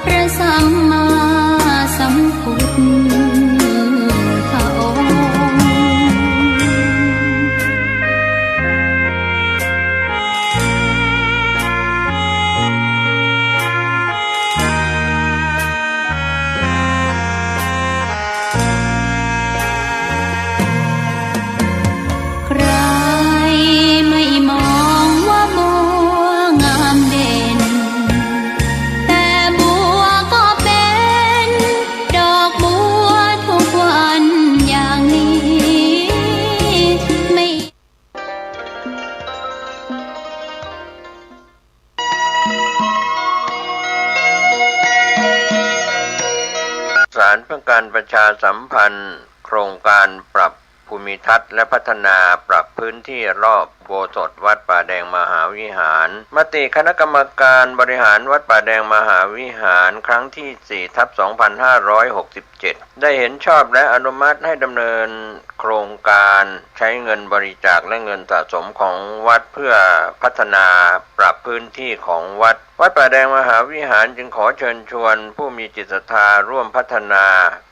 พระสัมมาสัมพุทธองค์ ใครไม่มองว่าบัวงามเด่นแต่บัวก็เป็นดอกบัวทุกวันอย่างนี้ไม่ สารเพื่อการประชาสัมพันธ์โครงการปรับภูมิทัศน์และพัฒนาปรับพื้นที่รอบอุโบสถวัด ป่าแดงมหาวิหารมติคณะกรรมการบริหารวัดป่าแดงมหาวิหารครั้งที่ 4/2567 ได้เห็นชอบและอนุมัติให้ดำเนินโครงการใช้เงินบริจาคและเงินสะสมของวัดเพื่อพัฒนาปรับพื้นที่ของวัดป่าแดงมหาวิหารจึงขอเชิญชวนผู้มีจิตศรัทธาร่วมพัฒนา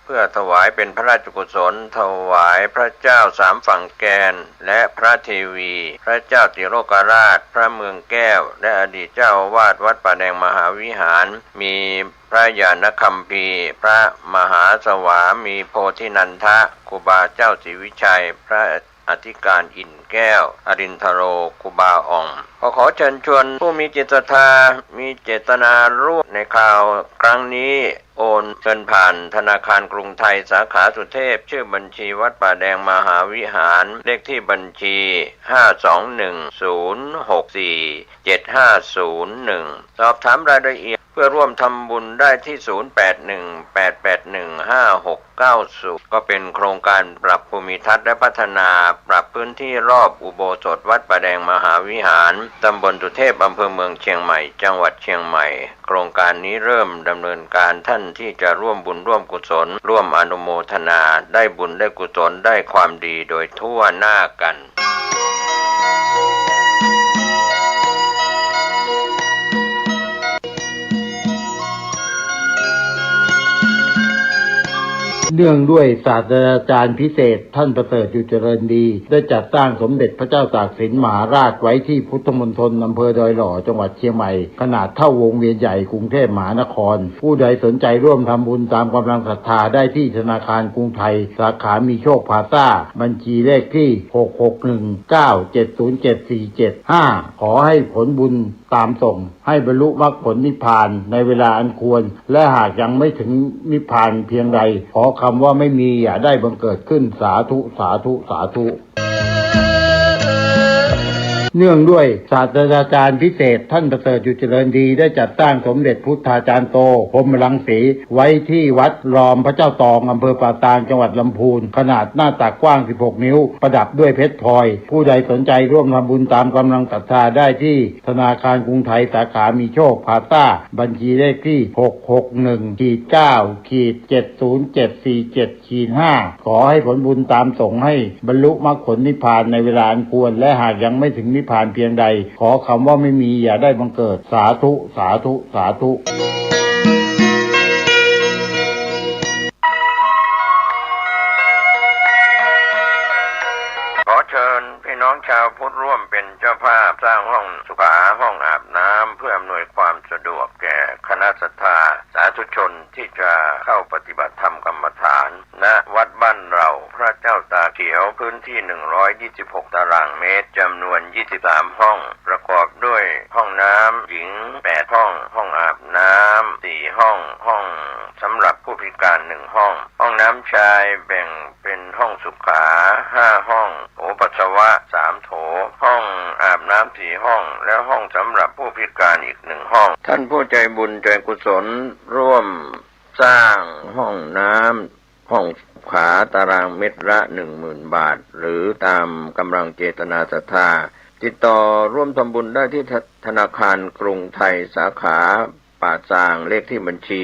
เพื่อถวายเป็นพระราชกุศลถวายพระเจ้าสามฝั่งแกนและพระเทวีพระเจ้าติโลกราชพระเมืองแก้วและอดีตเจ้าอาวาสวัดป่าแดงมหาวิหารมีพระญาณคัมภีร์พระมหาสวามีโพธินันทะครูบาเจ้าศรีวิชัยพระอธิการอินแก้วอรินทโรครูบาอ่องขอเชิญชวนผู้มีจิตศรัทธามีเจตนาร่วมในข่าวครั้งนี้โอนเงินผ่านธนาคารกรุงไทยสาขาสุเทพชื่อบัญชีวัดป่าแดงมหาวิหารเลขที่บัญชี 521-064-7501 สอบถามรายละเอียดเพื่อร่วมทำบุญได้ที่ 0818815690 ก็เป็นโครงการปรับภูมิทัศน์และพัฒนาปรับพื้นที่รอบอุโบสถวัดป่าแดงมหาวิหารตำบลสุเทพอำเภอเมืองเชียงใหม่จังหวัดเชียงใหม่โครงการนี้เริ่มดำเนินการท่านที่จะร่วมบุญร่วมกุศลร่วมอนุโมทนาได้บุญได้กุศลได้ความดีโดยทั่วหน้ากันเนื่องด้วยศาสตราจารย์พิเศษท่านประเสริฐอยู่เจริญดีได้จัดสร้างสมเด็จพระเจ้าตากสินมหาราชไว้ที่พุทธมณฑลอำเภอดอยหล่อจังหวัดเชียงใหม่ขนาดเท่าวงเวียนใหญ่กรุงเทพมหานครผู้ใดสนใจร่วมทำบุญตามกำลังศรัทธาได้ที่ธนาคารกรุงไทยสาขามีโชคพาซ่าบัญชีเลขที่ 66197074775 ขอให้ผลบุญตามส่งให้บรรลุมรรคผลนิพพานในเวลาอันควรและหากยังไม่ถึงนิพพานเพียงใดขอคำว่าไม่มีอย่าได้บังเกิดขึ้นสาธุสาธุสาธุเนื่องด้วยศาสตราจารย์พิเศษท่านประเสริฐอยู่เจริญดีได้จัดสร้างสมเด็จพุทธาจารย์โตพรหมรังสีไว้ที่วัดรอมพระเจ้าตองอำเภอป่าตางจังหวัดลำพูนขนาดหน้าตักกว้าง16นิ้วประดับด้วยเพชรพลอยผู้ใดสนใจร่วมทำบุญตามกำลังศรัทธาได้ที่ธนาคารกรุงไทยสาขามีโชคพาซ่าบัญชีเลขที่ 661-9-70747-5 ขอให้ผลบุญตามส่งให้บรรลุมรรคผลนิพพานในเวลาอันควรและหากยังไม่ถึงนิพพานเพียงใดขอคำว่าไม่มีอย่าได้บังเกิดสาธุสาธุสาธุขอเชิญพี่น้องชาวพุทธร่วมเป็นเจ้าภาพสร้างห้องสุขาห้องอาบน้ำเพื่ออำนวยความสะดวกแก่คณะศรัทธาสาธุชนที่จะเข้าปฏิบัติธรรมกรรมฐานณวัดบ้านเราพระเจ้าตาเขียวพื้นที่126ตารางเมตรจำนวน23ห้องประกอบด้วยห้องน้ำหญิง8ห้องห้องอาบน้ำ4ห้องห้องสำหรับผู้พิการ1ห้องห้องน้ำชายแบ่งเป็นห้องสุขา5ห้องโถปัสสาวะ3โถห้องอาบน้ำ4ห้องและห้องสำหรับผู้พิการอีก1ห้องท่านผู้ใจบุญใจกุศลร่วมสร้างห้องน้ำห้องขาตารางเมตรละ 10,000 บาทหรือตามกำลังเจตนาศรัทธาติดต่อร่วมทำบุญได้ที่ธนาคารกรุงไทยสาขาป่าซางเลขที่บัญชี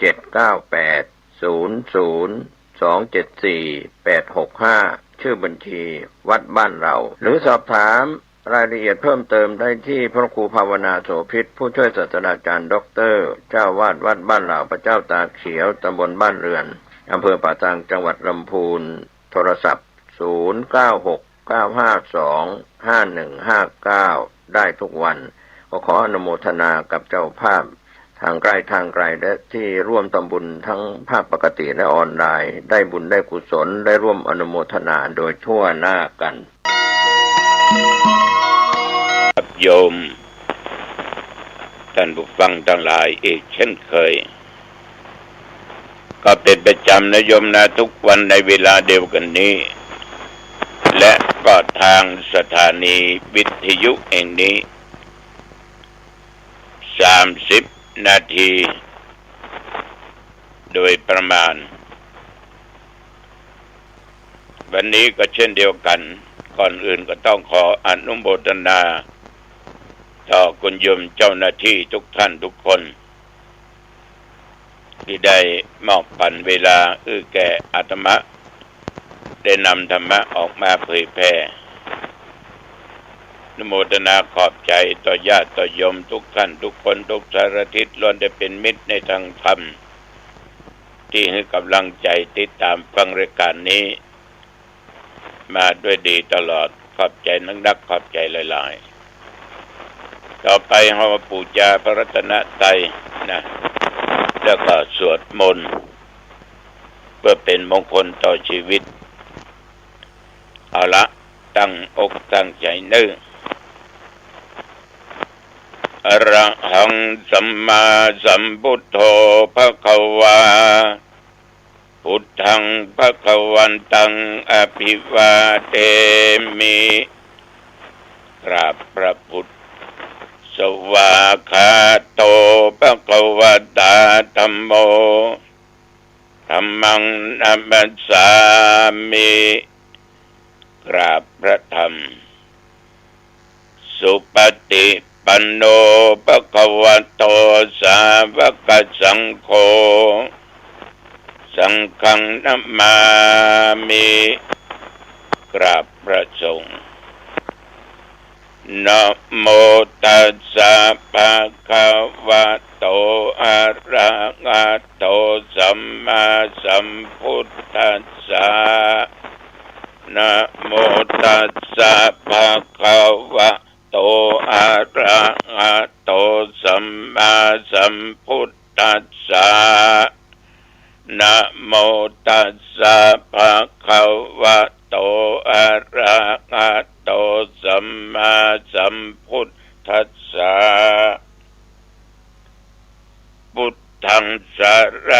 798-00-274-865 ชื่อบัญชีวัดบ้านเราหรือสอบถามรายละเอียดเพิ่มเติมได้ที่พระครูภาวนาโสภิตผู้ช่วยศาสตราจารย์ด็อกเตอร์เจ้าวาดวัดบ้านเราพระเจ้าตาเขียวตำบลบ้านเรือนอำเภอป่าซางจังหวัดลำพูนโทรศัพท์0969525159ได้ทุกวันขออนุโมทนากับเจ้าภาพทางไกลทางไกลและที่ร่วมทำบุญทั้งภาคปกติและออนไลน์ได้บุญได้กุศลได้ร่วมอนุโมทนาโดยทั่วหน้ากันโยมท่านผู้ฟังทั้งหลายอีกเช่นเคยก็เป็นประจำนะโยมนะทุกวันในเวลาเดียวกันนี้และก็ทางสถานีวิทยุแห่งนี้30 นาทีโดยประมาณวันนี้ก็เช่นเดียวกันข ก่อนอื่นก็ต้องขออนุโมทนาต่อคุณโยมเจ้าหน้าที่ทุกท่านทุกคนที่ได้มอบปันเวลาแก่อาตมาได้นำธรรมะออกมาเผยแพร่อนุโมทนาขอบใจต่อญาติต่อโยมทุกท่านทุกคนทุกสารทิศล้วนได้เป็นมิตรในทางธรรมที่ให้กำลังใจติดตามฟังรายการนี้มาด้วยดีตลอดขอบใจนักขอบใจหลายๆต่อไปเฮามาปูชาพระรัตนตรัยนะแล้วก็สวดมนต์เพื่อเป็นมงคลต่อชีวิตเอาละตั้งอกตั้งใจนึกอรหังสัมมาสัมพุทโธภควาพุทธังภวันตังอภิวาเทมิกราบพระพุทธสวากขาโตภควตาธัมโมธัมมังนัมมัสสามิกราบพระธรรมสุปฏิปันโนภควโตสาวกสังโฆสังฆังนัมมามิกราบพระสงฆ์นะโมตัสสะภะคะวะโตอะระหะโตสัมมาสัมพุทธัสสะนะโมตัสสะภะคะวะโตอะระหะโตสัมมาสัมพุทธัสสะนะโมตัสสะภะคะวะโตอะระหะโตสัมมาสัมพุทธัสสะพุทธังสร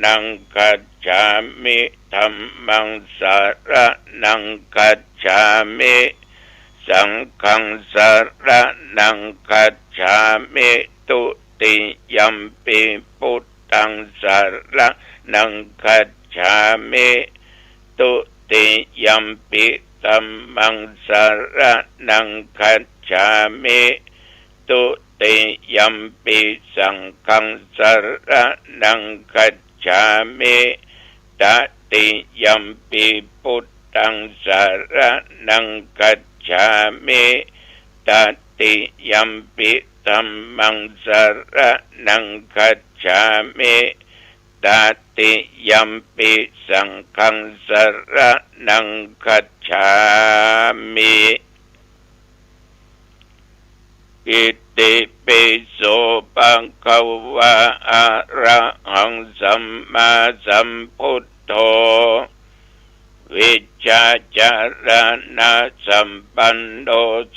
ณังคัจฉามิธัมมังสรณังคัจฉามิสังฆังสรณังคัจฉามิตุติยัมปิพุทธังสรณังคัจฉามิตุติยัมปิธัมมังสรณังคัจฉามิตุติยัมปิสังฆังสรณังคัจฉามิตติยัมปิพุทธังสรณังคัจฉามิตติยัมปิธัมมังสรณังคัจฉามิตติยัมปิสังฆังสรณังคัจฉามิอิติปิโสภะคะวะอะระหังสัมมาสัมพุทโธวิชชาจารณะสัมปันโน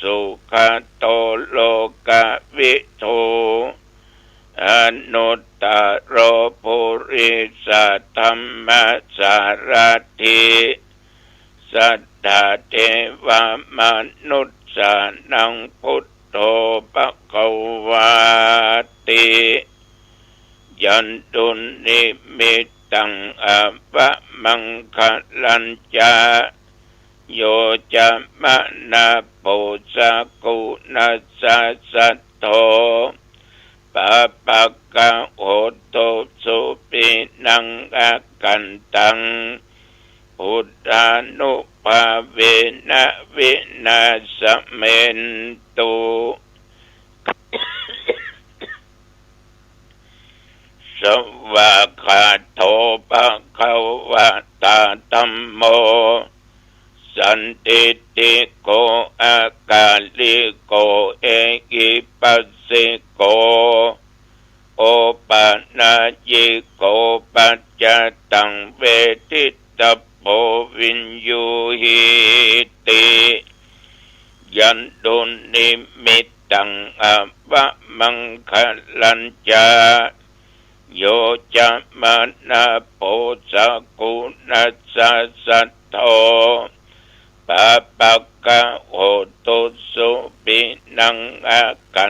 สุขโตโลกวิทูอนุตตโรปุริสธรรมสารถิสัทธาเทวมนุษย์สานังพุทโธภควาติยันตุนิมิตตังอภมังคลัญจาโยจะมะนาปุสกุนัสสะสัทโธปะปะกะโหตุสุปินังอากันตังพุทธานุภาเวนะวินาสเมนตุสวากขาโตภะคะวะตาธัมโมสันติติโกอากาลิโกเอกิปัสสิโกโอปะนายิโกปัจจตังเวทิตโพวินยูหิติยันตุนิมิตตังอภมังคลัญจาโยจะมานาโพสกุนัสสะสัทโธปะปะกะโหตุสุปินังอากั